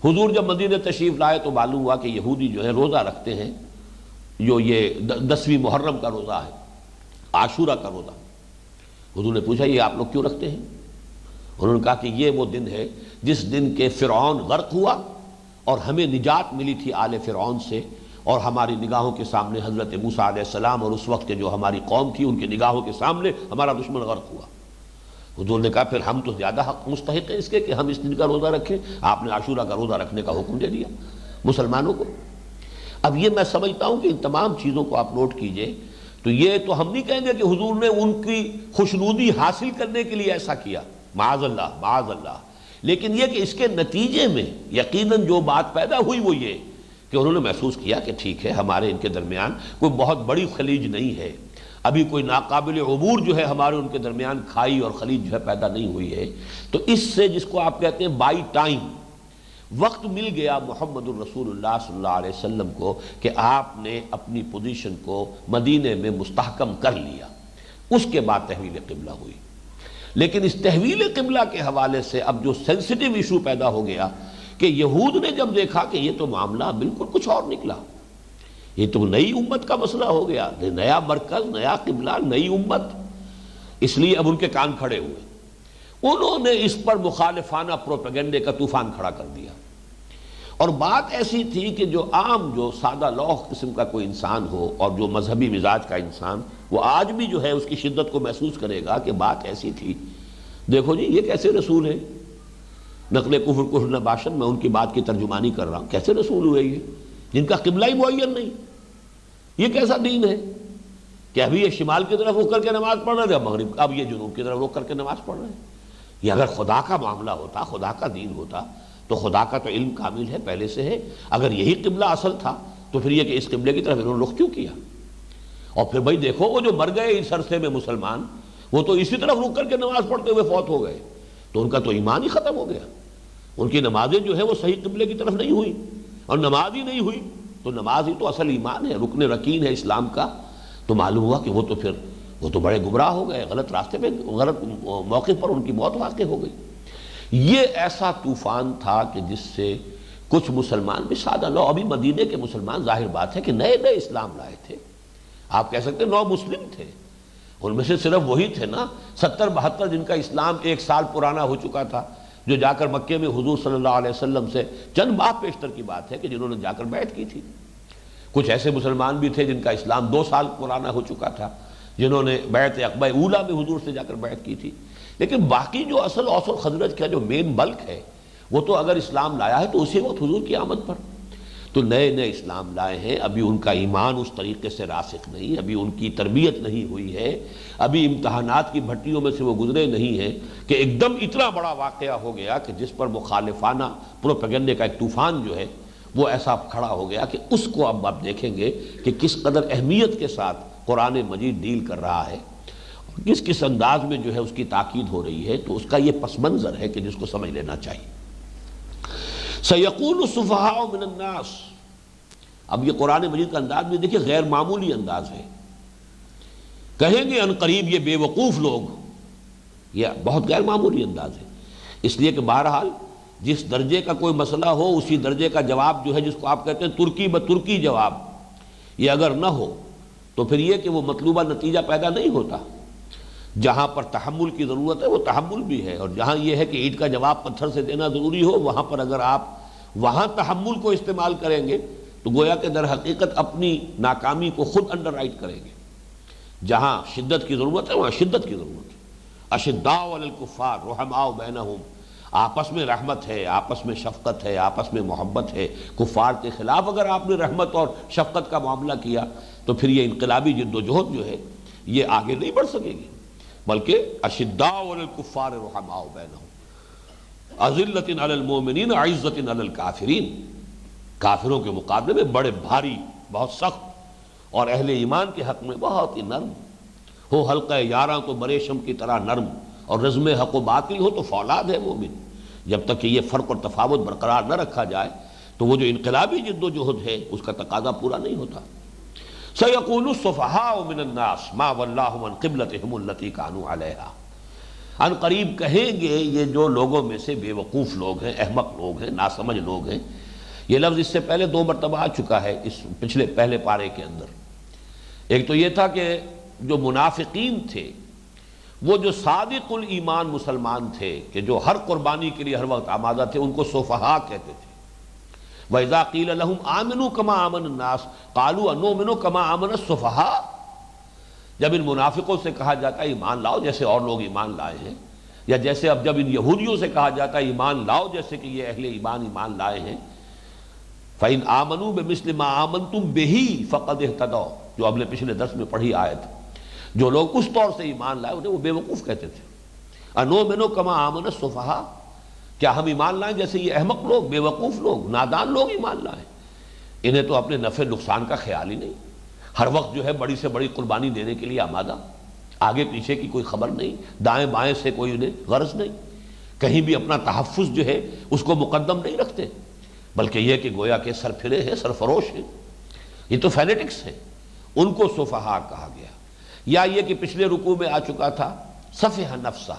حضور جب مدینہ تشریف لائے تو معلوم ہوا کہ یہودی جو ہے روزہ رکھتے ہیں، جو یہ 10ویں محرم کا روزہ ہے، عاشورہ کا روزہ۔ حضور نے پوچھا یہ آپ لوگ کیوں رکھتے ہیں؟ انہوں نے کہا کہ یہ وہ دن ہے جس دن کے فرعون غرق ہوا اور ہمیں نجات ملی تھی آل فرعون سے، اور ہماری نگاہوں کے سامنے حضرت موسیٰ علیہ السلام اور اس وقت کے جو ہماری قوم تھی ان کی نگاہوں کے سامنے ہمارا دشمن غرق ہوا۔ حضور نے کہا پھر ہم تو زیادہ حق مستحق ہیں اس کے کہ ہم اس دن کا روزہ رکھیں۔ آپ نے عاشورہ کا روزہ رکھنے کا حکم دے دیا مسلمانوں کو۔ اب یہ میں سمجھتا ہوں کہ ان تمام چیزوں کو آپ نوٹ کیجئے، تو یہ تو ہم نہیں کہیں گے کہ حضور نے ان کی خوشنودی حاصل کرنے کے لیے ایسا کیا، معاذ اللہ معاذ اللہ، لیکن یہ کہ اس کے نتیجے میں یقیناً جو بات پیدا ہوئی وہ یہ کہ انہوں نے محسوس کیا کہ ٹھیک ہے ہمارے ان کے درمیان کوئی بہت بڑی خلیج نہیں ہے، ابھی کوئی ناقابل عبور جو ہے ہمارے ان کے درمیان کھائی اور خلیج جو ہے پیدا نہیں ہوئی ہے، تو اس سے جس کو آپ کہتے ہیں بائی ٹائم وقت مل گیا محمد الرسول اللہ صلی اللہ علیہ وسلم کو کہ آپ نے اپنی پوزیشن کو مدینے میں مستحکم کر لیا۔ اس کے بعد تحویل قبلہ ہوئی، لیکن اس تحویل قبلہ کے حوالے سے اب جو سینسٹیو ایشو پیدا ہو گیا کہ یہود نے جب دیکھا کہ یہ تو معاملہ بالکل کچھ اور نکلا، یہ تو نئی امت کا مسئلہ ہو گیا، نیا مرکز، نیا قبلہ، نئی امت، اس لیے اب ان کے کان کھڑے ہوئے۔ انہوں نے اس پر مخالفانہ پروپیگنڈے کا طوفان کھڑا کر دیا، اور بات ایسی تھی کہ جو عام جو سادہ لوح قسم کا کوئی انسان ہو اور جو مذہبی مزاج کا انسان، وہ آج بھی جو ہے اس کی شدت کو محسوس کرے گا کہ بات ایسی تھی، دیکھو جی یہ کیسے رسول ہے، نقل کفر کفر نباشد، میں ان کی بات کی ترجمانی کر رہا ہوں. کیسے رسول ہوئے یہ جن کا قبلہ ہی معین نہیں؟ یہ کیسا دین ہے کہ ابھی یہ شمال کی طرف رخ کر کے نماز پڑھ رہے تھے، مغرب اب یہ جنوب کی طرف رخ کر کے نماز پڑھ رہے ہیں؟ یہ اگر خدا کا معاملہ ہوتا، خدا کا دین ہوتا، تو خدا کا تو علم کامل ہے، پہلے سے ہے. اگر یہی قبلہ اصل تھا تو پھر یہ کہ اس قبلے کی طرف انہوں نے رخ کیوں کیا؟ اور پھر بھائی دیکھو وہ جو مر گئے اس عرصے میں مسلمان، وہ تو اسی طرف رخ کر کے نماز پڑھتے ہوئے فوت ہو گئے، تو ان کا تو ایمان ہی ختم ہو گیا. ان کی نمازیں جو ہے وہ صحیح قبلے کی طرف نہیں ہوئی، اور نماز ہی نہیں ہوئی تو نماز ہی تو اصل ایمان ہے، رکن رکین ہے اسلام کا. تو معلوم ہوا کہ وہ تو بڑے گمراہ ہو گئے، غلط راستے پہ، غلط موقع پر ان کی موت واقع ہو گئی. یہ ایسا طوفان تھا کہ جس سے کچھ مسلمان بھی سادہ لو، ابھی مدینے کے مسلمان ظاہر بات ہے کہ نئے نئے اسلام لائے تھے، آپ کہہ سکتے ہیں نو مسلم تھے. ان میں سے صرف وہی تھے نا 70-72 جن کا اسلام 1 سال پرانا ہو چکا تھا، جو جا کر مکے میں حضور صلی اللہ علیہ وسلم سے چند ماہ پیشتر کی بات ہے کہ جنہوں نے جا کر بیعت کی تھی. کچھ ایسے مسلمان بھی تھے جن کا اسلام 2 سال پرانا ہو چکا تھا، جنہوں نے بیعت عقبہ اولیٰ میں حضور سے جا کر بیعت کی تھی. لیکن باقی جو اصل اوس و خزرج کا جو مین بلک ہے، وہ تو اگر اسلام لایا ہے تو اسی وقت حضور کی آمد پر. تو نئے نئے اسلام لائے ہیں، ابھی ان کا ایمان اس طریقے سے راسخ نہیں، ابھی ان کی تربیت نہیں ہوئی ہے، ابھی امتحانات کی بھٹیوں میں سے وہ گزرے نہیں ہیں کہ ایک دم اتنا بڑا واقعہ ہو گیا کہ جس پر مخالفانہ پروپیگنڈے کا ایک طوفان جو ہے وہ ایسا کھڑا ہو گیا کہ اس کو اب آپ دیکھیں گے کہ کس قدر اہمیت کے ساتھ قرآن مجید ڈیل کر رہا ہے، کس کس انداز میں جو ہے اس کی تاکید ہو رہی ہے. تو اس کا یہ پس منظر ہے کہ جس کو سمجھ لینا چاہیے. سَيَقُولُ السُّفَهَاءُ مِنَ النَّاسِ. اب یہ قرآن مجید کا انداز بھی دیکھیں غیر معمولی انداز ہے. کہیں گے ان قریب یہ بے وقوف لوگ، یہ بہت غیر معمولی انداز ہے. اس لیے کہ بہرحال جس درجے کا کوئی مسئلہ ہو اسی درجے کا جواب جو ہے، جس کو آپ کہتے ہیں ترکی بترکی جواب، یہ اگر نہ ہو تو پھر یہ کہ وہ مطلوبہ نتیجہ پیدا نہیں ہوتا. جہاں پر تحمل کی ضرورت ہے وہ تحمل بھی ہے، اور جہاں یہ ہے کہ اینٹ کا جواب پتھر سے دینا ضروری ہو، وہاں پر اگر آپ وہاں تحمل کو استعمال کریں گے تو گویا کہ در حقیقت اپنی ناکامی کو خود انڈر رائٹ کریں گے. جہاں شدت کی ضرورت ہے وہاں شدت کی ضرورت ہے. اشداء علی الکفار رحماء بینہم، آپس میں رحمت ہے، آپس میں شفقت ہے، آپس میں محبت ہے. کفار کے خلاف اگر آپ نے رحمت اور شفقت کا معاملہ کیا تو پھر یہ انقلابی جد و جہد جو ہے یہ آگے نہیں بڑھ سکے گی. بلکہ اشداء علی الکفار رحماء بینہم اذلۃ علی المؤمنین عزۃ علی الکافرین. کافروں کے مقابلے میں بڑے بھاری، بہت سخت، اور اہل ایمان کے حق میں بہت ہی نرم ہو. حلقہ یاراں تو بریشم کی طرح نرم، اور رزم حق و باطل ہو تو فولاد ہے مومن. جب تک کہ یہ فرق اور تفاوت برقرار نہ رکھا جائے تو وہ جو انقلابی جد و جہد ہے اس کا تقاضا پورا نہیں ہوتا. سَيَقُولُ السُّفَهَاءُ مِنَ النَّاسِ مَا وَلَّاهُمْ عَنْ قِبْلَتِهِمُ الَّتِي كَانُوا عَلَيْهَا. ان قریب کہیں گے یہ جو لوگوں میں سے بے وقوف لوگ ہیں، احمق لوگ ہیں، ناسمجھ لوگ ہیں. یہ لفظ اس سے پہلے 2 مرتبہ آ چکا ہے اس پہلے پارے کے اندر. ایک تو یہ تھا کہ جو منافقین تھے، وہ جو صادق الایمان مسلمان تھے کہ جو ہر قربانی کے لیے ہر وقت آمادہ تھے، ان کو سفہاء کہتے تھے. وَإِذَا قِيلَ لَهُمْ آمِنُوا كَمَا آمَنَ النَّاسُ قَالُوا أَنُؤْمِنُ كَمَا آمَنَ السُّفَهَاءُ. جب ان منافقوں سے کہا جاتا ہے ایمان لاؤ جیسے اور لوگ ایمان لائے ہیں، یا جیسے اب جب ان یہودیوں سے کہا جاتا ہے ایمان لاؤ جیسے کہ یہ اہل ایمان لائے ہیں، فَإِنْ آمَنُوا بِمِثْلِ مَا آمَنْتُمْ بِهِ فَقَدْ اهْتَدَوْا، جو ہم نے پچھلے درس میں پڑھی آیت. جو لوگ اس طور سے ایمان لائے انہیں وہ بے وقوف کہتے تھے. انؤمن کما آمن السفہاء، کیا ہم ایمان لائیں جیسے یہ احمق لوگ، بے وقوف لوگ، نادان لوگ ایمان لائیں؟ انہیں تو اپنے نفع نقصان کا خیال ہی نہیں، ہر وقت جو ہے بڑی سے بڑی قربانی دینے کے لیے آمادہ، آگے پیچھے کی کوئی خبر نہیں، دائیں بائیں سے کوئی انہیں غرض نہیں، کہیں بھی اپنا تحفظ جو ہے اس کو مقدم نہیں رکھتے، بلکہ یہ کہ گویا کہ سرفرے ہیں، سرفروش ہیں. یہ تو فینیٹکس ہیں، ان کو سفہاء کہا گیا. یا یہ کہ پچھلے رکوع میں آ چکا تھا سفہ نفسہ،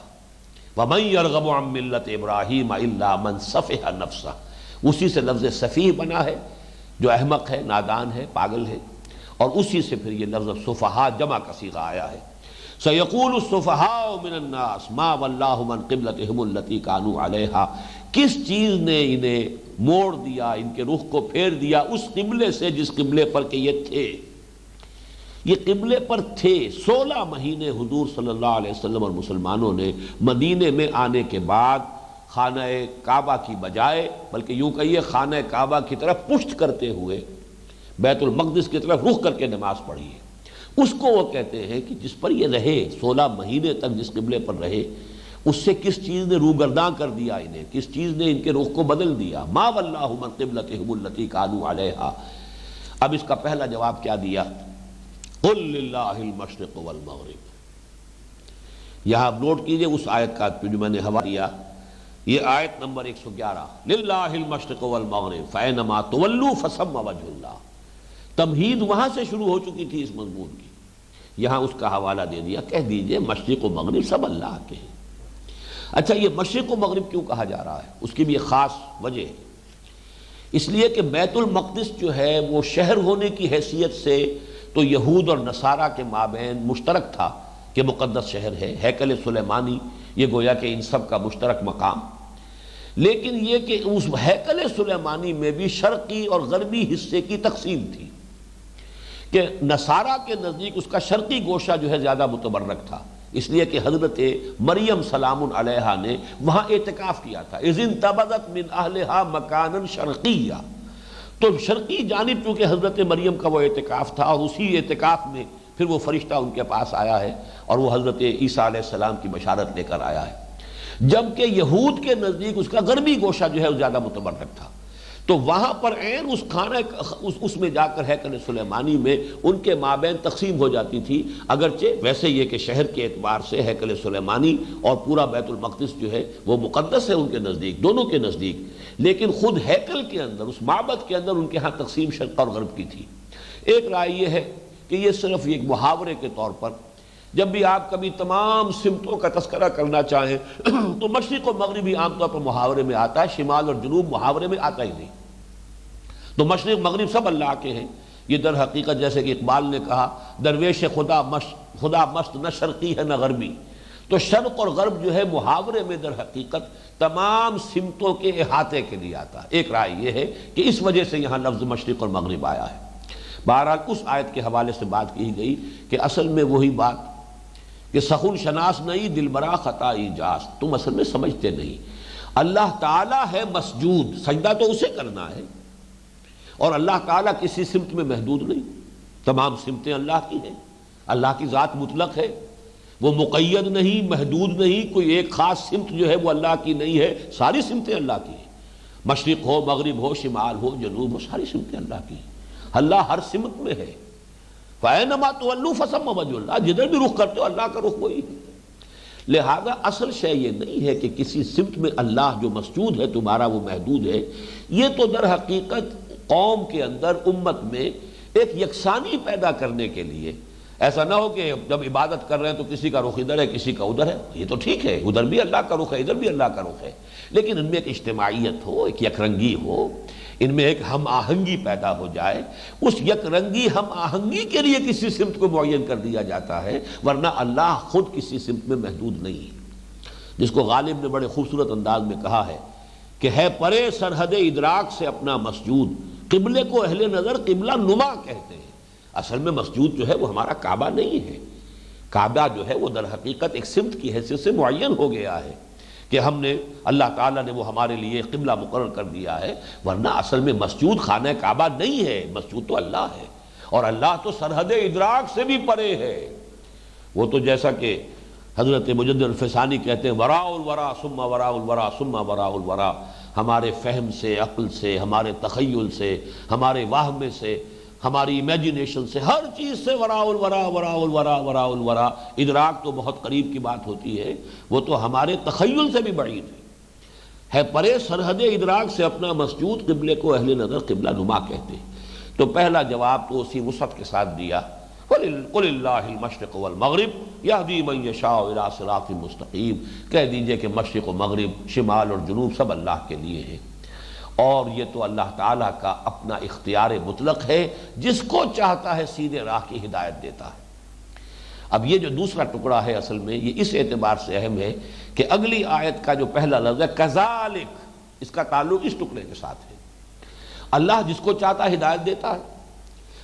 وَمَن يَرْغَبُ عَن مِّلَّةِ إِبْرَاهِيمَ إِلَّا مَن سَفِهَ نَفْسَهُ. اسی سے لفظ سفیہ بنا ہے، جو احمق ہے، نادان ہے، پاگل ہے، اور اسی سے پھر یہ لفظ سفہاء جمع کا صیغہ آیا ہے. سَيَقُولُ السُّفَهَاءُ مِنَ النَّاسِ مَا وَلَّاهُمْ عَن قِبْلَتِهِمُ الَّتِي كَانُوا عَلَيْهَا. کس چیز نے انہیں موڑ دیا، ان کے رخ کو پھیر دیا اس قبلے سے جس قبلے پر کہ یہ تھے. یہ قبلے پر تھے. 16 مہینے حضور صلی اللہ علیہ وسلم اور مسلمانوں نے مدینے میں آنے کے بعد خانہ کعبہ کی بجائے، بلکہ یوں کہیے خانہ کعبہ کی طرف پشت کرتے ہوئے بیت المقدس کی طرف رخ کر کے نماز پڑھی ہے، اس کو وہ کہتے ہیں کہ جس پر یہ رہے 16 مہینے تک جس قبلے پر رہے، اس سے کس چیز نے روگرداں کر دیا انہیں، کس چیز نے ان کے رخ کو بدل دیا. ما ولاہم عن قبلتہم التی کانوا علیہا. اب اس کا پہلا جواب کیا دیا؟ قل للہ المشرق والمغرب. یہاں آپ نوٹ کیجئے اس آیت کا جو میں نے حوالہ دیا، یہ آیت نمبر 111، للہ المشرق والمغرب فینما تولوا فثم وجہ اللہ. تمہید وہاں سے شروع ہو چکی تھی اس مضمون کی، یہاں اس کا حوالہ دے دیا. کہہ دیجئے مشرق و مغرب سب اللہ کے ہیں. اچھا، یہ مشرق و مغرب کیوں کہا جا رہا ہے؟ اس کی بھی ایک خاص وجہ ہے. اس لیے کہ بیت المقدس جو ہے وہ شہر ہونے کی حیثیت سے تو یہود اور نصارہ کے مابین مشترک تھا کہ مقدس شہر ہے. ہیکل سلیمانی یہ گویا کہ ان سب کا مشترک مقام. لیکن یہ کہ اس ہیکل سلیمانی میں بھی شرقی اور غربی حصے کی تقسیم تھی کہ نصارہ کے نزدیک اس کا شرقی گوشہ جو ہے زیادہ متبرک تھا، اس لیے کہ حضرت مریم سلام علیہا نے وہاں اعتکاف کیا تھا. اذ انتبذت من اہلہا مکانا شرقیہ. تو شرقی جانب چونکہ حضرت مریم کا وہ اعتکاف تھا، اور اسی اعتکاف میں پھر وہ فرشتہ ان کے پاس آیا ہے اور وہ حضرت عیسیٰ علیہ السلام کی بشارت لے کر آیا ہے. جبکہ یہود کے نزدیک اس کا غربی گوشہ جو ہے وہ زیادہ متبرک تھا. تو وہاں پر عین اس خانہ اس میں جا کر ہیکل سلیمانی میں ان کے مابین تقسیم ہو جاتی تھی. اگرچہ ویسے یہ کہ شہر کے اعتبار سے ہیکل سلیمانی اور پورا بیت المقدس جو ہے وہ مقدس ہے ان کے نزدیک، دونوں کے نزدیک، لیکن خود ہیکل کے اندر اس معبد کے اندر ان کے ہاں تقسیم شرق اور غرب کی تھی. ایک رائے یہ ہے کہ یہ صرف ایک محاورے کے طور پر، جب بھی آپ کبھی تمام سمتوں کا تذکرہ کرنا چاہیں تو مشرق و مغربی عام طور پر محاورے میں آتا ہے، شمال اور جنوب محاورے میں آتا ہی نہیں. تو مشرق مغرب سب اللہ کے ہیں. یہ در حقیقت جیسے کہ اقبال نے کہا، درویش خدا مست نہ شرقی ہے نہ غربی. تو شرق اور غرب جو ہے محاورے میں در حقیقت تمام سمتوں کے احاطے کے لیے آتا ہے. ایک رائے یہ ہے کہ اس وجہ سے یہاں لفظ مشرق اور مغرب آیا ہے. بہرحال اس آیت کے حوالے سے بات کی گئی کہ اصل میں وہی بات کہ سخن شناس نہیں دلبرا خطا ایجاز. تم اصل میں سمجھتے نہیں، اللہ تعالیٰ ہے مسجود، سجدہ تو اسے کرنا ہے، اور اللہ تعالیٰ کسی سمت میں محدود نہیں، تمام سمتیں اللہ کی ہیں. اللہ کی ذات مطلق ہے، وہ مقید نہیں، محدود نہیں، کوئی ایک خاص سمت جو ہے وہ اللہ کی نہیں ہے، ساری سمتیں اللہ کی ہیں. مشرق ہو، مغرب ہو، شمال ہو، جنوب ہو، ساری سمتیں اللہ کی ہیں. اللہ ہر سمت میں ہے. فَأَيْنَمَا تُوَلُّوا فَثَمَّ وَجْهُ اللَّهِ. جدھر بھی رخ کرتے ہو اللہ کا رخ وہی ہے. لہذا اصل شے یہ نہیں ہے کہ کسی سمت میں اللہ جو مسجود ہے تمہارا وہ محدود ہے. یہ تو در حقیقت قوم کے اندر، امت میں ایک یکسانی پیدا کرنے کے لیے، ایسا نہ ہو کہ جب عبادت کر رہے ہیں تو کسی کا رخ ادھر ہے کسی کا ادھر ہے. یہ تو ٹھیک ہے، ادھر بھی اللہ کا رخ ہے ادھر بھی اللہ کا رخ ہے، لیکن ان میں ایک اجتماعیت ہو، ایک یک رنگی ہو، ان میں ایک ہم آہنگی پیدا ہو جائے. اس یک رنگی ہم آہنگی کے لیے کسی سمت کو معین کر دیا جاتا ہے، ورنہ اللہ خود کسی سمت میں محدود نہیں. جس کو غالب نے بڑے خوبصورت انداز میں کہا ہے کہ ہے پرے سرحد ادراک سے اپنا مسجود، قبلے کو اہل نظر قبلہ نما کہتے ہیں. اصل میں مسجود جو ہے وہ ہمارا کعبہ نہیں ہے. کعبہ جو ہے وہ در حقیقت ایک سمت کی حیثیت سے معین ہو گیا ہے کہ ہم نے، اللہ تعالیٰ نے وہ ہمارے لیے قبلہ مقرر کر دیا ہے، ورنہ اصل میں مسجود خانہ کعبہ نہیں ہے. مسجود تو اللہ ہے، اور اللہ تو سرحد ادراک سے بھی پرے ہے. وہ تو جیسا کہ حضرت مجدد الفسانی کہتے ہیں، وراء الورا ثم وراء الورا ثم وراء الورا. ہمارے فہم سے، عقل سے، ہمارے تخیل سے، ہمارے واہمے سے، ہماری امیجنیشن سے، ہر چیز سے وراء الورا وراء الورا وراء الورا. ادراک تو بہت قریب کی بات ہوتی ہے، وہ تو ہمارے تخیل سے بھی بعید ہے پرے سرحد ادراک سے اپنا مسجود، قبلے کو اہل نظر قبلہ نما کہتے ہیں. تو پہلا جواب تو اسی وسعت کے ساتھ دیا، قل اللہ المشرق والمغرب یہدی من یشاء الی صراط مستقیم. کہہ دیجئے کہ مشرق و مغرب، شمال اور جنوب سب اللہ کے لیے ہیں، اور یہ تو اللہ تعالیٰ کا اپنا اختیار مطلق ہے، جس کو چاہتا ہے سیدھے راہ کی ہدایت دیتا ہے. اب یہ جو دوسرا ٹکڑا ہے اصل میں یہ اس اعتبار سے اہم ہے کہ اگلی آیت کا جو پہلا لفظ ہے کذالک، اس کا تعلق اس ٹکڑے کے ساتھ ہے. اللہ جس کو چاہتا ہے ہدایت دیتا ہے،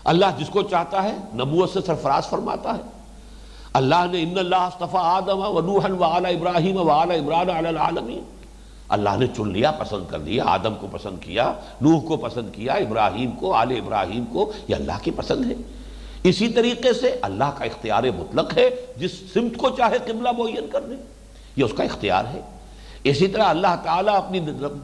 اللہ جس کو چاہتا ہے نبوت سے سرفراز فرماتا ہے. اللہ نے ان اللہ اصطفیٰ آدم و نوحا و آل ابراہیم و آل عمران علی العالمین. اللہ نے چن لیا، پسند کر لیا، آدم کو پسند کیا، نوح کو پسند کیا، ابراہیم کو، آل ابراہیم کو، یہ اللہ کی پسند ہے۔ اسی طریقے سے اللہ کا اختیار مطلق ہے، جس سمت کو چاہے قبلہ معین کر دے، یہ اس کا اختیار ہے۔ اسی طرح اللہ تعالیٰ اپنی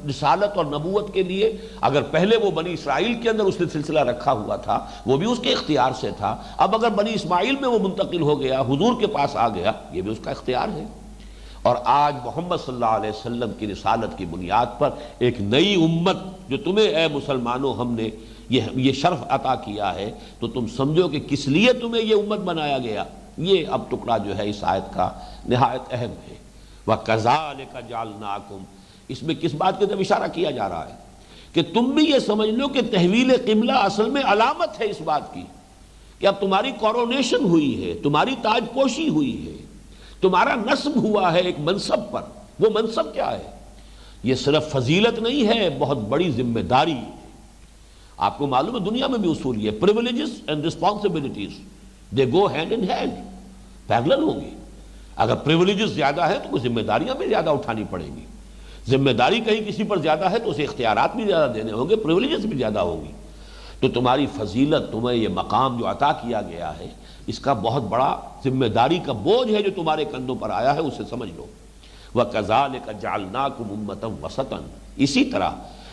رسالت اور نبوت کے لیے اگر پہلے وہ بنی اسرائیل کے اندر اس نے سلسلہ رکھا ہوا تھا، وہ بھی اس کے اختیار سے تھا، اب اگر بنی اسماعیل میں وہ منتقل ہو گیا، حضور کے پاس آ گیا، یہ بھی اس کا اختیار ہے۔ اور آج محمد صلی اللہ علیہ وسلم کی رسالت کی بنیاد پر ایک نئی امت جو تمہیں اے مسلمانوں ہم نے یہ شرف عطا کیا ہے، تو تم سمجھو کہ کس لیے تمہیں یہ امت بنایا گیا۔ یہ اب ٹکڑا جو ہے اس آیت کا نہایت اہم ہے۔ وَكَذَلِكَ جَعَلْنَاكُمْ، اس میں کس بات کی طرف اشارہ کیا جا رہا ہے کہ تم بھی یہ سمجھ لو کہ تحویل قبلہ اصل میں علامت ہے اس بات کی کہ اب تمہاری کورونیشن ہوئی ہے، تمہاری تاج پوشی ہوئی ہے، تمہارا نصب ہوا ہے ایک منصب پر۔ وہ منصب کیا ہے؟ یہ صرف فضیلت نہیں ہے، بہت بڑی ذمہ داری ہے۔ آپ کو معلوم ہے دنیا میں بھی اصول یہ privileges and responsibilities they go hand in hand, parallel ہوں گی۔ اگر پریولیجز زیادہ ہیں تو ذمہ داریاں بھی زیادہ اٹھانی پڑیں گی، ذمہ داری کہیں کسی پر زیادہ ہے تو اسے اختیارات بھی زیادہ دینے ہوں گے، پریولیجز بھی زیادہ ہوں گی۔ تو تمہاری فضیلت، تمہیں یہ مقام جو عطا کیا گیا ہے، اس کا بہت بڑا ذمہ داری کا بوجھ ہے جو تمہارے کندھوں پر آیا ہے، اسے سمجھ لو۔ وَكَذَلِكَ جَعَلْنَاكُمْ أُمَّةً وَسَطًا، اسی طرح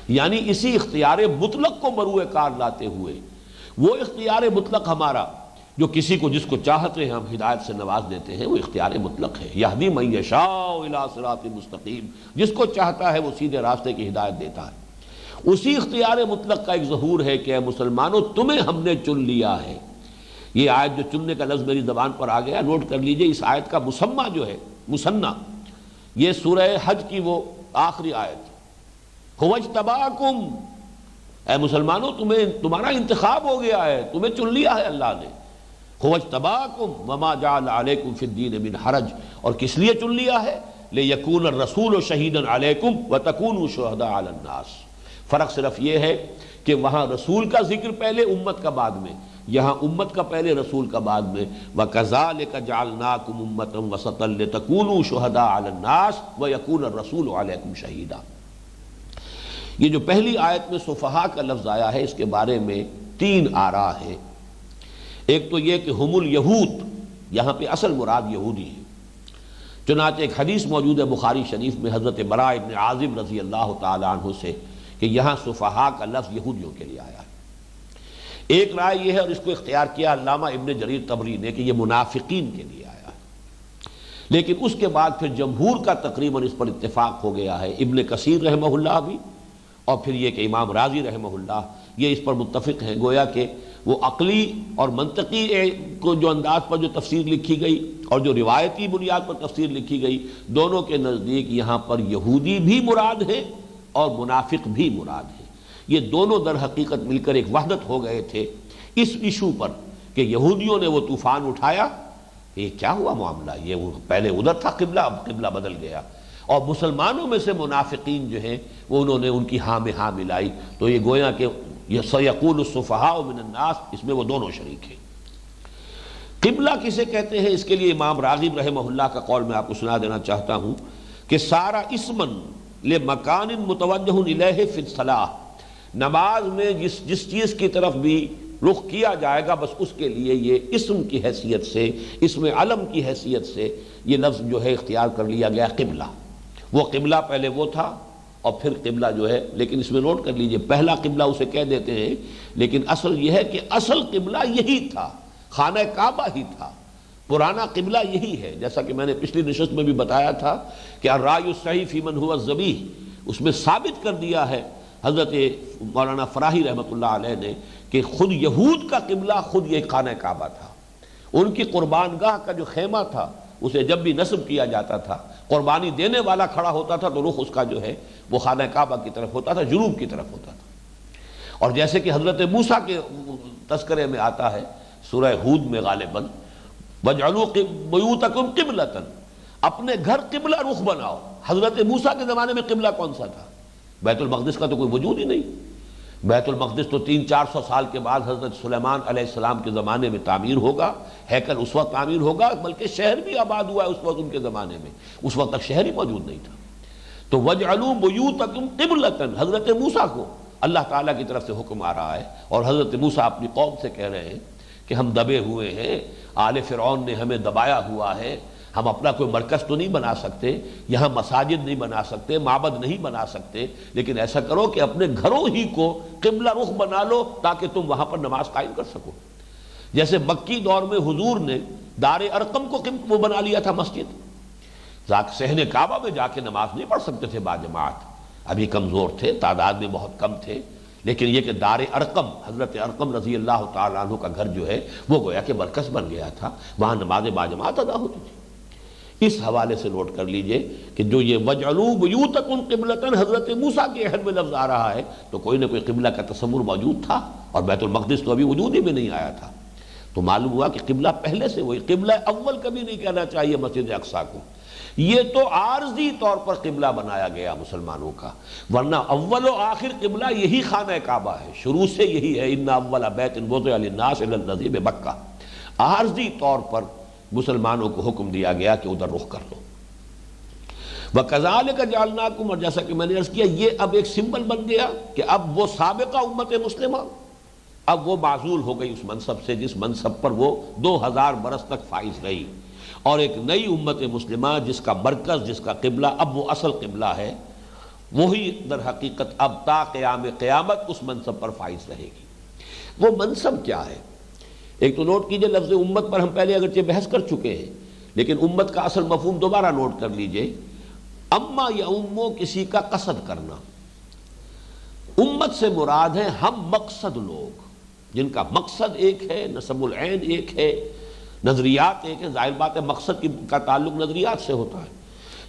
یعنی اسی اختیار مطلق کو مروع کار لاتے ہوئے، وہ اختیار مطلق ہمارا جو کسی کو جس کو چاہتے ہیں ہم ہدایت سے نواز دیتے ہیں، وہ اختیار مطلق ہے۔ یہدی من یشاء الی صراط مستقیم، جس کو چاہتا ہے وہ سیدھے راستے کی ہدایت دیتا ہے۔ اسی اختیار مطلق کا ایک ظہور ہے کہ اے مسلمانوں تمہیں ہم نے چن لیا ہے۔ یہ آیت جو چننے کا لفظ میری زبان پر آ گیا، نوٹ کر لیجئے، اس آیت کا مسمى جو ہے، مثنیٰ، یہ سورہ حج کی وہ آخری آیت، هو اجتباکم، اے مسلمانوں تمہارا انتخاب ہو گیا ہے، تمہیں چن لیا ہے اللہ نے۔ هو اجتباکم وما جعل علیکم فی الدین من حرج، اور کس لیے چن لیا ہے؟ لیکون الرسول شہیدا علیکم وتکونوا شہداء علی الناس۔ فرق صرف یہ ہے کہ وہاں رسول کا ذکر پہلے، امت کا بعد میں، یہاں امت کا پہلے رسول کا بعد میں۔ وَكَذَلِكَ جَعَلْنَاكُمْ أُمَّةً وَسَطًا لِتَكُونُوا شُهَدَاءَ عَلَى النَّاسِ وَيَكُونَ الرَّسُولُ عَلَيْكُمْ شَهِيدًا۔ یہ جو پہلی آیت میں صفحاء کا لفظ آیا ہے، اس کے بارے میں تین آراء ہے۔ ایک تو یہ کہ ہم الیہود، یہاں پہ اصل مراد یہودی ہے۔ چنانچہ ایک حدیث موجود ہے بخاری شریف میں حضرت براء ابن عازب رضی اللہ تعالی عنہ سے کہ یہاں صفحاء کا لفظ یہودیوں کے لیے آیا ہے۔ ایک رائے یہ ہے، اور اس کو اختیار کیا علامہ ابن جریر طبری نے، کہ یہ منافقین کے لیے آیا ہے۔ لیکن اس کے بعد پھر جمہور کا تقریباً اس پر اتفاق ہو گیا ہے، ابن کثیر رحمہ اللہ بھی، اور پھر یہ کہ امام رازی رحمہ اللہ یہ اس پر متفق ہیں۔ گویا کہ وہ عقلی اور منطقی کو جو انداز پر جو تفسیر لکھی گئی اور جو روایتی بنیاد پر تفسیر لکھی گئی، دونوں کے نزدیک یہاں پر یہودی بھی مراد ہے اور منافق بھی مراد ہے۔ یہ دونوں در حقیقت مل کر ایک وحدت ہو گئے تھے اس ایشو پر کہ یہودیوں نے وہ طوفان اٹھایا، یہ کیا ہوا معاملہ، یہ وہ پہلے ادھر تھا قبلہ، اب قبلہ بدل گیا، اور مسلمانوں میں سے منافقین جو ہیں وہ انہوں نے ان کی ہاں میں ہاں ملائی۔ تو یہ گویا کہ سَيَقُولُ السُّفَهَاءُ مِنَ النَّاسِ، اس میں وہ دونوں شریک ہیں۔ قبلہ کسے کہتے ہیں، اس کے لیے امام راغب رحمہ اللہ کا قول میں آپ کو سنا دینا چاہتا ہوں کہ سارا اسمن لمکان متوجہ الیہ فی الصلاۃ، نماز میں جس چیز کی طرف بھی رخ کیا جائے گا، بس اس کے لیے یہ اسم کی حیثیت سے، اسم علم کی حیثیت سے یہ لفظ جو ہے اختیار کر لیا گیا قبلہ۔ وہ قبلہ پہلے وہ تھا اور پھر قبلہ جو ہے، لیکن اس میں نوٹ کر لیجئے پہلا قبلہ اسے کہہ دیتے ہیں، لیکن اصل یہ ہے کہ اصل قبلہ یہی تھا، خانہ کعبہ ہی تھا، پرانا قبلہ یہی ہے۔ جیسا کہ میں نے پچھلی نشست میں بھی بتایا تھا کہ الرأی الصحیح فی من هو الذبیح، اس میں ثابت کر دیا ہے حضرت مولانا فراہی رحمۃ اللہ علیہ نے کہ خود یہود کا قبلہ خود یہ خانہ کعبہ تھا۔ ان کی قربان گاہ کا جو خیمہ تھا، اسے جب بھی نصب کیا جاتا تھا، قربانی دینے والا کھڑا ہوتا تھا تو رخ اس کا جو ہے وہ خانہ کعبہ کی طرف ہوتا تھا، جنوب کی طرف ہوتا تھا۔ اور جیسے کہ حضرت موسیٰ کے تذکرے میں آتا ہے سورہ ہود میں غالباً، وَاجْعَلُوا بُيُوتَكُمْ قِبْلَةً، اپنے گھر قبلہ رخ بناؤ۔ حضرت موسیٰ کے زمانے میں قبلہ کون سا تھا؟ بیت المقدس کا تو کوئی وجود ہی نہیں۔ بیت المقدس تو 300-400 سال کے بعد حضرت سلیمان علیہ السلام کے زمانے میں تعمیر ہوگا، ہیکل اس وقت تعمیر ہوگا، بلکہ شہر بھی آباد ہوا ہے اس وقت ان کے زمانے میں، اس وقت تک شہر ہی موجود نہیں تھا۔ تو وَاجْعَلُوا بُيُوتَكُمْ قِبْلَةً، حضرت موسیٰ کو اللہ تعالیٰ کی طرف سے حکم آ رہا ہے، اور حضرت موسیٰ اپنی قوم سے کہہ رہے ہیں کہ ہم دبے ہوئے ہیں، آل فرعون نے ہمیں دبایا ہوا ہے، ہم اپنا کوئی مرکز تو نہیں بنا سکتے، یہاں مساجد نہیں بنا سکتے، معبد نہیں بنا سکتے، لیکن ایسا کرو کہ اپنے گھروں ہی کو قبلہ رخ بنا لو تاکہ تم وہاں پر نماز قائم کر سکو۔ جیسے مکی دور میں حضور نے دار ارقم کو وہ بنا لیا تھا مسجد، صحن کعبہ میں جا کے نماز نہیں پڑھ سکتے تھے باجماعت، ابھی کمزور تھے، تعداد میں بہت کم تھے، لیکن یہ کہ دار ارقم، حضرت ارقم رضی اللہ تعالیٰ عنہ کا گھر جو ہے وہ گویا کہ مرکز بن گیا تھا، وہاں نماز باجماعت ادا ہوتی تھی۔ اس حوالے سے نوٹ کر لیجئے کہ جو یہ وَاجْعَلُوا بُيُوتَكُمْ قِبْلَةً حضرت موسیٰ کے عہد میں لفظ آ رہا ہے تو کوئی نہ کوئی قبلہ کا تصور موجود تھا، اور بیت المقدس تو ابھی وجود ہی میں نہیں آیا تھا، تو معلوم ہوا کہ قبلہ پہلے سے وہی قبلہ اول کبھی نہیں کہنا چاہیے مسجد اقصیٰ کو، یہ تو عارضی طور پر قبلہ بنایا گیا مسلمانوں کا، ورنہ اول و آخر قبلہ یہی خانہ کعبہ ہے، شروع سے یہی ہے، ان اول بیت وضع للناس الذی ببکہ، عارضی طور پر مسلمانوں کو حکم دیا گیا کہ ادھر رخ کر لو۔ وَكَذَلِكَ جَعَلْنَاكُمْ، اور جیسا کہ میں نے عرض کیا یہ اب ایک سمبل بن گیا کہ اب وہ سابقہ امت مسلمہ اب وہ معزول ہو گئی اس منصب سے جس منصب پر وہ 2000 برس تک فائز رہی، اور ایک نئی امت مسلمہ جس کا مرکز، جس کا قبلہ اب وہ اصل قبلہ ہے، وہی در حقیقت اب تا قیام قیامت اس منصب پر فائز رہے گی۔ وہ منصب کیا ہے؟ ایک تو نوٹ کیجئے لفظ امت پر ہم پہلے اگرچہ بحث کر چکے ہیں، لیکن امت کا اصل مفہوم دوبارہ نوٹ کر لیجئے، اما یا امو کسی کا قصد کرنا، امت سے مراد ہے ہم مقصد لوگ جن کا مقصد ایک ہے، نسب العین ایک ہے، نظریات ایک ہے، ظاہر بات ہے مقصد کا تعلق نظریات سے ہوتا ہے،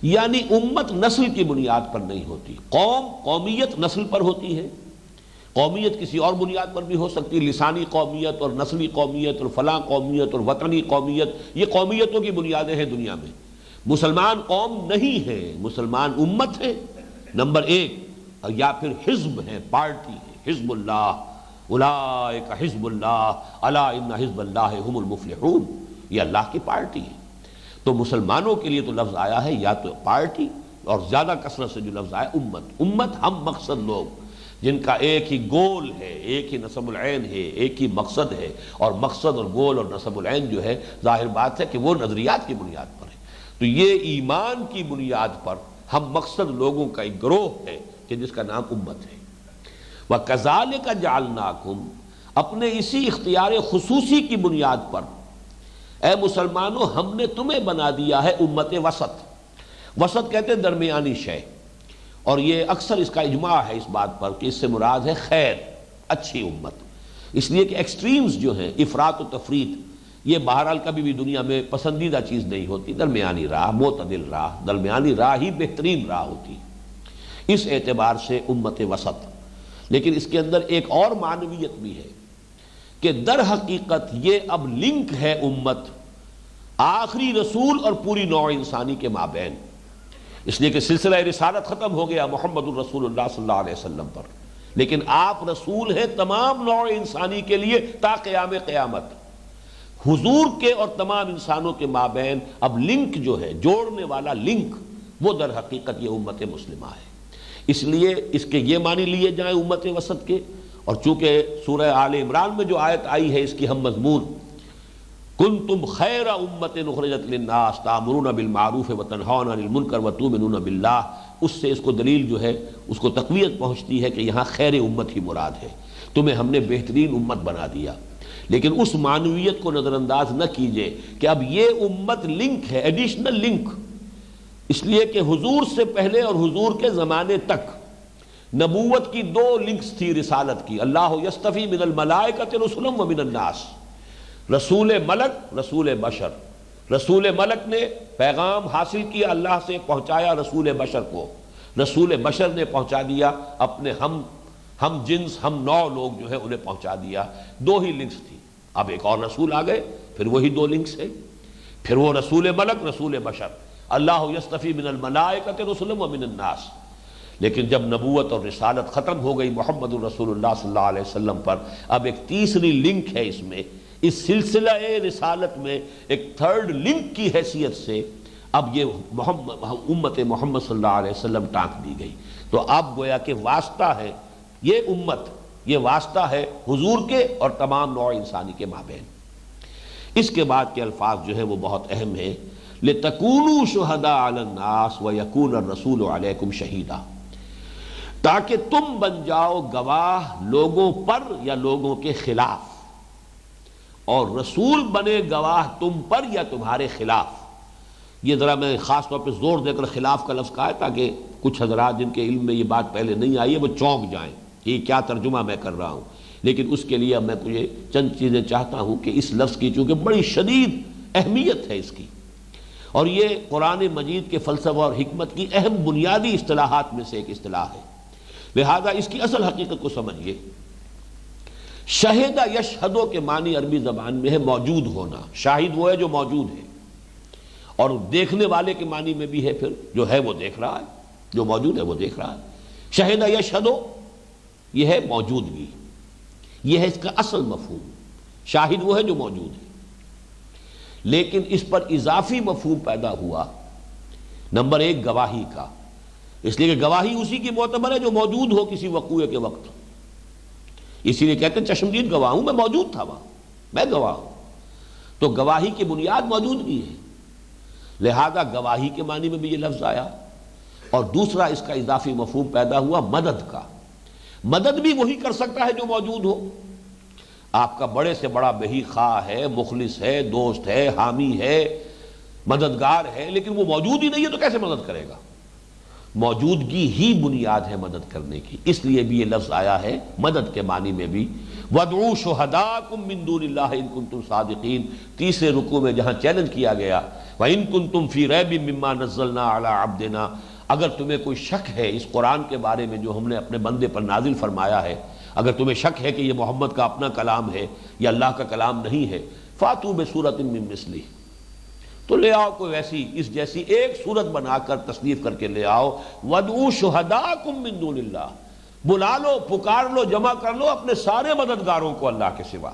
یعنی امت نسل کی بنیاد پر نہیں ہوتی، قومیت نسل پر ہوتی ہے، قومیت کسی اور بنیاد پر بھی ہو سکتی، لسانی قومیت اور نسلی قومیت اور فلاں قومیت اور وطنی قومیت، یہ قومیتوں کی بنیادیں ہیں دنیا میں۔ مسلمان قوم نہیں ہے، مسلمان امت ہے نمبر ایک، یا پھر حزب ہے، پارٹی ہے، حزب اللہ، اولئک حزب اللہ الا ان حزب اللہ هم المفلحون، یہ اللہ کی پارٹی ہے۔ تو مسلمانوں کے لیے تو لفظ آیا ہے یا تو پارٹی، اور زیادہ کثرت سے جو لفظ آیا امت، امت ہم مقصد لوگ جن کا ایک ہی گول ہے، ایک ہی نسب العین ہے، ایک ہی مقصد ہے، اور مقصد اور گول اور نسب العین جو ہے ظاہر بات ہے کہ وہ نظریات کی بنیاد پر ہے، تو یہ ایمان کی بنیاد پر ہم مقصد لوگوں کا ایک گروہ ہے کہ جس کا نام امت ہے۔ وَكَذَلِكَ جَعَلْنَاكُمْ، اپنے اسی اختیار خصوصی کی بنیاد پر اے مسلمانوں ہم نے تمہیں بنا دیا ہے امت وسط۔ وسط کہتے ہیں درمیانی شے، اور یہ اکثر اس کا اجماع ہے اس بات پر کہ اس سے مراد ہے خیر، اچھی امت، اس لیے کہ ایکسٹریمز جو ہیں، افراط و تفریط، یہ بہرحال کبھی بھی دنیا میں پسندیدہ چیز نہیں ہوتی، درمیانی راہ، معتدل راہ، درمیانی راہ ہی بہترین راہ ہوتی ہے، اس اعتبار سے امت وسط۔ لیکن اس کے اندر ایک اور معنویت بھی ہے کہ در حقیقت یہ اب لنک ہے امت آخری رسول اور پوری نوع انسانی کے مابین، اس لیے کہ سلسلہ رسالت ختم ہو گیا محمد الرسول اللہ صلی اللہ علیہ وسلم پر، لیکن آپ رسول ہیں تمام نوع انسانی کے لیے تا قیام قیامت۔ حضور کے اور تمام انسانوں کے مابین اب لنک جو ہے، جوڑنے والا لنک، وہ در حقیقت یہ امت مسلمہ ہے۔ اس لیے اس کے یہ معنی لیے جائیں امت وسط کے، اور چونکہ سورہ آل عمران میں جو آیت آئی ہے اس کی ہم مضمون کنتم خیر امت اخرجت للناس تأمرون بالمعروف وتنہون عن المنکر وتؤمنون باللہ، اس سے اس کو دلیل جو ہے اس کو تقویت پہنچتی ہے کہ یہاں خیر امت ہی مراد ہے، تمہیں ہم نے بہترین امت بنا دیا۔ لیکن اس معنویت کو نظر انداز نہ کیجئے کہ اب یہ امت لنک ہے، ایڈیشنل لنک، اس لیے کہ حضور سے پہلے اور حضور کے زمانے تک نبوت کی دو لنکس تھی رسالت کی، اللہ یصطفی من الملائکۃ رسلا ومن الناس، رسول ملک، رسول بشر۔ رسول ملک نے پیغام حاصل کیا اللہ سے، پہنچایا رسول بشر کو، رسول بشر نے پہنچا دیا اپنے ہم جنس، ہم نوع لوگ جو ہے انہیں پہنچا دیا۔ دو ہی لنکس تھی، اب ایک اور رسول آ گئے، پھر وہی دو لنکس ہے، پھر وہ رسول ملک، رسول بشر، اللہ یصطفی من الملائکۃ رسلا ومن الناس۔ لیکن جب نبوت اور رسالت ختم ہو گئی محمد الرسول اللہ صلی اللہ علیہ وسلم پر، اب ایک تیسری لنک ہے اس میں، اس سلسلہ رسالت میں ایک تھرڈ لنک کی حیثیت سے اب یہ امت محمد صلی اللہ علیہ وسلم ٹانک دی گئی، تو اب گویا کہ واسطہ ہے یہ امت، یہ واسطہ ہے حضور کے اور تمام نوع انسانی کے مابین۔ اس کے بعد کے الفاظ جو ہے وہ بہت اہم ہیں، لِتَكُونُوا شُهَدَاءَ عَلَى النَّاسِ وَيَكُونَ الرَّسُولُ عَلَيْكُمْ شَهِيدًا، تاکہ تم بن جاؤ گواہ لوگوں پر یا لوگوں کے خلاف، اور رسول بنے گواہ تم پر یا تمہارے خلاف۔ یہ ذرا میں خاص طور پہ زور دے کر خلاف کا لفظ کہا ہے تاکہ کچھ حضرات جن کے علم میں یہ بات پہلے نہیں آئی ہے وہ چونک جائیں کہ یہ کیا ترجمہ میں کر رہا ہوں، لیکن اس کے لیے اب میں مجھے چند چیزیں چاہتا ہوں کہ اس لفظ کی چونکہ بڑی شدید اہمیت ہے اس کی، اور یہ قرآن مجید کے فلسفہ اور حکمت کی اہم بنیادی اصطلاحات میں سے ایک اصطلاح ہے، لہذا اس کی اصل حقیقت کو سمجھیے۔ شہدہ یشہدو کے معنی عربی زبان میں ہے موجود ہونا، شاہد وہ ہے جو موجود ہے، اور دیکھنے والے کے معنی میں بھی ہے پھر جو ہے وہ دیکھ رہا ہے، جو موجود ہے وہ دیکھ رہا ہے۔ شہدہ یشہدو یہ ہے موجودگی، یہ ہے اس کا اصل مفہوم، شاہد وہ ہے جو موجود ہے، لیکن اس پر اضافی مفہوم پیدا ہوا نمبر ایک گواہی کا، اس لیے کہ گواہی اسی کی معتبر ہے جو موجود ہو کسی وقوعے کے وقت، اسی لیے کہتے ہیں چشمدید گواہ ہوں، میں موجود تھا وہاں، میں گواہ ہوں، تو گواہی کی بنیاد موجودگی ہے، لہذا گواہی کے معنی میں بھی یہ لفظ آیا، اور دوسرا اس کا اضافی مفہوم پیدا ہوا مدد کا، مدد بھی وہی کر سکتا ہے جو موجود ہو، آپ کا بڑے سے بڑا بہی خواہ ہے، مخلص ہے، دوست ہے، حامی ہے، مددگار ہے، لیکن وہ موجود ہی نہیں ہے تو کیسے مدد کرے گا؟ موجودگی ہی بنیاد ہے مدد کرنے کی، اس لیے بھی یہ لفظ آیا ہے مدد کے معنی میں بھی۔ وَادْعُوا شُهَدَاءَكُم مِّن دُونِ اللَّهِ إِن كُنتُمْ صَادِقِينَ، تیسرے رکوع میں جہاں چیلنج کیا گیا وَإِن كُنتُمْ فِي رَيْبٍ مِّمَّا نَزَّلْنَا عَلَىٰ عَبْدِنَا، اگر تمہیں کوئی شک ہے اس قرآن کے بارے میں جو ہم نے اپنے بندے پر نازل فرمایا ہے، اگر تمہیں شک ہے کہ یہ محمد کا اپنا کلام ہے یا اللہ کا کلام نہیں ہے، فَأْتُوا بِسُورَةٍ مِّن مِّثْلِهِ، تو لے آؤ کوئی ایسی اس جیسی ایک صورت بنا کر تصنیف کر کے لے آؤ۔ وَادْعُوا شُهَدَاءَكُم مِّن دُونِ اللَّهِ، بلا لو، پکار لو، جمع کر لو اپنے سارے مددگاروں کو اللہ کے سوا۔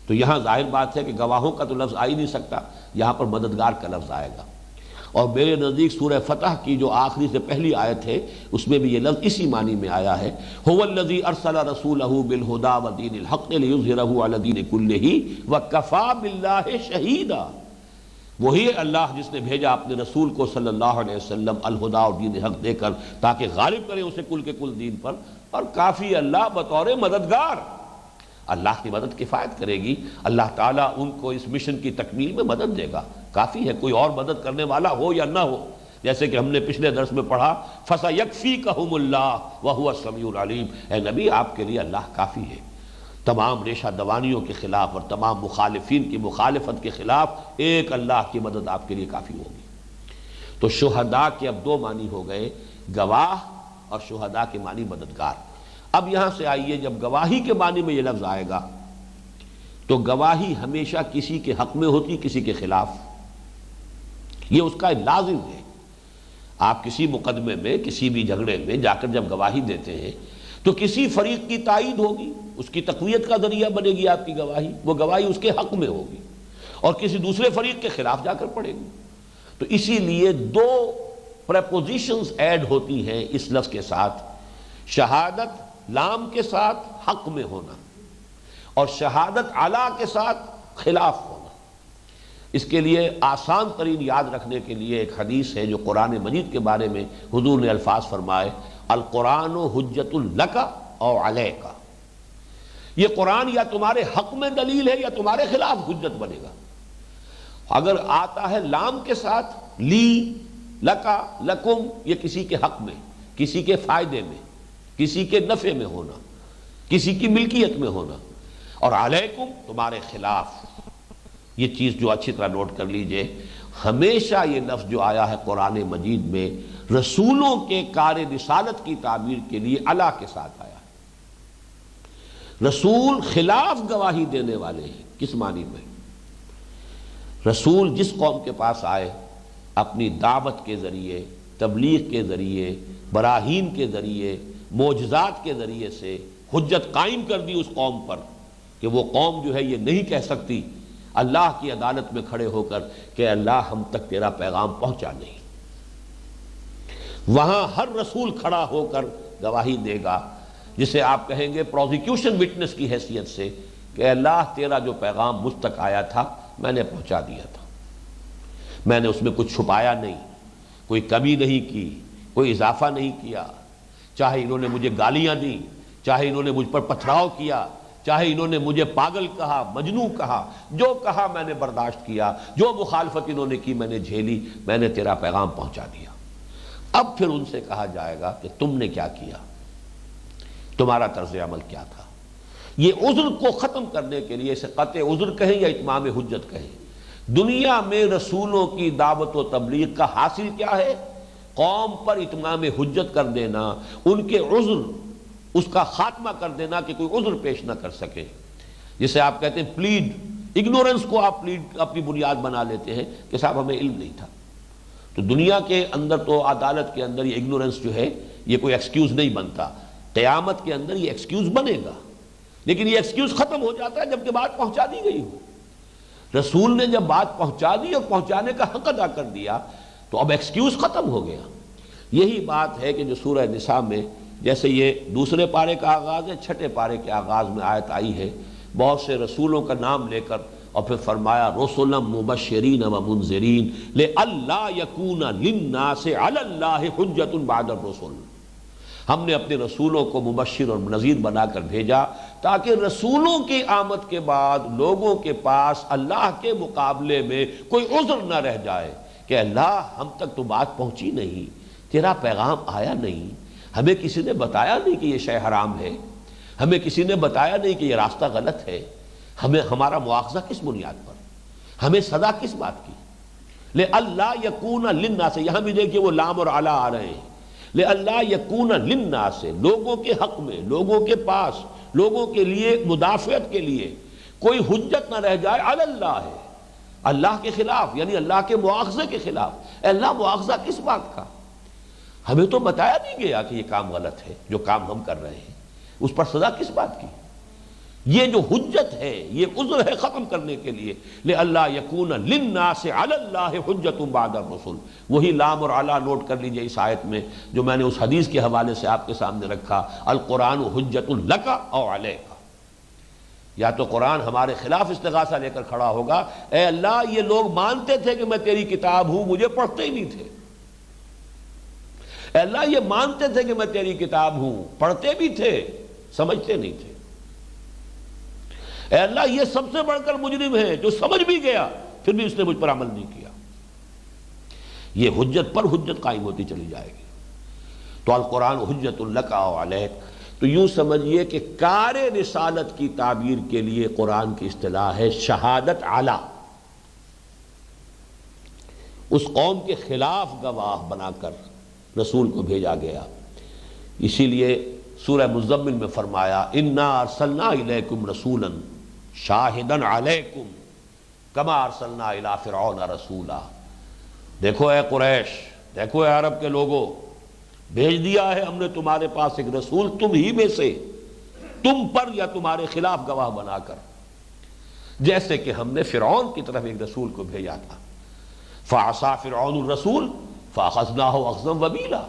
تو یہاں ظاہر بات ہے کہ گواہوں کا تو لفظ آ ہی نہیں سکتا، یہاں پر مددگار کا لفظ آئے گا، اور میرے نزدیک سورہ فتح کی جو آخری سے پہلی آیت ہے اس میں بھی یہ لفظ اسی معنی میں آیا ہے، هُوَ الَّذِي أَرْسَلَ رَسُولَهُ بِالْهُدَىٰ وَدِينِ الْحَقِّ لِيُظْهِرَهُ عَلَى الدِّينِ كُلِّهِ وَكَفَىٰ بِاللَّهِ شَهِيدًا، وہی اللہ جس نے بھیجا اپنے رسول کو صلی اللہ علیہ وسلم الہدا اور دین حق دے کر تاکہ غالب کرے اسے کل کے کل دین پر، اور کافی اللہ بطور مددگار، اللہ کی مدد کفایت کرے گی، اللہ تعالیٰ ان کو اس مشن کی تکمیل میں مدد دے گا، کافی ہے، کوئی اور مدد کرنے والا ہو یا نہ ہو، جیسے کہ ہم نے پچھلے درس میں پڑھا فَسَيَكْفِيكَهُمُ اللَّهُ وَهُوَ السَّمِيعُ الْعَلِيمُ، اے نبی آپ کے لیے اللہ کافی ہے، تمام ریشہ دوانیوں کے خلاف اور تمام مخالفین کی مخالفت کے خلاف ایک اللہ کی مدد آپ کے لیے کافی ہوگی۔ تو شہداء کے اب دو معنی ہو گئے، گواہ، اور شہداء کے معنی مددگار۔ اب یہاں سے آئیے، جب گواہی کے معنی میں یہ لفظ آئے گا تو گواہی ہمیشہ کسی کے حق میں ہوتی، کسی کے خلاف، یہ اس کا لازم ہے۔ آپ کسی مقدمے میں، کسی بھی جھگڑے میں جا کر جب گواہی دیتے ہیں تو کسی فریق کی تائید ہوگی، اس کی تقویت کا ذریعہ بنے گی آپ کی گواہی، وہ گواہی اس کے حق میں ہوگی، اور کسی دوسرے فریق کے خلاف جا کر پڑے گی۔ تو اسی لیے دو پریپوزیشنز ایڈ ہوتی ہیں اس لفظ کے ساتھ، شہادت لام کے ساتھ حق میں ہونا، اور شہادت علی کے ساتھ خلاف ہونا۔ اس کے لیے آسان ترین یاد رکھنے کے لیے ایک حدیث ہے جو قرآن مجید کے بارے میں حضور نے الفاظ فرمائے، القرآن حجت لک او علیک، یہ قرآن یا تمہارے حق میں دلیل ہے یا تمہارے خلاف حجت بنے گا۔ اگر آتا ہے لام کے ساتھ، لی، لکا، لکم، یہ کسی کے حق میں، کسی کے فائدے میں، کسی کے نفع میں ہونا، کسی کی ملکیت میں ہونا، اور علیکم تمہارے خلاف۔ یہ چیز جو اچھی طرح نوٹ کر لیجئے، ہمیشہ یہ لفظ جو آیا ہے قرآن مجید میں رسولوں کے کار رسالت کی تعبیر کے لیے علی کے ساتھ آیا ہے۔ رسول خلاف گواہی دینے والے ہیں، کس معنی میں؟ رسول جس قوم کے پاس آئے، اپنی دعوت کے ذریعے، تبلیغ کے ذریعے، براہین کے ذریعے، معجزات کے ذریعے سے حجت قائم کر دی اس قوم پر کہ وہ قوم جو ہے یہ نہیں کہہ سکتی اللہ کی عدالت میں کھڑے ہو کر کہ اللہ ہم تک تیرا پیغام پہنچا نہیں. وہاں ہر رسول کھڑا ہو کر گواہی دے گا، جسے آپ کہیں گے پروزیکیوشن وٹنس کی حیثیت سے، کہ اللہ تیرا جو پیغام مجھ تک آیا تھا میں نے پہنچا دیا تھا، میں نے اس میں کچھ چھپایا نہیں، کوئی کمی نہیں کی، کوئی اضافہ نہیں کیا. چاہے انہوں نے مجھے گالیاں دیں، چاہے انہوں نے مجھ پر پتھراؤ کیا، چاہے انہوں نے مجھے پاگل کہا، مجنوں کہا، جو کہا میں نے برداشت کیا، جو مخالفت انہوں نے کی میں نے جھیلی، میں نے تیرا پیغام پہنچا دیا. اب پھر ان سے کہا جائے گا کہ تم نے کیا کیا، تمہارا طرز عمل کیا تھا. یہ عذر کو ختم کرنے کے لیے، اسے قطع عذر کہیں یا اتمام حجت کہیں، دنیا میں رسولوں کی دعوت و تبلیغ کا حاصل کیا ہے؟ قوم پر اتمام حجت کر دینا، ان کے عذر اس کا خاتمہ کر دینا کہ کوئی عذر پیش نہ کر سکے. جسے آپ کہتے ہیں پلیڈ، اگنورنس کو آپ پلیڈ اپنی بنیاد بنا لیتے ہیں کہ صاحب ہمیں علم نہیں تھا. تو دنیا کے اندر تو عدالت کے اندر یہ اگنورنس جو ہے یہ کوئی ایکسکیوز نہیں بنتا، قیامت کے اندر یہ ایکسکیوز بنے گا. لیکن یہ ایکسکیوز ختم ہو جاتا ہے جب کہ بات پہنچا دی گئی ہو. رسول نے جب بات پہنچا دی اور پہنچانے کا حق ادا کر دیا تو اب ایکسکیوز ختم ہو گیا. یہی بات ہے کہ جو سورہ نساء میں جیسے یہ دوسرے پارے کا آغاز ہے، چھٹے پارے کے آغاز میں آیت آئی ہے، بہت سے رسولوں کا نام لے کر، اور پھر فرمایا رسلا مبشرین و منذرین لئلا یکون للناس علی اللہ حجۃ بعد الرسل. ہم نے اپنے رسولوں کو مبشر اور نذیر بنا کر بھیجا تاکہ رسولوں کی آمد کے بعد لوگوں کے پاس اللہ کے مقابلے میں کوئی عذر نہ رہ جائے کہ اللہ ہم تک تو بات پہنچی نہیں، تیرا پیغام آیا نہیں، ہمیں کسی نے بتایا نہیں کہ یہ شے حرام ہے، ہمیں کسی نے بتایا نہیں کہ یہ راستہ غلط ہے، ہمیں ہمارا مواخذہ کس بنیاد پر، ہمیں سزا کس بات کی. لئلا یکون للناس، یہاں بھی دیکھیے وہ لام اور علی آ رہے ہیں. لئلا یکون للناس، لوگوں کے حق میں، لوگوں کے پاس، لوگوں کے لیے مدافعت کے لیے کوئی حجت نہ رہ جائے علی اللہ ہے، اللہ کے خلاف، یعنی اللہ کے مواخذے کے خلاف. اے اللہ مواخذہ کس بات کا؟ ہمیں تو بتایا نہیں گیا کہ یہ کام غلط ہے، جو کام ہم کر رہے ہیں اس پر سزا کس بات کی؟ یہ جو حجت ہے، یہ عذر ہے ختم کرنے کے لیے. لئلا یکون للناس علی اللہ حجۃ بعد الرسل. وہی لام اور علی نوٹ کر لیجئے اس آیت میں جو میں نے اس حدیث کے حوالے سے آپ کے سامنے رکھا، القرآن حجۃ لک او علیک. یا تو قرآن ہمارے خلاف استغاثہ لے کر کھڑا ہوگا، اے اللہ یہ لوگ مانتے تھے کہ میں تیری کتاب ہوں، مجھے پڑھتے ہی نہیں تھے. اے اللہ یہ مانتے تھے کہ میں تیری کتاب ہوں، پڑھتے بھی تھے، سمجھتے نہیں تھے. اے اللہ یہ سب سے بڑھ کر مجرم ہے جو سمجھ بھی گیا پھر بھی اس نے مجھ پر عمل نہیں کیا. یہ حجت پر حجت قائم ہوتی چلی جائے گی. تو القرآن حجت لک او علیک. تو یوں سمجھیے کہ کار رسالت کی تعبیر کے لیے قرآن کی اصطلاح ہے شہادت اعلی. اس قوم کے خلاف گواہ بنا کر رسول کو بھیجا گیا. اسی لیے سورہ مزمل میں فرمایا انا ارسلنا الیکم رسولا شاہدا علیکم کما ارسلنا الی فرعون رسولا. دیکھو اے قریش، دیکھو اے عرب کے لوگوں، بھیج دیا ہے ہم نے تمہارے پاس ایک رسول تم ہی میں سے، تم پر یا تمہارے خلاف گواہ بنا کر، جیسے کہ ہم نے فرعون کی طرف ایک رسول کو بھیجا تھا. فعصى فرعون الرسول فاخذناه اخذا وبیلا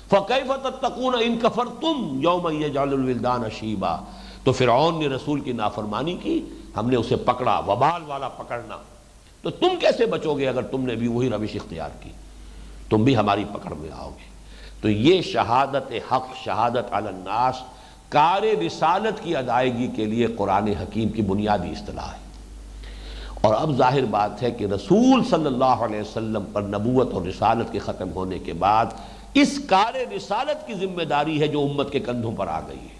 فکیف تتقون ان کفرتم یوما یجعل الولدان شیبا. تو فرعون نے رسول کی نافرمانی کی، ہم نے اسے پکڑا، وبال والا پکڑنا. تو تم کیسے بچو گے اگر تم نے بھی وہی روش اختیار کی؟ تم بھی ہماری پکڑ میں آؤ گے. تو یہ شہادت حق، شہادت علی الناس، کار رسالت کی ادائیگی کے لیے قرآن حکیم کی بنیادی اصطلاح ہے. اور اب ظاہر بات ہے کہ رسول صلی اللہ علیہ وسلم پر نبوت اور رسالت کے ختم ہونے کے بعد اس کار رسالت کی ذمہ داری ہے جو امت کے کندھوں پر آ گئی ہے.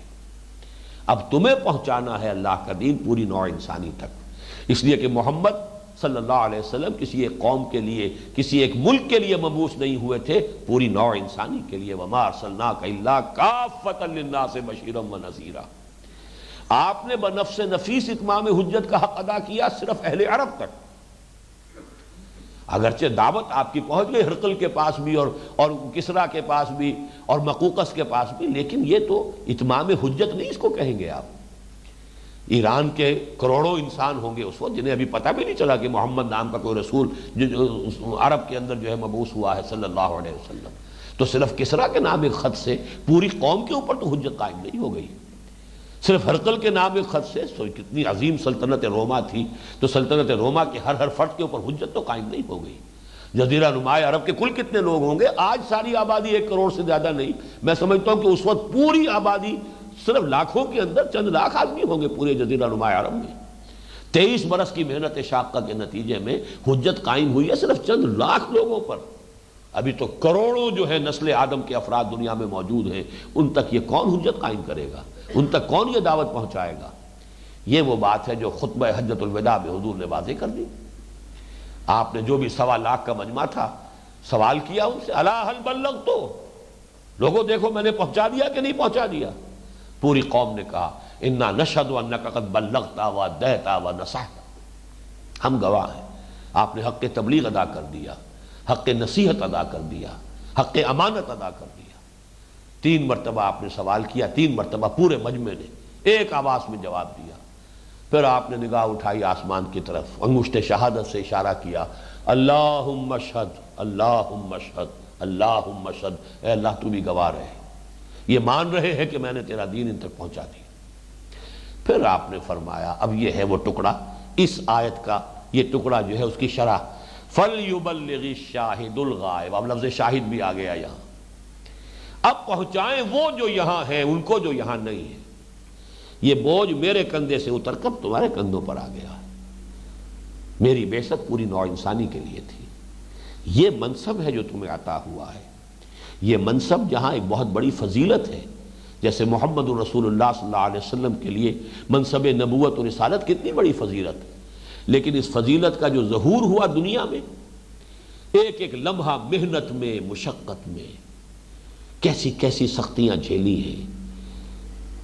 اب تمہیں پہنچانا ہے اللہ کا دین پوری نوع انسانی تک. اس لیے کہ محمد صلی اللہ علیہ وسلم کسی ایک قوم کے لیے، کسی ایک ملک کے لیے مبعوث نہیں ہوئے تھے، پوری نوع انسانی کے لیے. وما ارسلناک الا کافۃ للناس بشیرا ونذیرا. آپ نے بنفس نفیس اتمام حجت کا حق ادا کیا صرف اہل عرب تک. اگرچہ دعوت آپ کی پہنچ گئی ہرقل کے پاس بھی اور کسریٰ کے پاس بھی اور مقوقس کے پاس بھی، لیکن یہ تو اتمام حجت نہیں اس کو کہیں گے آپ. ایران کے کروڑوں انسان ہوں گے اس وقت جنہیں ابھی پتہ بھی نہیں چلا کہ محمد نام کا کوئی رسول جو عرب کے اندر جو ہے مبعوث ہوا ہے صلی اللہ علیہ وسلم. تو صرف کسریٰ کے نام ایک خط سے پوری قوم کے اوپر تو حجت قائم نہیں ہو گئی. صرف ہرقل کے نام ایک خط سے کتنی عظیم سلطنت روما تھی، تو سلطنت روما کے ہر فرد کے اوپر حجت تو قائم نہیں ہو گئی. جزیرہ نماء عرب کے کل کتنے لوگ ہوں گے؟ آج ساری آبادی 1 کروڑ سے زیادہ نہیں. میں سمجھتا ہوں کہ اس وقت پوری آبادی صرف لاکھوں کے اندر چند لاکھ آدمی ہوں گے پورے جزیرہ نماء عرب میں. 23 برس کی محنت شاقہ کے نتیجے میں حجت قائم ہوئی ہے صرف چند لاکھ لوگوں پر. ابھی تو کروڑوں جو ہے نسل آدم کے افراد دنیا میں موجود ہیں، ان تک یہ کون حجت قائم کرے گا؟ ان تک کون یہ دعوت پہنچائے گا؟ یہ وہ بات ہے جو خطبہ حجۃ الوداع میں حضور نے واضح کر دی. آپ نے جو بھی 1.25 لاکھ کا مجمع تھا سوال کیا ان سے، الا هل بلغت، لوگوں دیکھو میں نے پہنچا دیا کہ نہیں پہنچا دیا؟ پوری قوم نے کہا انا نشهد انک قد بلغت وادیت ونصحت، ہم گواہ ہیں آپ نے حق تبلیغ ادا کر دیا، حق نصیحت ادا کر دیا، حق امانت ادا کر دیا. 3 مرتبہ آپ نے سوال کیا، 3 مرتبہ پورے مجمع نے ایک آواز میں جواب دیا. پھر آپ نے نگاہ اٹھائی آسمان کی طرف، انگشت شہادت سے اشارہ کیا، اللہم اشہد اللہم اشہد اللہم اشہد، اے اللہ تو بھی گواہ رہے، یہ مان رہے ہیں کہ میں نے تیرا دین ان تک پہنچا دیا. پھر آپ نے فرمایا اب یہ ہے وہ ٹکڑا، اس آیت کا یہ ٹکڑا جو ہے اس کی شرح، فَلْيُبَلِّغِ الشَّاهِدُ الْغَائِبَ، اب لفظ شاہد بھی آ گیا یہاں. اب پہنچائیں وہ جو یہاں ہیں ان کو جو یہاں نہیں ہے. یہ بوجھ میرے کندھے سے اتر کر تمہارے کندھوں پر آ گیا. میری بعثت پوری نوع انسانی کے لیے تھی. یہ منصب ہے جو تمہیں عطا ہوا ہے. یہ منصب جہاں ایک بہت بڑی فضیلت ہے، جیسے محمد رسول اللہ صلی اللہ علیہ وسلم کے لیے منصب نبوت و رسالت کتنی بڑی فضیلت ہے، لیکن اس فضیلت کا جو ظہور ہوا دنیا میں، ایک ایک لمحہ محنت میں، مشقت میں، کیسی کیسی سختیاں جھیلی ہیں.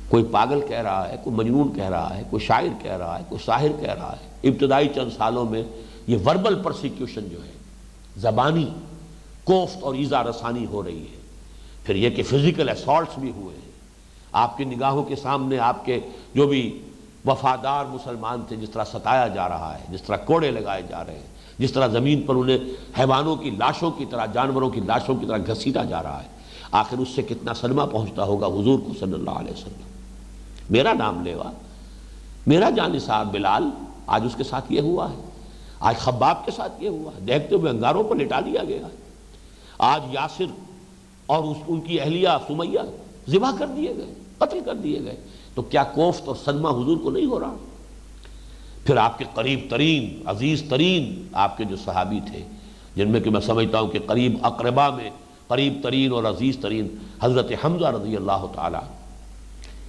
کوئی پاگل کہہ رہا ہے، کوئی مجنون کہہ رہا ہے، کوئی شاعر کہہ رہا ہے، کوئی ساحر کہہ رہا ہے. ابتدائی چند سالوں میں یہ وربل پرسیکیوشن جو ہے، زبانی کوفت اور ایذا رسانی ہو رہی ہے. پھر یہ کہ فزیکل اسالٹس بھی ہوئے ہیں. آپ کی نگاہوں کے سامنے آپ کے جو بھی وفادار مسلمان تھے جس طرح ستایا جا رہا ہے، جس طرح کوڑے لگائے جا رہے ہیں، جس طرح زمین پر انہیں حیوانوں کی لاشوں کی طرح، جانوروں کی لاشوں کی طرح گھسیٹا جا رہا ہے. آخر اس سے کتنا صدمہ پہنچتا ہوگا حضور کو صلی اللہ علیہ وسلم. میرا نام لیوا، میرا جانثار بلال، آج اس کے ساتھ یہ ہوا ہے. آج خباب کے ساتھ یہ ہوا ہے، دیکھتے ہوئے انگاروں پر لٹا دیا گیا ہے. آج یاسر اور ان کی اہلیہ سمیہ ذبح کر دیے گئے، قتل کر دیے گئے. تو کیا کوفت اور صدمہ حضور کو نہیں ہو رہا؟ پھر آپ کے قریب ترین، عزیز ترین آپ کے جو صحابی تھے، جن میں کہ میں سمجھتا ہوں کہ قریب اقربا میں قریب ترین اور عزیز ترین حضرت حمزہ رضی اللہ تعالی،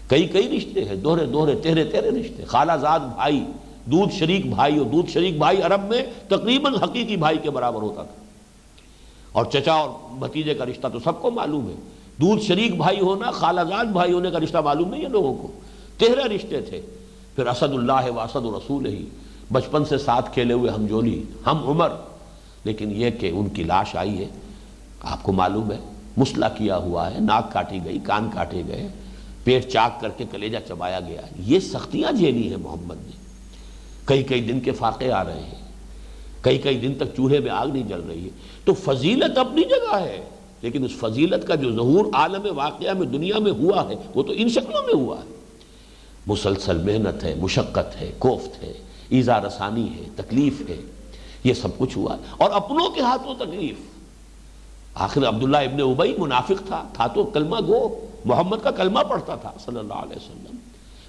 کئی رشتے ہیں، دوہرے تیرے رشتے، خالہ زاد بھائی، دودھ شریک بھائی. اور دودھ شریک بھائی عرب میں تقریباً حقیقی بھائی کے برابر ہوتا تھا. اور چچا اور بھتیجے کا رشتہ تو سب کو معلوم ہے. دودھ شریک بھائی ہونا، خالہ زاد بھائی ہونے کا رشتہ معلوم نہیں ہے لوگوں کو. 13 رشتے تھے. پھر اسد اللہ و اسد رسول ہی، بچپن سے ساتھ کھیلے ہوئے ہم جولی، ہم عمر. لیکن یہ کہ ان کی لاش آئی ہے، آپ کو معلوم ہے، مسلح کیا ہوا ہے، ناک کاٹی گئی، کان کاٹے گئے، پیٹ چاک کر کے کلیجہ چبایا گیا. یہ سختیاں جھیلی ہیں محمد نے. کئی دن کے فاقے آ رہے ہیں، کئی دن تک چولہے میں آگ نہیں جل رہی ہے. تو فضیلت اپنی جگہ ہے، لیکن اس فضیلت کا جو ظہور عالم واقعہ میں دنیا میں ہوا ہے وہ تو ان شکلوں میں ہوا ہے. مسلسل محنت ہے، مشقت ہے، کوفت ہے، ایذا رسانی ہے، تکلیف ہے، یہ سب کچھ ہوا ہے. اور اپنوں کے ہاتھوں تکلیف. آخر عبداللہ ابن ابی منافق تھا تو کلمہ گو، محمد کا کلمہ پڑھتا تھا صلی اللہ علیہ وسلم،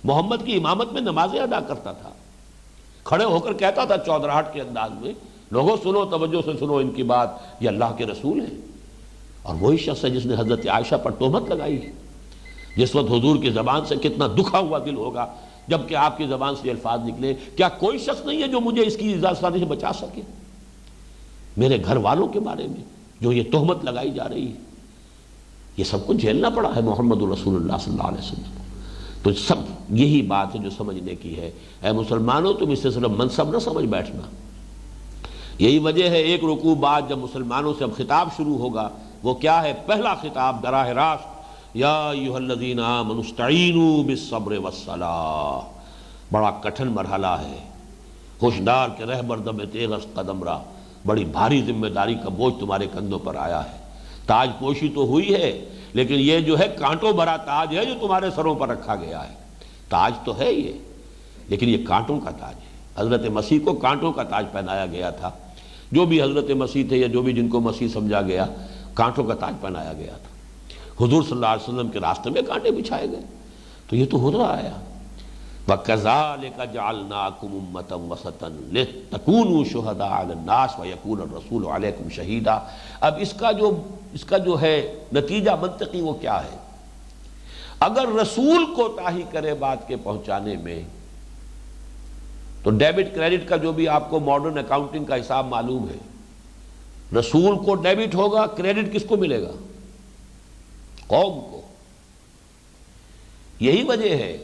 محمد کی امامت میں نمازیں ادا کرتا تھا، کھڑے ہو کر کہتا تھا چودراہٹ کے انداز میں، لوگوں سنو، توجہ سے سنو ان کی بات، یہ اللہ کے رسول ہیں. اور وہی شخص ہے جس نے حضرت عائشہ پر تہمت لگائی ہے. جس وقت حضور کی زبان سے کتنا دکھا ہوا دل ہوگا جبکہ آپ کی زبان سے الفاظ نکلے، کیا کوئی شخص نہیں ہے جو مجھے اس کی اجازت سے بچا سکے؟ میرے گھر والوں کے بارے میں جو یہ تہمت لگائی جا رہی ہے، یہ سب کچھ جھیلنا پڑا ہے محمد رسول اللہ صلی اللہ علیہ وسلم. تو سب یہی بات ہے جو سمجھنے کی ہے. اے مسلمانوں، تم اس سے صرف منصب نہ سمجھ بیٹھنا. یہی وجہ ہے ایک رکوع بعد جب مسلمانوں سے اب خطاب شروع ہوگا، وہ کیا ہے؟ پہلا خطاب براہ راست، یا ایھا الذین آمنوا استعینوا بالصبر والصلاۃ. بڑا کٹھن مرحلہ ہے، ہوشدار کے رہبر دم تیغ از قدم را، بڑی بھاری ذمہ داری کا بوجھ تمہارے کندھوں پر آیا ہے۔ تاج پوشی تو ہوئی ہے، لیکن یہ جو ہے کانٹوں بھرا تاج ہے جو تمہارے سروں پر رکھا گیا ہے۔ تاج تو ہے یہ، لیکن یہ کانٹوں کا تاج ہے۔ حضرت مسیح کو کانٹوں کا تاج پہنایا گیا تھا، جو بھی حضرت مسیح تھے یا جو بھی جن کو مسیح سمجھا گیا، کانٹوں کا تاج پہنایا گیا تھا۔ حضور صلی اللہ علیہ وسلم کے راستے میں کانٹے بچھائے گئے، تو یہ تو ہو رہا ہے۔ وَكَذَلِكَ جَعَلْنَاكُمْ أُمَّةً وَسَطًا لِتَكُونُوا شُهَدَاءَ عَلَى النَّاسِ وَيَكُونَ الرَّسُولُ عَلَيْكُمْ شَهِيدًا۔ اب اس کا جو ہے نتیجہ منطقی وہ کیا ہے؟ اگر رسول کوتاہی کرے بات کے پہنچانے میں، تو ڈیبٹ کریڈٹ کا جو بھی آپ کو ماڈرن اکاؤنٹنگ کا حساب معلوم ہے، رسول کو ڈیبٹ ہوگا، کریڈٹ کس کو ملے گا؟ قوم کو۔ یہی وجہ ہے،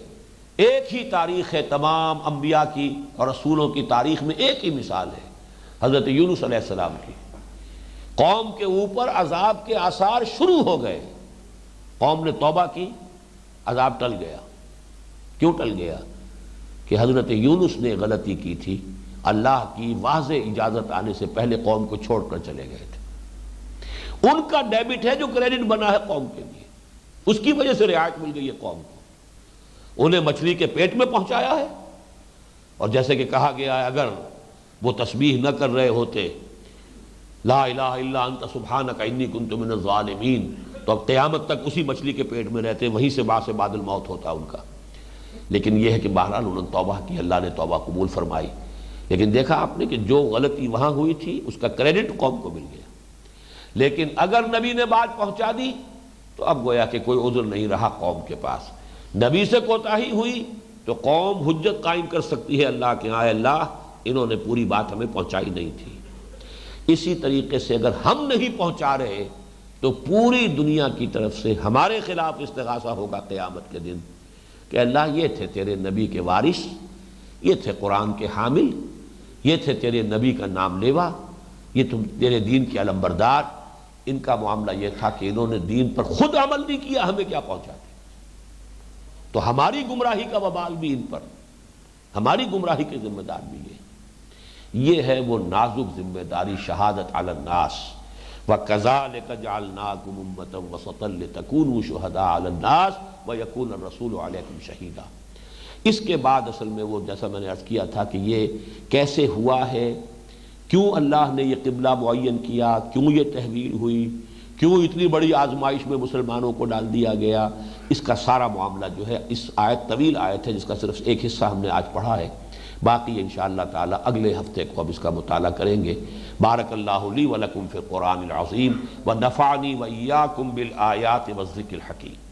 ایک ہی تاریخ ہے تمام انبیاء کی اور رسولوں کی تاریخ میں، ایک ہی مثال ہے حضرت یونس علیہ السلام کی۔ قوم کے اوپر عذاب کے آثار شروع ہو گئے، قوم نے توبہ کی، عذاب ٹل گیا۔ کیوں ٹل گیا؟ کہ حضرت یونس نے غلطی کی تھی، اللہ کی واضح اجازت آنے سے پہلے قوم کو چھوڑ کر چلے گئے تھے۔ ان کا ڈیبٹ ہے جو کریڈٹ بنا ہے قوم کے لیے، اس کی وجہ سے رعایت مل گئی ہے قوم کو۔ انہیں مچھلی کے پیٹ میں پہنچایا ہے، اور جیسے کہ کہا گیا ہے اگر وہ تسبیح نہ کر رہے ہوتے لا الہ الا انت سبحانک انی کنت من الظالمین، تو اب قیامت تک اسی مچھلی کے پیٹ میں رہتے، وہیں سے بعد الموت ہوتا ان کا۔ لیکن یہ ہے کہ بہرحال انہوں نے توبہ کی، اللہ نے توبہ قبول فرمائی۔ لیکن دیکھا آپ نے کہ جو غلطی وہاں ہوئی تھی اس کا کریڈٹ قوم کو مل گیا۔ لیکن اگر نبی نے بات پہنچا دی تو اب گویا کہ کوئی عذر نہیں رہا قوم کے پاس۔ نبی سے کوتاہی ہوئی تو قوم حجت قائم کر سکتی ہے اللہ کے ہاں، اللہ انہوں نے پوری بات ہمیں پہنچائی نہیں تھی۔ اسی طریقے سے اگر ہم نہیں پہنچا رہے تو پوری دنیا کی طرف سے ہمارے خلاف استغاثہ ہوگا قیامت کے دن کہ اللہ یہ تھے تیرے نبی کے وارث، یہ تھے قرآن کے حامل، یہ تھے تیرے نبی کا نام لیوا، یہ تم تیرے دین کے علمبردار، ان کا معاملہ یہ تھا کہ انہوں نے دین پر خود عمل نہیں کیا، ہمیں کیا پہنچاتے؟ تو ہماری گمراہی کا وبال بھی ان پر، ہماری گمراہی کے ذمہ دار بھی یہ ہے وہ نازک ذمہ داری شہادت علی الناس۔ وَكَذَلِكَ جَعَلْنَاكُمْ أُمَّةً وَسَطًا لِتَكُونُوا شُهَدَاءَ عَلَى النَّاسِ وَيَكُونَ الرَّسُولُ عَلَيْكُمْ شَهِيدًا۔ اس کے بعد اصل میں وہ جیسا میں نے عرض کیا تھا کہ یہ کیسے ہوا ہے، کیوں اللہ نے یہ قبلہ معین کیا، کیوں یہ تحویل ہوئی، کیوں اتنی بڑی آزمائش میں مسلمانوں کو ڈال دیا گیا، اس کا سارا معاملہ جو ہے اس آیت، طویل آیت ہے جس کا صرف ایک حصہ ہم نے آج پڑھا ہے، باقی انشاءاللہ تعالی اگلے ہفتے کو اب اس کا مطالعہ کریں گے۔ بارک اللہ لی ولکم فی القرآن العظیم ونفعنی وإیاکم بالآیات والذکر الحکیم۔